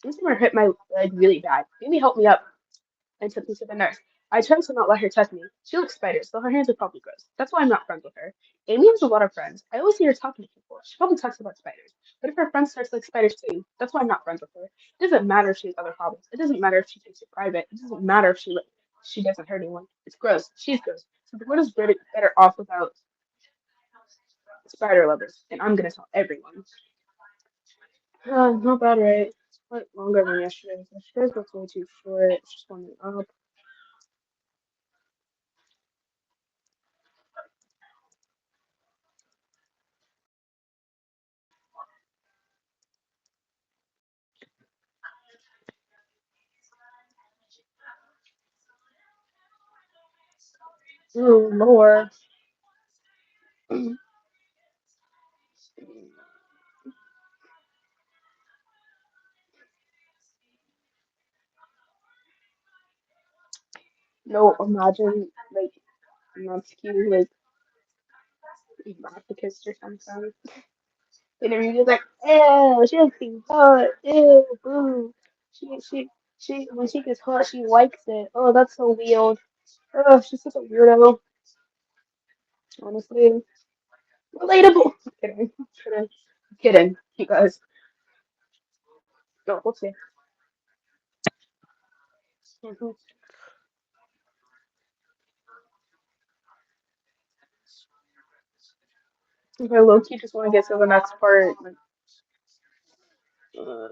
one time I hurt my leg really bad. Amy helped me up and took me to the nurse. I tried to not let her touch me. She likes spiders, so her hands are probably gross. That's why I'm not friends with her. Amy has a lot of friends. I always see her talking to people. She probably talks about spiders. But if her friend starts like spiders too, that's why I'm not friends with her. It doesn't matter if she has other hobbies. It doesn't matter if she takes it private. It doesn't matter if she doesn't hurt anyone. It's gross. She's gross. So the world is better off without spider lovers. And I'm gonna tell everyone. Not bad, right? It's quite longer than yesterday's. Yesterday's was way too short. It's just warming up. Ooh, more. No, imagine like Natsuki like masochist or something. And everyone's like, ew, she looks being hot, ew, boo. She, when she gets hot, she likes it. Oh, that's so weird. Oh, she's such a weirdo. Honestly, relatable. Kidding, kidding, kidding. You guys, no, we'll see. Mhm. If I low key just want to get to the next part, like, uh,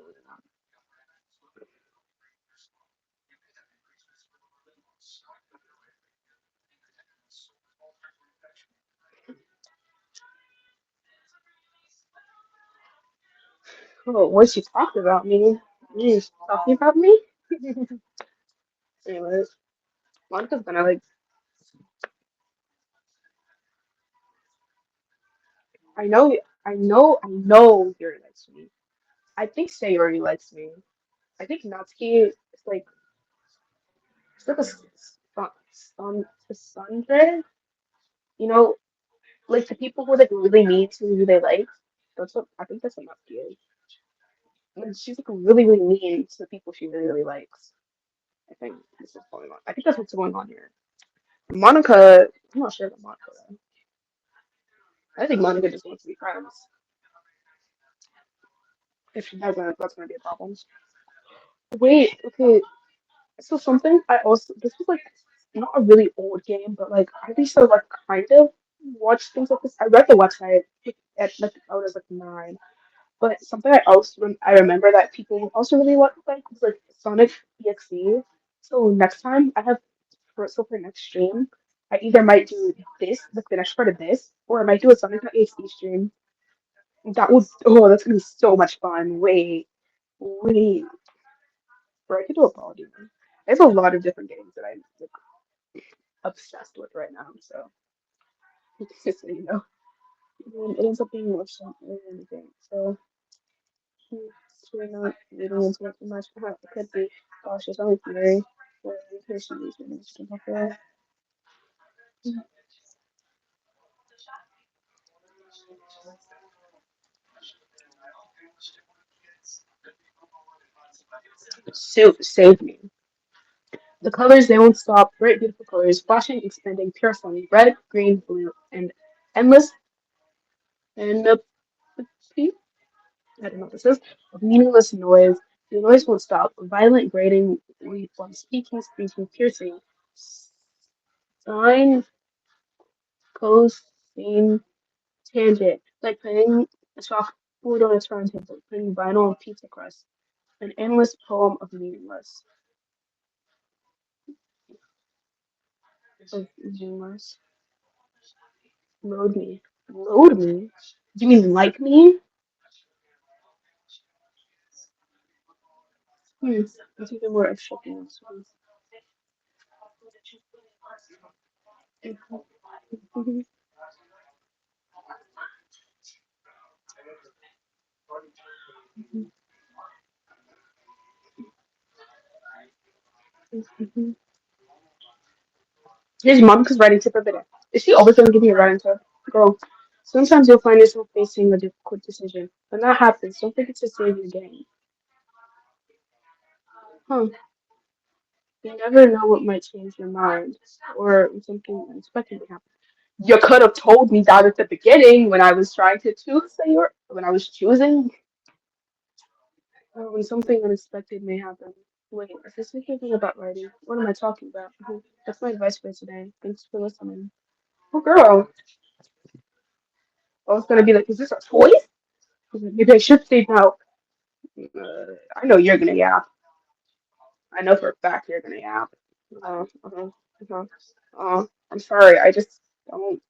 oh, what she talked about me? She's talking about me? Anyways, Monica's gonna like. I know, I know Yuri likes me. I think Sayori likes me. I think Natsuki is like it's like a sundre. You know, like the people who are like really mean to who they like. That's what I think. That's what Natsuki is. And she's like really really mean to the people she really really likes. I think this is going on. I think that's what's going on here. Monica, I'm not sure about Monica though. I think Monica just wants to be friends. If she doesn't, that's gonna be a problem. Wait, okay. So something I also this was like not a really old game, but like I used to like kind of watch things like this. I read the website like, at like I was like 9, but something I remember that people also really like was like Sonic EXE. So next time I have for next stream, I either might do this like the next part of this, or I might do a Sonic EXE stream. That was that's gonna be so much fun. Wait, or I could do a Baldi one. There's a lot of different games that I'm like, obsessed with right now. So just so you know, it ends up being more something than anything. So we're not reading into it too much. Perhaps it could be, gosh, it's only theory. Where here she is reading stuff like that. Suit saved me. The colors they won't stop. Bright, beautiful colors, flashing, expanding, pure sun, red, green, blue, and endless and pink. I don't know what this is. Of meaningless noise. The noise won't stop. Violent grating, one speaking, screeching, piercing. Sine, cosine, tangent. Like putting a chalkboard on a turntable, putting vinyl on pizza crust. An endless poem of meaningless. Of meaningless. Load me. Load me? Do you mean like me? Let's even more extra things. Here's Monica's writing tip of the day. Is she always going to give me a writing tip? Girl, sometimes you'll find yourself facing a difficult decision. When that happens, don't forget to save your game. Huh. You never know what might change your mind or something unexpected may happen. You could have told me that at the beginning when I was trying to choose when I was choosing. When something unexpected may happen. Wait, is this anything about writing? What am I talking about? That's my advice for today. Thanks for listening. Oh, girl. I was gonna be like, is this a toy? Maybe I should say no. I know you're gonna yap. I know for a fact you're gonna yap. Uh, uh, uh, I'm sorry. I just don't.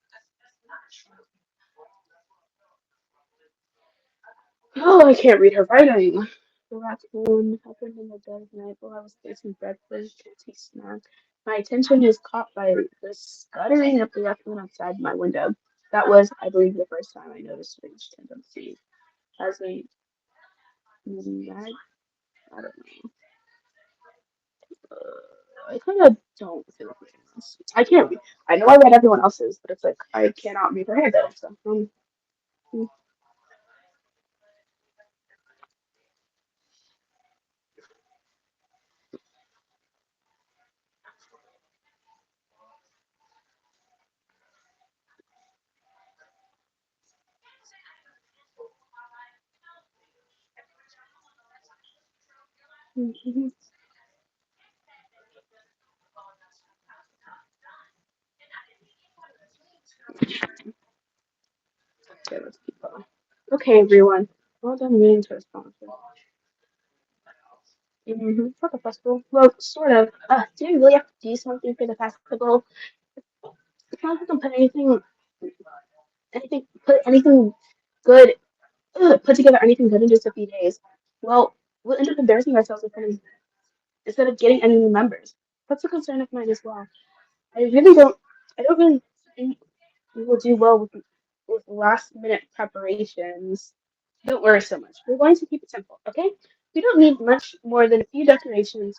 Oh, I can't read her writing. The raccoon happened in the dead of night while I was facing breakfast. He snapped. My attention was caught by the scuttering of the raccoon outside my window. That was, I believe, the first time I noticed strange tendencies. As a mag, I don't know. I kind of don't feel like reading this. I can't read. I know I read everyone else's, but it's like I cannot read her handwriting. So, mm, mm, okay, let's keep going. Okay, everyone. Well done meaning to respond. For the festival. Well, sort of. Do you really have to do something for the festival? It's not like I can put put anything good, put together anything good in just a few days. Well, we'll end up embarrassing ourselves instead of getting any new members. That's a concern of mine as well. I don't really think we will do well with last minute preparations. Don't worry so much. We're going to keep it simple, okay? We don't need much more than a few decorations.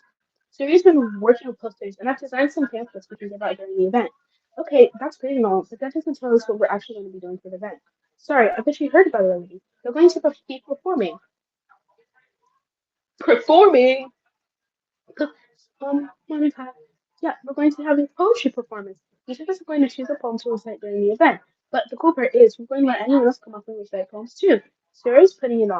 Suri's been working on posters, and I've designed some pamphlets we can give out during the event. Okay, that's great and all, but that doesn't tell us what we're actually going to be doing for the event. Sorry, I bet you heard about it already. They're going to be performing. Performing? Monica, yeah, we're going to have a poetry performance. Each of us are going to choose a poem to recite during the event. But the cool part is, we're going to let anyone else come up and recite poems too. Sarah's putting it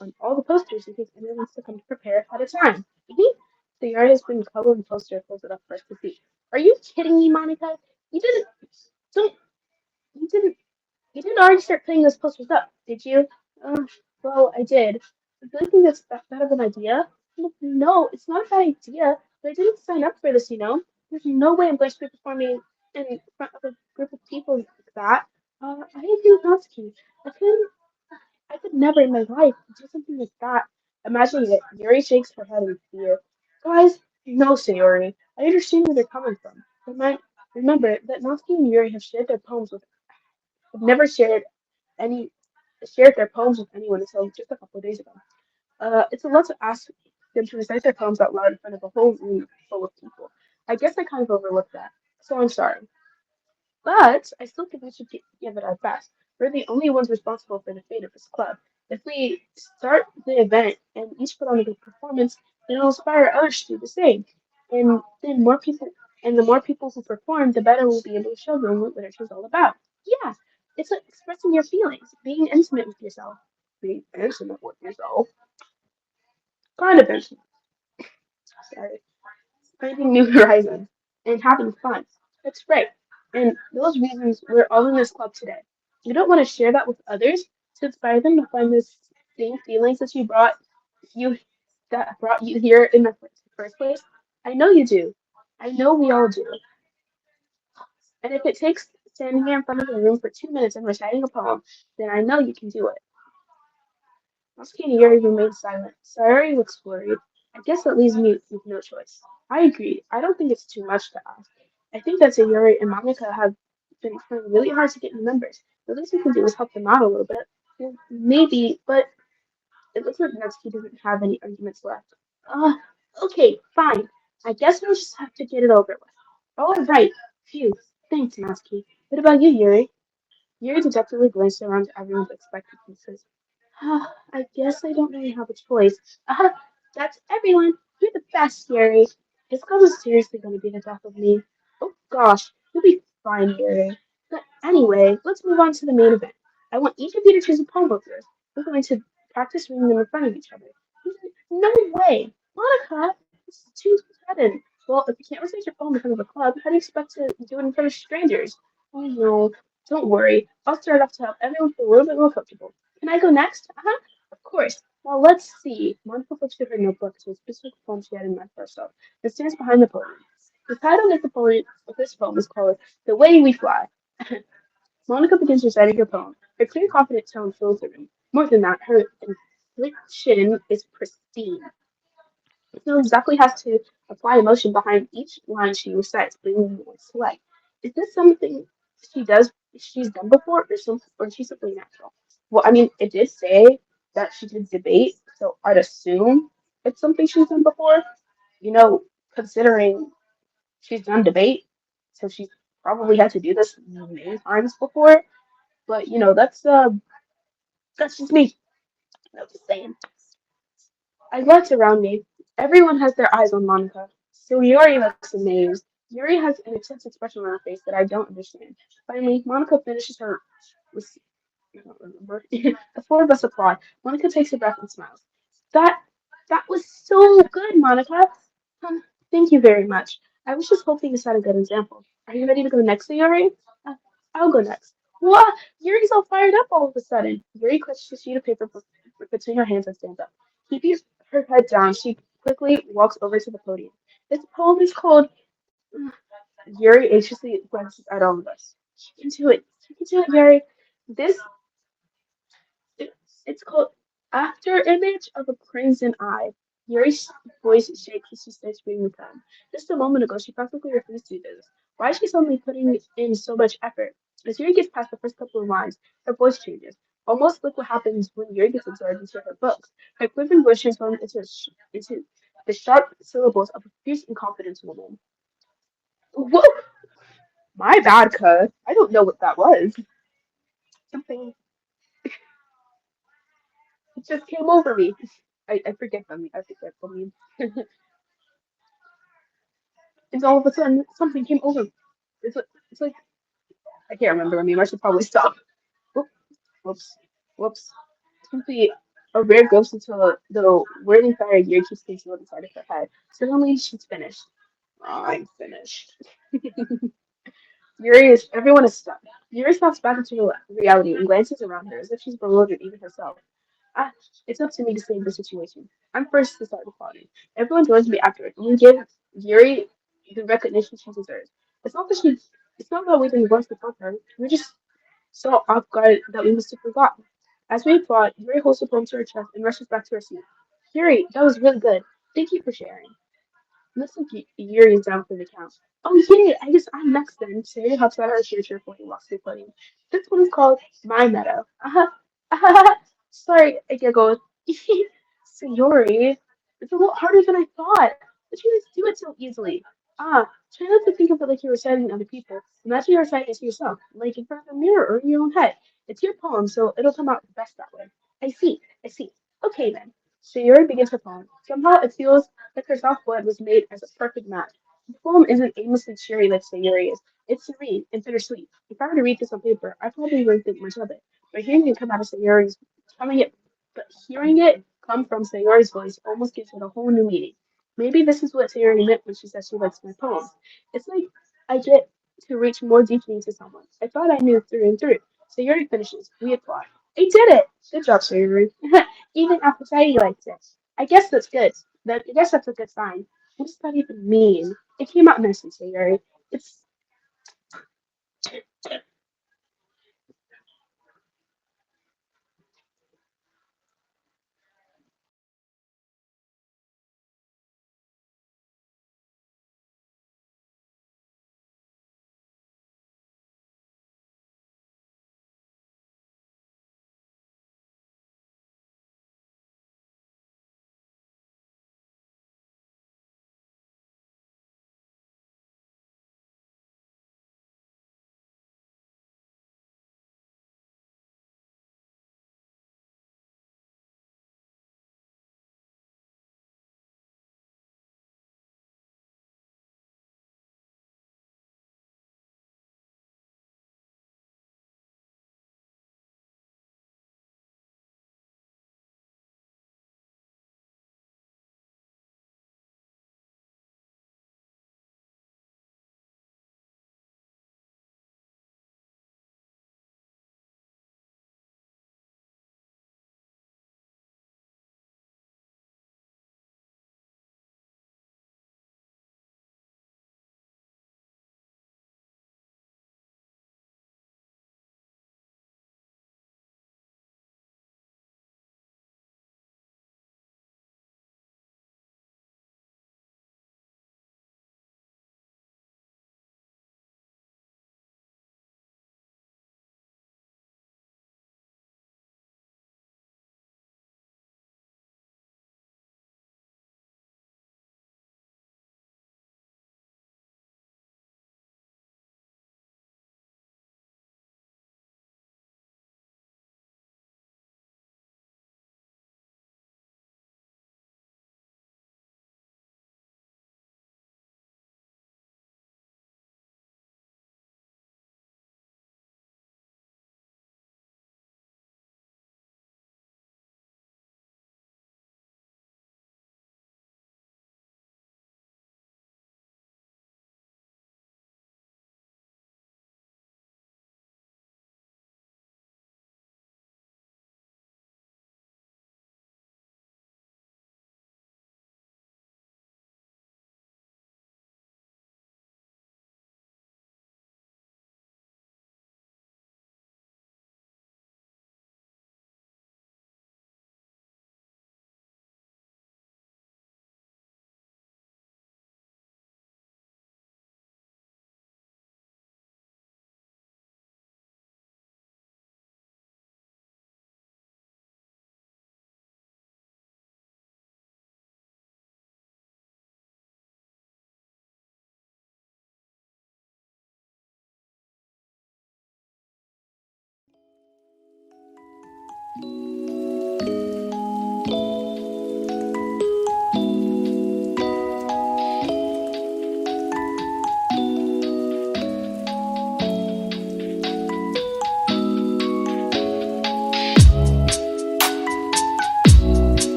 on all the posters in case anyone wants to come to prepare ahead of time. See? The yard has been covered in poster, pulls it up for us to see. Are you kidding me, Monica? You didn't, don't, you didn't you didn't already start putting those posters up, did you? Uh, well, I did. I really think that's that bad of an idea. No, it's not a bad idea, but I didn't sign up for this, you know? There's no way I'm going to be performing in front of a group of people like that. I agree with Natsuki. I couldn't, I could never in my life do something like that. Imagining it, Yuri shakes her head in fear. Guys, no, Sayori. I understand where they're coming from. Remember that Natsuki and Yuri have shared their poems with have never any shared their poems with anyone until just a couple of days ago. It's a lot to ask them to recite their poems out loud in front of a whole room full of people. I guess I kind of overlooked that, so I'm sorry. But I still think we should give it our best. We're the only ones responsible for the fate of this club. If we start the event and each put on a good performance, then it'll inspire others to do the same. And then more people, and the more people who perform, the better we'll be able to show them what literature is all about. Yeah, it's like expressing your feelings, being intimate with yourself. Being intimate with yourself. Kind of intimate. Sorry. Finding new horizons, and having fun. That's right. And those reasons we're all in this club today. You don't want to share that with others to inspire them to find the same feelings you that brought you here in the first place. I know you do. I know we all do. And if it takes standing here in front of the room for 2 minutes and reciting a poem, then I know you can do it. Muskie and Yuri remained silent. Sayori looks worried. I guess that leaves me with no choice. I agree. I don't think it's too much to ask. I think that Sayori and Monica have been trying really hard to get new members. The least we can do is help them out a little bit. Well, maybe, but it looks like Natsuki doesn't have any arguments left. Uh, okay, fine. I guess we'll just have to get it over with. All right. Phew. Thanks, Natsuki. What about you, Yuri? Yuri dejectedly glanced around at everyone's expected faces. I guess I don't really have a choice. That's everyone. You're the best, Yuri. Is Goma seriously going to be the death of me? Oh gosh, you'll be fine, Yuri. But anyway, let's move on to the main event. I want each of you to choose a poem of yours. We're going to practice reading them in front of each other. No way! Monica, this is too sudden. Well, if you can't recite your poem in front of a club, how do you expect to do it in front of strangers? Oh no, don't worry. I'll start off to help everyone feel a little bit more comfortable. Can I go next? Uh-huh. Of course. Now let's see. Monica flips through her notebook to a specific poem she had in mind for herself. It stands behind the poem. The title of this poem is called The Way We Fly. Monica begins reciting her poem. Her clear, confident tone fills the room. More than that, her inflection is pristine. She knows exactly how to apply emotion behind each line she recites, bringing voice to life. Is this something she's done before, or is she simply natural? Well, I mean, it did say that she did debate, so I'd assume it's something she's done before. You know, considering she's done debate, so she's probably had to do this many times before. But that's just me. I'm just saying. I glance around me. Everyone has their eyes on Monica. So Yuri looks amazed. Yuri has an intense expression on her face that I don't understand. Finally, Monica finishes her. I don't remember. The four of us applaud. Monica takes a breath and smiles. That that was so good, Monica. Um, Thank you very much. I was just hoping to set a good example. Are you ready to go next, Yuri? Uh, I'll go next. What? Yuri's all fired up all of a sudden. Yuri clutches a sheet of paper between her hands and stands up. Keeping her head down, she quickly walks over to the podium. This poem is called. Yuri anxiously glances at all of us. You can do it. You can do it, Yuri. This it, it's called After Image of a Crimson Eye. Yuri's voice shakes as she starts reading the poem. Just a moment ago, she practically refused to do this. Why is she suddenly putting in so much effort? As Yuri gets past the first couple of lines, her voice changes. Almost like what happens when Yuri gets absorbed into her books. Her quivering voice transforms into the sharp syllables of a fierce and confident woman. Whoa! My bad, cuz. I don't know what that was. Something it just came over me. I forget them. I forget them. And all of a sudden, something came over me. It's like I can't remember. I mean, I should probably stop. Whoop, whoops, whoops. Simply a rare glimpse into the whirling fire gear keeps concealed inside of her head. Suddenly, she's finished. I'm finished. Everyone is stunned. Yuri snaps back into reality and glances around her as if she's bewildered even herself. Ah, it's up to me to save the situation. I'm first to start applauding. Everyone joins me afterward, and we give Yuri the recognition she deserves. It's not that she, it's not that we didn't want to help her. We're just so off guard that we must have forgotten. As we applaud, Yuri holds the poem to her chest and rushes back to her seat. Yuri, that was really good. Thank you for sharing. Listen to Yuri's down for the count. Oh yeah, I guess I'm next then. Sarah hops out of her chair cheerfully and walks to the podium. This one is called My Meadow. Sorry, I giggled. So Yuri, it's a lot harder than I thought. But you guys do it so easily. Ah, try not to think of it like you're reciting to other people. Imagine you're reciting it to yourself, like in front of a mirror or in your own head. It's your poem, so it'll come out best that way. I see, I see. Okay then. So Yuri begins her poem. Somehow it feels like her soft blood was made as a perfect match. The poem isn't aimlessly cheery like Sayuri is. It's serene and bittersweet. If I were to read this on paper, I probably wouldn't think much of it. But hearing it come out of Sayuri's, coming it, but hearing it come from Sayuri's voice almost gives it a whole new meaning. Maybe this is what Sayuri meant when she said she likes my poems. It's like I get to reach more deeply into someone. I thought I knew through and through. Sayuri finishes. We applaud. I did it! Good job, Sayuri. Even Aphrodite likes it. I guess that's good. I guess that's a good sign. What does that even mean? It came out nicely, Sayuri. It's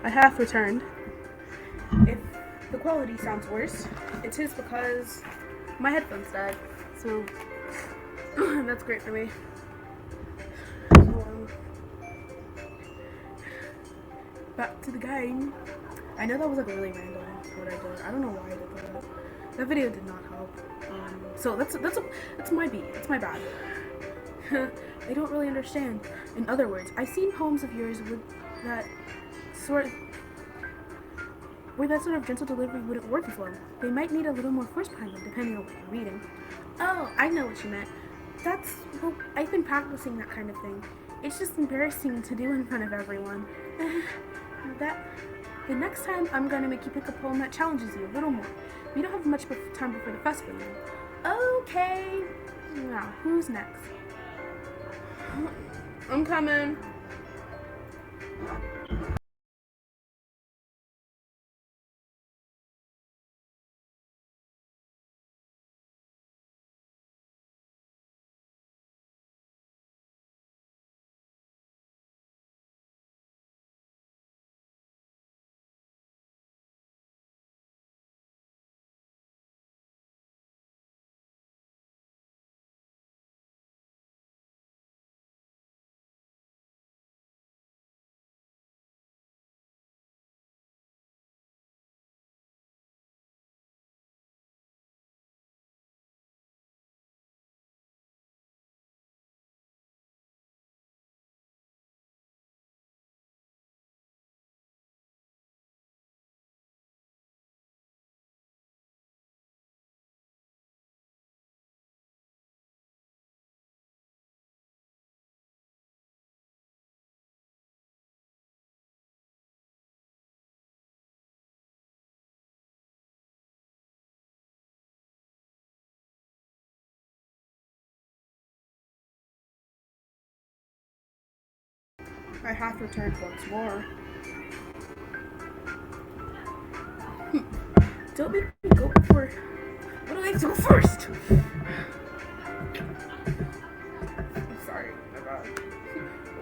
I have returned. If the quality sounds worse, it is because my headphones died. So that's great for me. So, back to the game. I know that was like really random what I did. I don't know why I did that. That video did not help. So that's my beat. It's my bad. I don't really understand. In other words, I've seen poems of yours with that sort where that sort of gentle delivery wouldn't work as well. They might need a little more force behind them, depending on what you're reading. Oh, I know what you meant. Well, I've been practicing that kind of thing. It's just embarrassing to do in front of everyone. The next time, I'm gonna make you pick a poem that challenges you a little more. We don't have much time before the festival now. Okay. Now, who's next? I'm coming. I have returned once more. Don't make me go before. What do I have to go first? I'm sorry. Oh my god.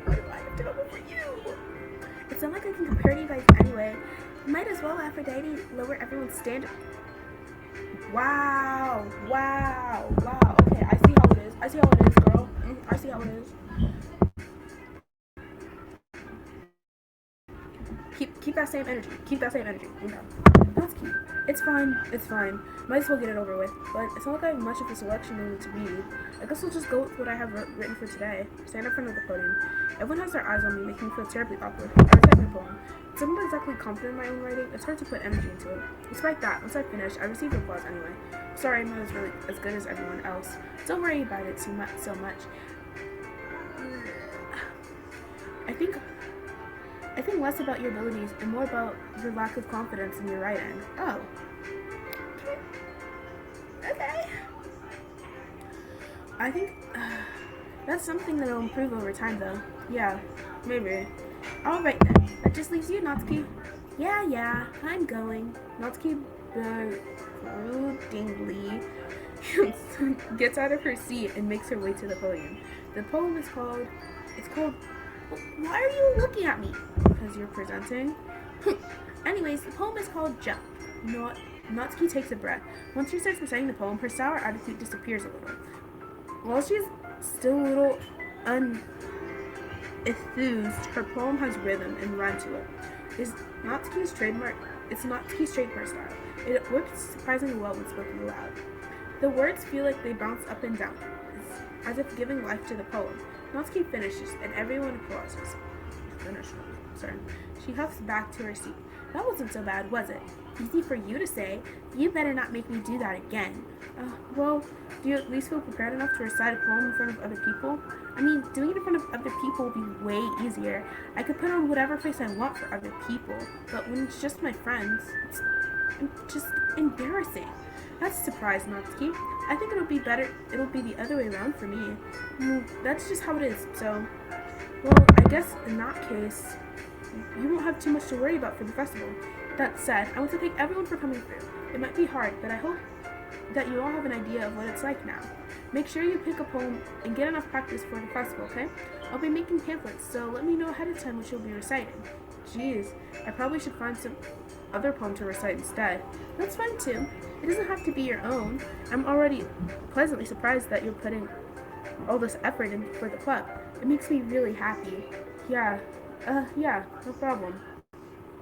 Why do I have to go before you? It's not like I can compare to you guys anyway. Might as well, Aphrodite, lower everyone's standard. Wow. Okay, I see how it is. Girl. I see how it is. Keep that same energy. Okay. That's cute. It's fine. Might as well get it over with. But it's not like I have much of a selection to read. I guess we'll just go with what I have written for today. Stand in front of the podium. Everyone has their eyes on me, making me feel terribly awkward. I recite my poem. Since I'm not exactly confident in my own writing, it's hard to put energy into it. Despite that, once I finish, I received applause anyway. Sorry, I'm not as really as good as everyone else. Don't worry about it so much. I think less about your abilities and more about your lack of confidence in your writing. Oh. Okay. I think that's something that'll improve over time, though. Yeah, maybe. Alright then. That just leaves you, Natsuki. Yeah, I'm going. Natsuki broodingly gets out of her seat and makes her way to the podium. The poem is called... Why are you looking at me? Because you're presenting? Anyways, the poem is called Jump. Natsuki takes a breath. Once she starts reciting the poem, her sour attitude disappears a little. While she's still a little enthused, her poem has rhythm and rhyme to it. It's Natsuki's trademark style. It works surprisingly well when spoken aloud. The words feel like they bounce up and down, as if giving life to the poem. Natsuki finishes, and everyone applauses. She huffs back to her seat. That wasn't so bad, was it? Easy for you to say. You better not make me do that again. Well, do you at least feel prepared enough to recite a poem in front of other people? I mean, doing it in front of other people would be way easier. I could put on whatever face I want for other people, but when it's just my friends, it's just embarrassing. That's a surprise, Natsuki. I think it'll be the other way around for me. That's just how it is, so... Well, I guess in that case, you won't have too much to worry about for the festival. That said, I want to thank everyone for coming through. It might be hard, but I hope that you all have an idea of what it's like now. Make sure you pick a poem and get enough practice for the festival, okay? I'll be making pamphlets, so let me know ahead of time what you'll be reciting. Jeez, I probably should find some other poem to recite instead. That's fine too. It doesn't have to be your own. I'm already pleasantly surprised that you're putting all this effort in for the club. It makes me really happy. Yeah, yeah, no problem.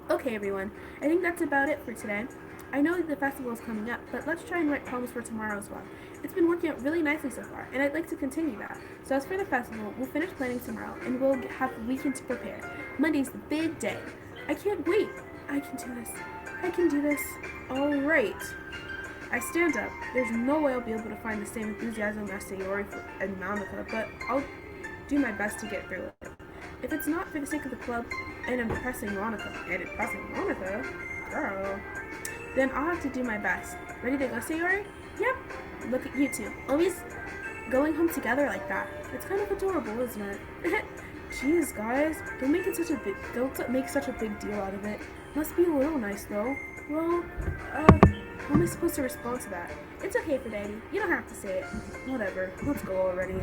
Okay, everyone, I think that's about it for today. I know the festival is coming up, but let's try and write poems for tomorrow as well. It's been working out really nicely so far, and I'd like to continue that. So as for the festival, we'll finish planning tomorrow, and we'll have a weekend to prepare. Monday's the big day. I can't wait. I can do this. I can do this. All right. I stand up. There's no way I'll be able to find the same enthusiasm as Sayori and Monica, but I'll do my best to get through it. If it's not for the sake of the club and impressing Monica, girl, then I'll have to do my best. Ready to go, Sayori? Yep. Look at you two. Always going home together like that. It's kind of adorable, isn't it? Jeez, guys, don't make such a big deal out of it. Must be a little nice though. Well, how am I supposed to respond to that? It's okay for Daddy. You don't have to say it. Whatever. Let's go already.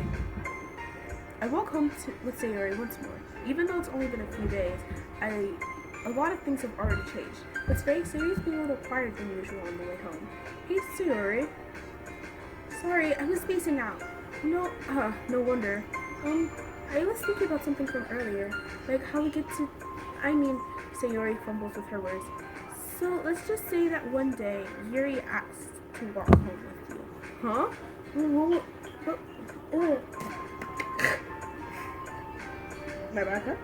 I walk home with Sayori once more. Even though it's only been a few days, a lot of things have already changed. But today, Sayori's being a little quieter than usual on the way home. Hey, Sayori. Sorry, I was spacing out. No wonder. I was thinking about something from earlier, like how we get to, Sayori fumbles with her words. So let's just say that one day, Yuri asks to walk home with you. Huh? My bad, huh?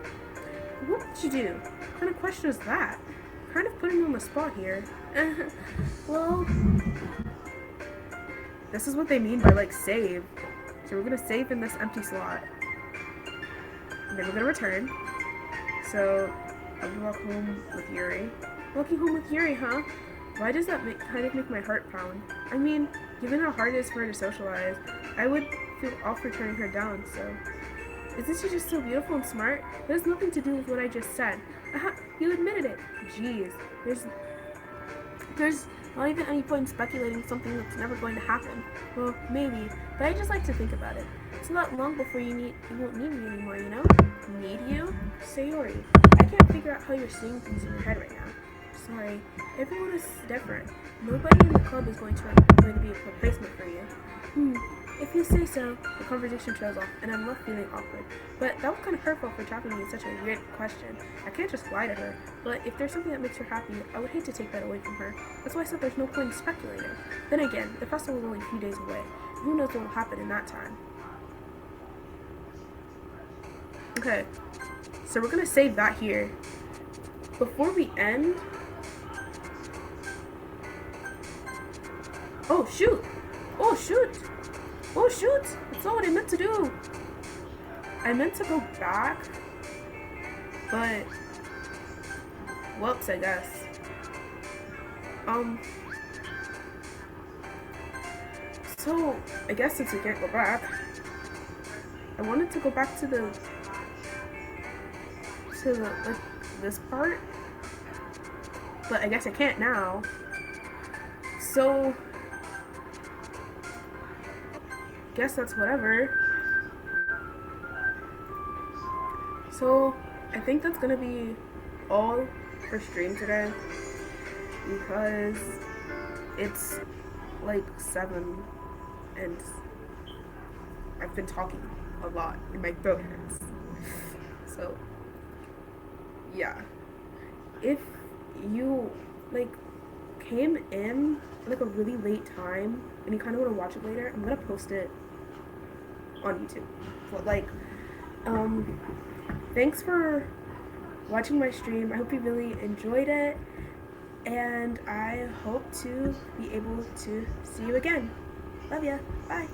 What did you do? What kind of question is that? Kind of putting you on the spot here. Well, this is what they mean by like save. So we're gonna save in this empty slot. And then we're gonna return. So I'm gonna walk home with Yuri. Walking home with Yuri, huh? Why does that kind of make my heart pound? I mean, given how hard it is for her to socialize, I would feel off for turning her down, so. Isn't she just so beautiful and smart? It has nothing to do with what I just said. Aha, you admitted it. Jeez, there's not even any point in speculating something that's never going to happen. Well, maybe, but I just like to think about it. It's not long before you won't need me anymore, you know? Need you? Sayori, I can't figure out how you're seeing things in your head right now. Sorry, everyone is different. Nobody in the club is going to be a replacement for you. If you say so. The conversation trails off, and I'm left feeling awkward. But that was kind of hurtful for trapping me in such a weird question. I can't just lie to her, but if there's something that makes her happy, I would hate to take that away from her. That's why I said there's no point in speculating. Then again, the festival is only a few days away. Who knows what will happen in that time? Okay, so we're gonna save that here. Before we end... Oh, shoot! Oh, shoot! Oh, shoot! That's not what I meant to do! I meant to go back, but... Whoops, I guess. So, I guess since we can't go back, I wanted to go back to the, like, this part, but I guess I can't now. So, guess that's whatever. So, I think that's gonna be all for stream today, because it's like 7 and I've been talking a lot and my throat hurts. So, yeah. If you, like, came in like a really late time and you kind of want to watch it later, I'm gonna post it on YouTube. But, like, thanks for watching my stream. I hope you really enjoyed it, and I hope to be able to see you again. Love ya. Bye.